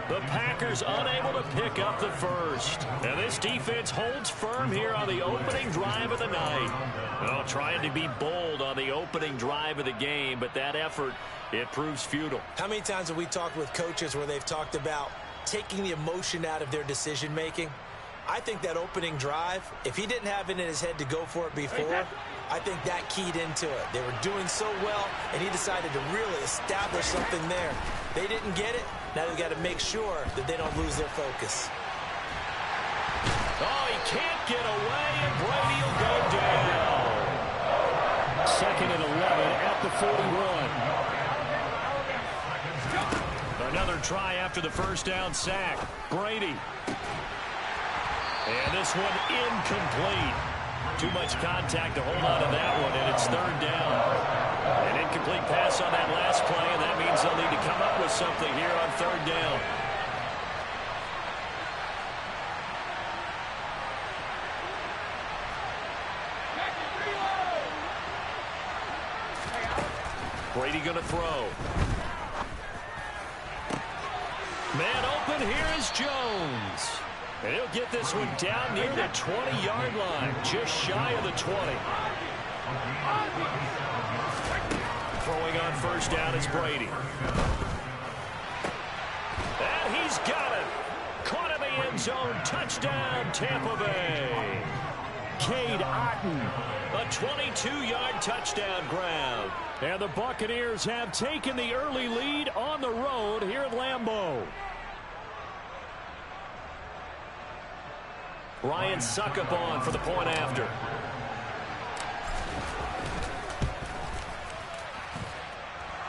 The Packers unable to pick up the first. And this defense holds firm here on the opening drive of the night. Well, trying to be bold on the opening drive of the game, but that effort, it proves futile. How many times have we talked with coaches where they've talked about taking the emotion out of their decision-making? I think that opening drive, if he didn't have it in his head to go for it before, I think that keyed into it. They were doing so well, and he decided to really establish something there. They didn't get it. Now they've got to make sure that they don't lose their focus. Oh, he can't get away, and Brady will go down. 2nd and 11 at the 41. Another try after the first down sack. Brady. And this one incomplete. Too much contact to hold on to that one, and it's 3rd down. An incomplete pass on that last play, and that means they'll need to come up with something here on 3rd down. Brady going to throw. Man open, here is Jones. And he'll get this one down near the 20-yard line, just shy of the 20. Throwing on first down is Brady. And he's got it. Caught in the end zone. Touchdown, Tampa Bay. Cade Otton, a 22-yard touchdown grab. And the Buccaneers have taken the early lead on the road here at Lambeau. Ryan Suckup on for the point after.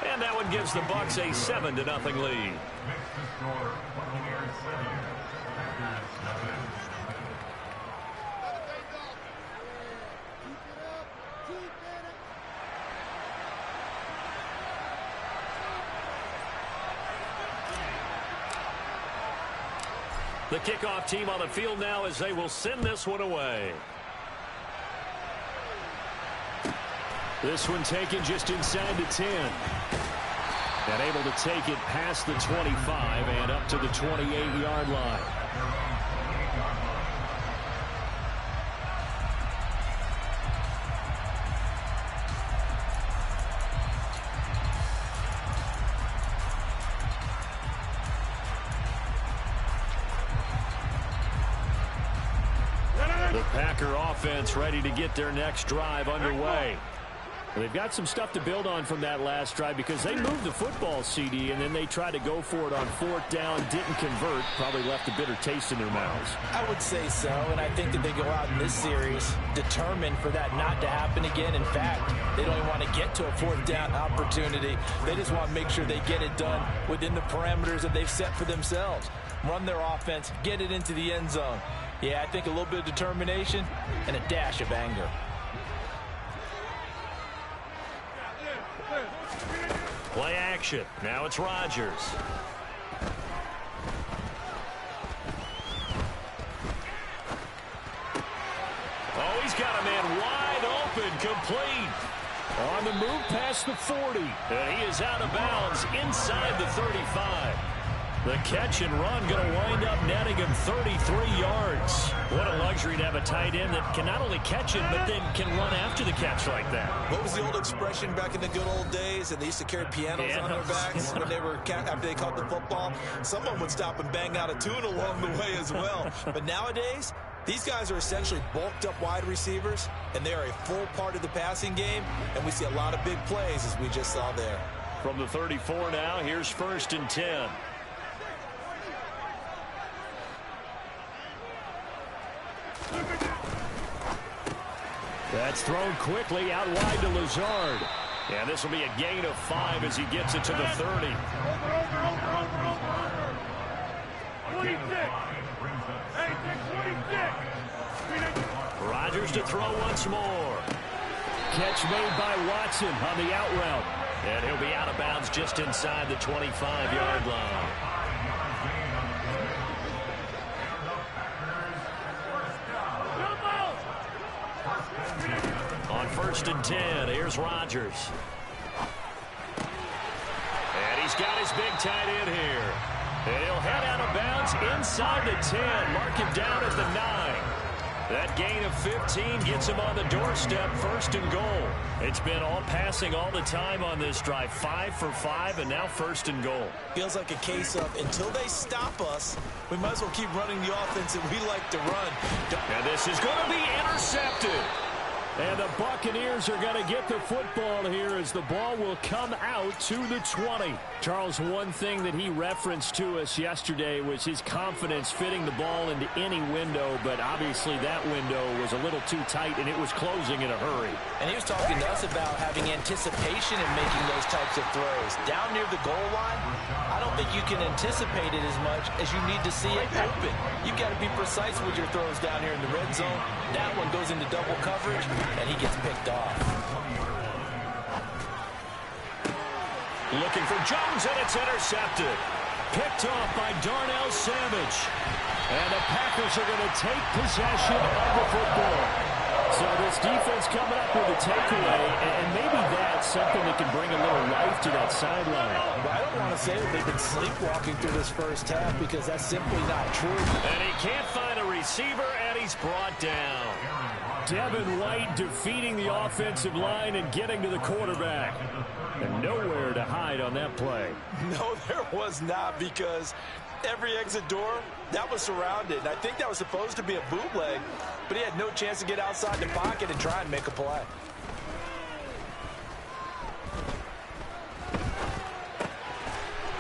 And that one gives the Bucs a 7-0 lead. The kickoff team on the field now as they will send this one away. This one taken just inside the 10. And able to take it past the 25 and up to the 28-yard line. The Packer offense ready to get their next drive underway. They've got some stuff to build on from that last drive because they moved the football, CD, and then they tried to go for it on 4th down, didn't convert, probably left a bitter taste in their mouths. I would say so, and I think that they go out in this series determined for that not to happen again. In fact, they don't even want to get to a 4th down opportunity. They just want to make sure they get it done within the parameters that they've set for themselves. Run their offense, get it into the end zone. Yeah, I think a little bit of determination and a dash of anger. Play action. Now it's Rodgers. Oh, he's got a man wide open, complete. On the move past the 40. And he is out of bounds inside the 35. The catch and run going to wind up netting him 33 yards. What a luxury to have a tight end that can not only catch it, but then can run after the catch like that. What was the old expression back in the good old days? And they used to carry pianos on their backs when they were after they caught the football. Someone would stop and bang out a tune along the way as well. But nowadays, these guys are essentially bulked up wide receivers, and they are a full part of the passing game. And we see a lot of big plays as we just saw there. From the 34 now, here's 1st and 10. That's thrown quickly out wide to Lazard. And this will be a gain of 5 as he gets it to the 30. Rodgers to throw once more. Catch made by Watson on the out route. And he'll be out of bounds just inside the 25-yard line. On 1st and 10, here's Rodgers. And he's got his big tight end here. And he'll head out of bounds inside the 10. Mark him down at the 9. That gain of 15 gets him on the doorstep, 1st and goal. It's been all passing all the time on this drive. 5 for 5, and now 1st and goal. Feels like a case of until they stop us, we might as well keep running the offense that we like to run. And this is going to be intercepted. And the Buccaneers are going to get the football here as the ball will come out to the 20. Charles, one thing that he referenced to us yesterday was his confidence fitting the ball into any window, but obviously that window was a little too tight and it was closing in a hurry. And he was talking to us about having anticipation in making those types of throws. Down near the goal line, I don't think you can anticipate it as much as you need to see it open. You've got to be precise with your throws down here in the red zone. That one goes into double coverage, and he gets picked off. Looking for Jones, and it's intercepted. Picked off by Darnell Savage. And the Packers are going to take possession of the football. So this defense coming up with a takeaway, and maybe that's something that can bring a little life to that sideline. Well, I don't want to say that they've been sleepwalking through this first half because that's simply not true. And he can't find a receiver, and he's brought down. Devin White defeating the offensive line and getting to the quarterback. And nowhere to hide on that play. No, there was not, because every exit door, that was surrounded. And I think that was supposed to be a bootleg, but he had no chance to get outside the pocket and try and make a play.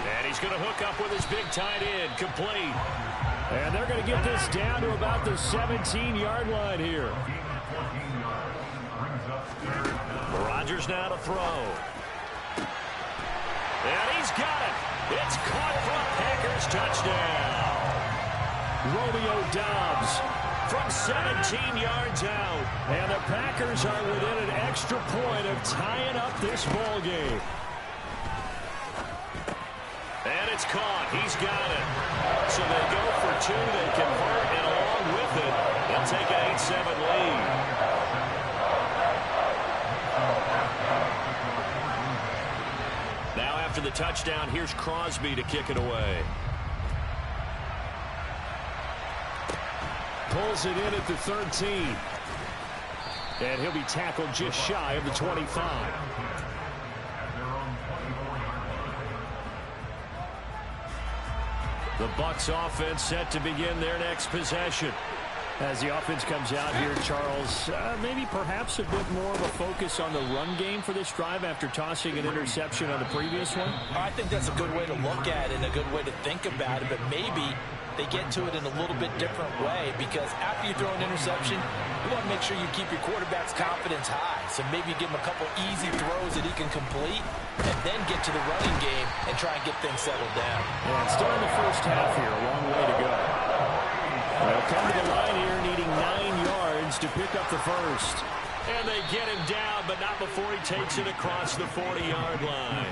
And he's going to hook up with his big tight end, complete. And they're going to get this down to about the 17-yard line here. Rodgers now to throw. And he's got it. It's caught for a Packers touchdown. Romeo Doubs from 17 yards out. And the Packers are within an extra point of tying up this ball game. And it's caught. He's got it. So they go for two. They convert, and along with it, they'll take an 8-7 lead. Now after the touchdown, here's Crosby to kick it away. Pulls it in at the 13. And he'll be tackled just shy of the 25. The Bucs offense set to begin their next possession. As the offense comes out here, Charles, maybe perhaps a bit more of a focus on the run game for this drive after tossing an interception on the previous one? I think that's a good way to look at it and a good way to think about it, but maybe they get to it in a little bit different way, because after you throw an interception, you want to make sure you keep your quarterback's confidence high. So maybe you give him a couple easy throws that he can complete and then get to the running game and try and get things settled down. Yeah, still in the first half here, a long way to go. They'll come to the line here needing 9 yards to pick up the first. And they get him down, but not before he takes it across the 40-yard line.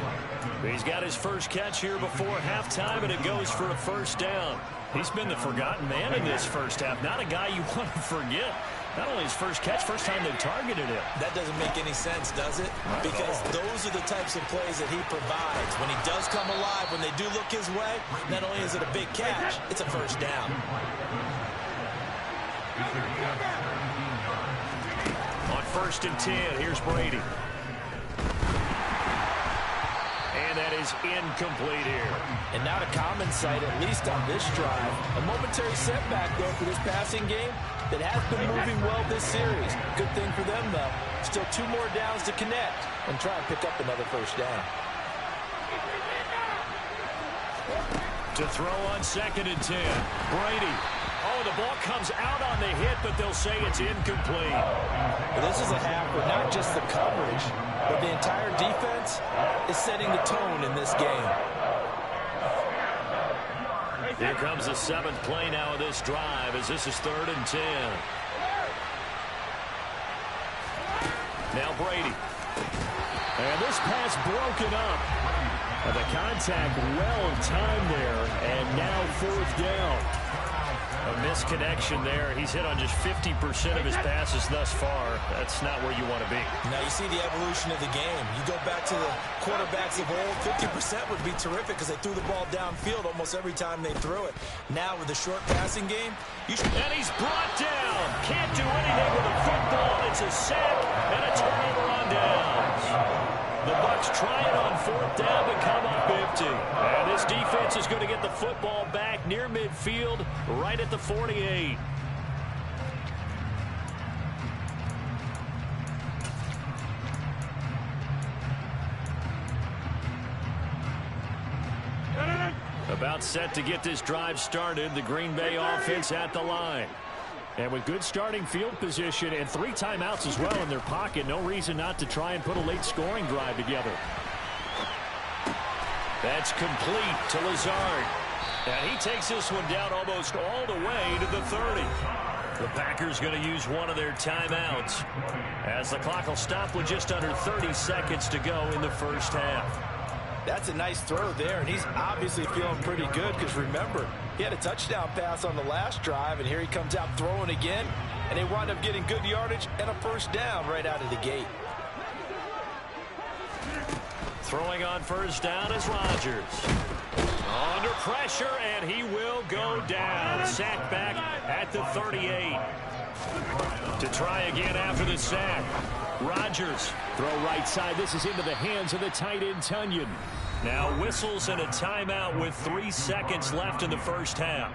He's got his first catch here before halftime, and it goes for a first down. He's been the forgotten man in this first half. Not a guy you want to forget. Not only his first catch, first time they've targeted him. That doesn't make any sense, does it? Because those are the types of plays that he provides. When he does come alive, when they do look his way, not only is it a big catch, it's a first down. On 1st and 10, here's Brady. And that is incomplete here. And not a common sight, at least on this drive. A momentary setback, though, for this passing game that has been moving well this series. Good thing for them, though. Still 2 more downs to connect and try and pick up another first down. To throw on 2nd and 10. Brady. Oh, the ball comes out on the hit, but they'll say it's incomplete. Well, this is a half where not just the coverage, but the entire defense is setting the tone in this game. Here comes the 7th play now of this drive, as this is 3rd and 10. Now Brady. And this pass broken up. And the contact well timed there, and now 4th down. A misconnection there. He's hit on just 50% of his passes thus far. That's not where you want to be. Now you see the evolution of the game. You go back to the quarterbacks of old, 50% would be terrific because they threw the ball downfield almost every time they threw it. Now with the short passing game, and he's brought down. Can't do anything with a football. It's a sack and a turnover on downs. The Bucs try it on 4th down, but come up empty. And this defense is going to get the football back near midfield, right at the 48. About set to get this drive started. The Green Bay offense at the line. And with good starting field position and 3 timeouts as well in their pocket, no reason not to try and put a late scoring drive together. That's complete to Lazard. And he takes this one down almost all the way to the 30. The Packers going to use one of their timeouts, as the clock will stop with just under 30 seconds to go in the first half. That's a nice throw there, and he's obviously feeling pretty good because, remember, he had a touchdown pass on the last drive, and here he comes out throwing again, and they wind up getting good yardage and a first down right out of the gate. Throwing on first down is Rodgers. Under pressure, and he will go down. Sack back at the 38. To try again after the sack. Rodgers. Throw right side. This is into the hands of the tight end, Tunyon. Now whistles and a timeout with 3 seconds left in the first half.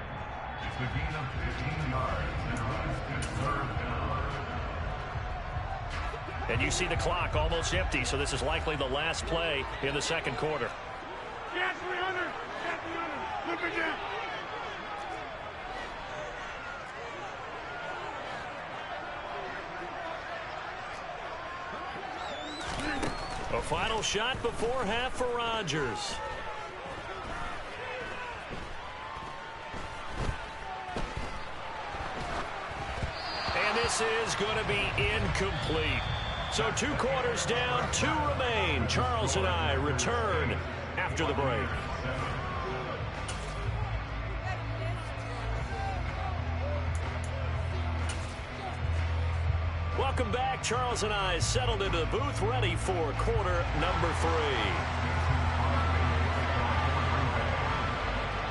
And you see the clock almost empty, so this is likely the last play in the second quarter. Get 300! Get 300! Look again! A final shot before half for Rodgers. this is going to be incomplete. So 2 quarters down, 2 remain. Charles and I return after the break. Welcome back. Charles and I settled into the booth, ready for quarter number 3.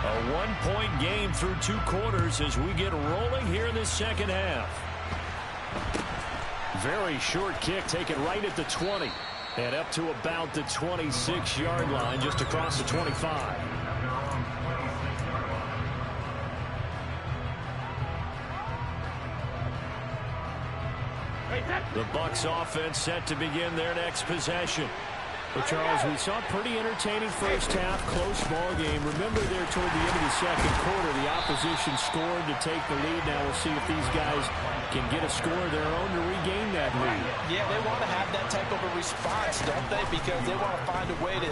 A 1-point game through 2 quarters as we get rolling here in the second half. Very short kick taken right at the 20. And up to about the 26-yard line, just across the 25. The Bucs offense set to begin their next possession. Well, Charles, we saw a pretty entertaining first half, close ball game. Remember there toward the end of the second quarter, the opposition scored to take the lead. Now we'll see if these guys can get a score of their own to regain that lead. Yeah, they want to have that type of a response, don't they? Because they want to find a way to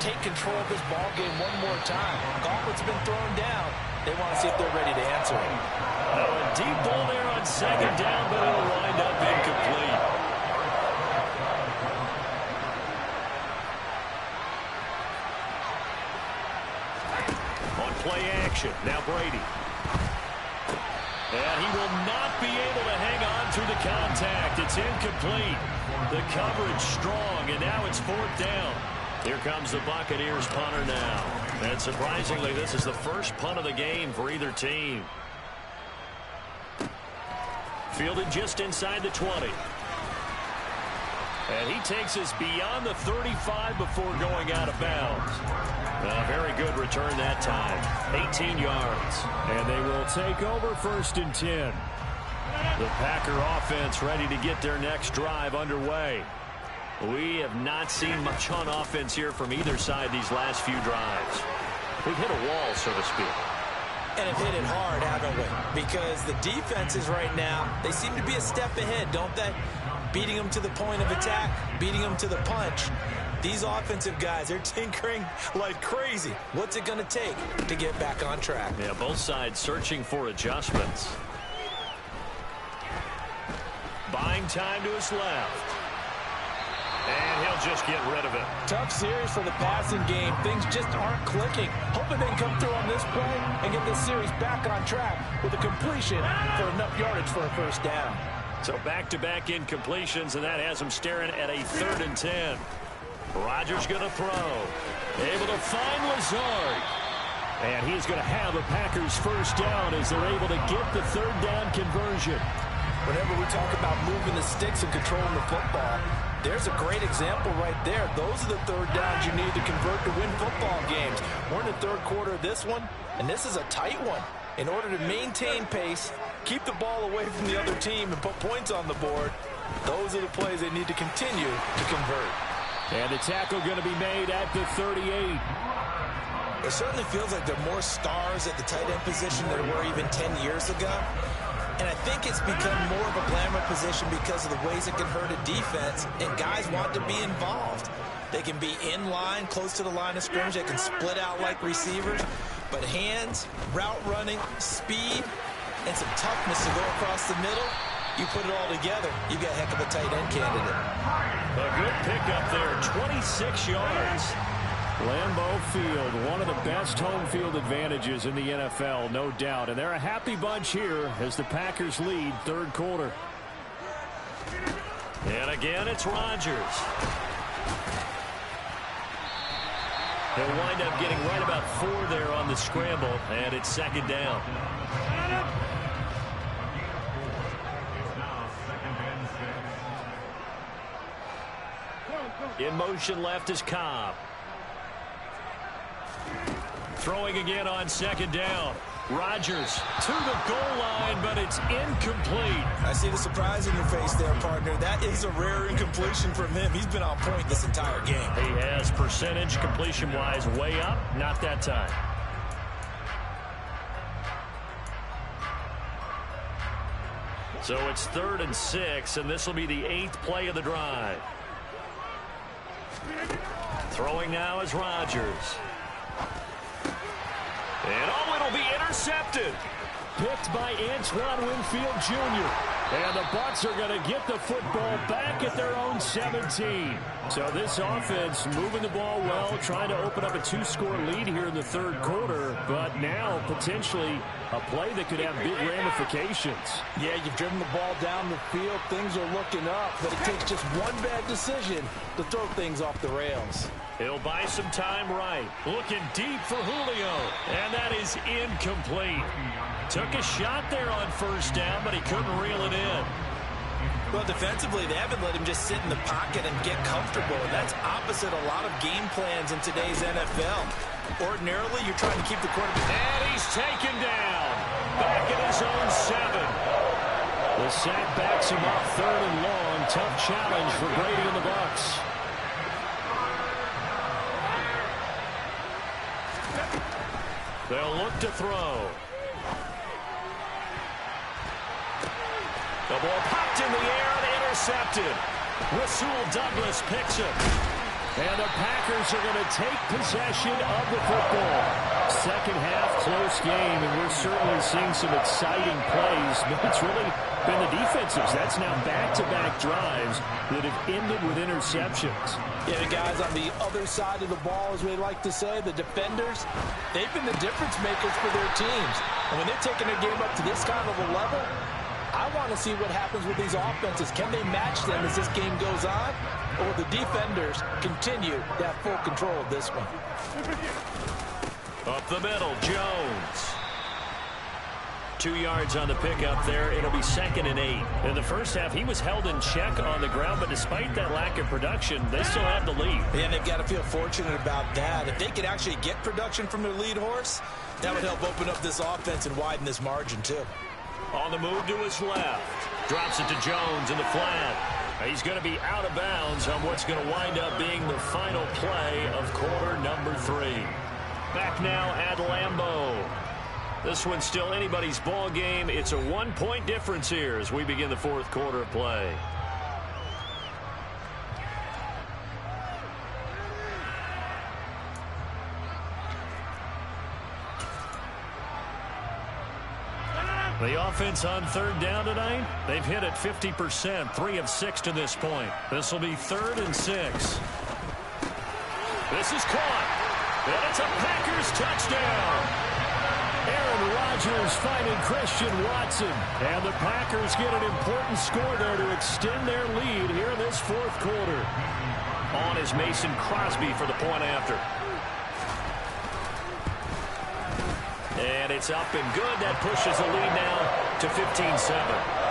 take control of this ball game one more time. Gauntlet's been thrown down. They want to see if they're ready to answer it. Oh, a deep ball there on second down, but it'll wind up incomplete. On play action, now Brady. And he will not be able to hang on through the contact. It's incomplete. The coverage strong, and now it's 4th down. Here comes the Buccaneers punter now. And surprisingly, this is the first punt of the game for either team. Fielded just inside the 20. And he takes us beyond the 35 before going out of bounds. A very good return that time. 18 yards. And they will take over 1st and 10. The Packer offense ready to get their next drive underway. We have not seen much on offense here from either side these last few drives. We've hit a wall, so to speak. And have hit it hard, haven't we? Because the defenses right now, they seem to be a step ahead, don't they? Beating them to the point of attack, beating them to the punch. These offensive guys, they're tinkering like crazy. What's it going to take to get back on track? Yeah, both sides searching for adjustments. Buying time to his left. And he'll just get rid of it. Tough series for the passing game. Things just aren't clicking. Hoping they can come through on this play and get this series back on track with a completion for enough yardage for a 1st down. So back-to-back incompletions, and that has him staring at a 3rd and 10. Rodgers going to throw. Able to find Lazard. And he's going to have a Packers 1st down as they're able to get the 3rd down conversion. Whenever we talk about moving the sticks and controlling the football, there's a great example right there. Those are the 3rd downs you need to convert to win football games. We're in the 3rd quarter of this one, and this is a tight one. In order to maintain pace, keep the ball away from the other team, and put points on the board, those are the plays they need to continue to convert. And the tackle going to be made at the 38. It certainly feels like there are more stars at the tight end position than there were even 10 years ago. And I think it's become more of a glamour position because of the ways it can hurt a defense, and guys want to be involved. They can be in line, close to the line of scrimmage. They can split out like receivers. But hands, route running, speed, and some toughness to go across the middle, you put it all together, you got a heck of a tight end candidate. A good pickup there, 26 yards. Lambeau Field, one of the best home field advantages in the NFL, no doubt. And they're a happy bunch here as the Packers lead 3rd quarter. And again, it's Rodgers. He'll wind up getting right about 4 there on the scramble, and it's 2nd down. In motion left is Cobb. Throwing again on 2nd down. Rodgers to the goal line, but it's incomplete. I see the surprise in your face there, partner. That is a rare incompletion from him. He's been on point this entire game. He has percentage completion-wise way up. Not that time. So it's 3rd and 6, and this will be the 8th play of the drive. Throwing now is Rodgers. And it'll be intercepted. Picked by Antoine Winfield Jr. And the Bucs are going to get the football back at their own 17. So this offense moving the ball well, trying to open up a 2-score lead here in the third quarter, but now potentially a play that could have big ramifications. Yeah, you've driven the ball down the field. Things are looking up, but it takes just one bad decision to throw things off the rails. He'll buy some time right. Looking deep for Julio, and that is incomplete. Took a shot there on first down, but he couldn't reel it in. Well, defensively, they haven't let him just sit in the pocket and get comfortable. And that's opposite a lot of game plans in today's NFL. Ordinarily, you're trying to keep the quarterback. And he's taken down. Back at his own 7. The sack backs him up 3rd and long. Tough challenge for Brady and the Bucs. They'll look to throw. The ball popped in the air and intercepted. Rasul Douglas picks it. And the Packers are going to take possession of the football. Second half, close game, and we're certainly seeing some exciting plays, but it's really been the defensives. That's now back-to-back drives that have ended with interceptions. Yeah, the guys on the other side of the ball, as we like to say, the defenders, they've been the difference makers for their teams. And when they're taking their game up to this kind of a level, I want to see what happens with these offenses. Can they match them as this game goes on? Or will the defenders continue to have full control of this one? Up the middle, Jones. 2 yards on the pickup there. It'll be 2nd and 8. In the first half, he was held in check on the ground, but despite that lack of production, they still have the lead. And they've got to feel fortunate about that. If they could actually get production from their lead horse, that would help open up this offense and widen this margin, too. On the move to his left. Drops it to Jones in the flat. He's going to be out of bounds on what's going to wind up being the final play of quarter number 3. Back now at Lambeau. This one's still anybody's ball game. It's a 1-point difference here as we begin the fourth quarter of play. The offense on 3rd down tonight, they've hit it 50%, 3 of 6 to this point. This will be 3rd and 6. This is caught, and it's a Packers touchdown. Aaron Rodgers finding Christian Watson, and the Packers get an important score there to extend their lead here in this fourth quarter. On is Mason Crosby for the point after. And it's up and good. That pushes the lead now to 15-7.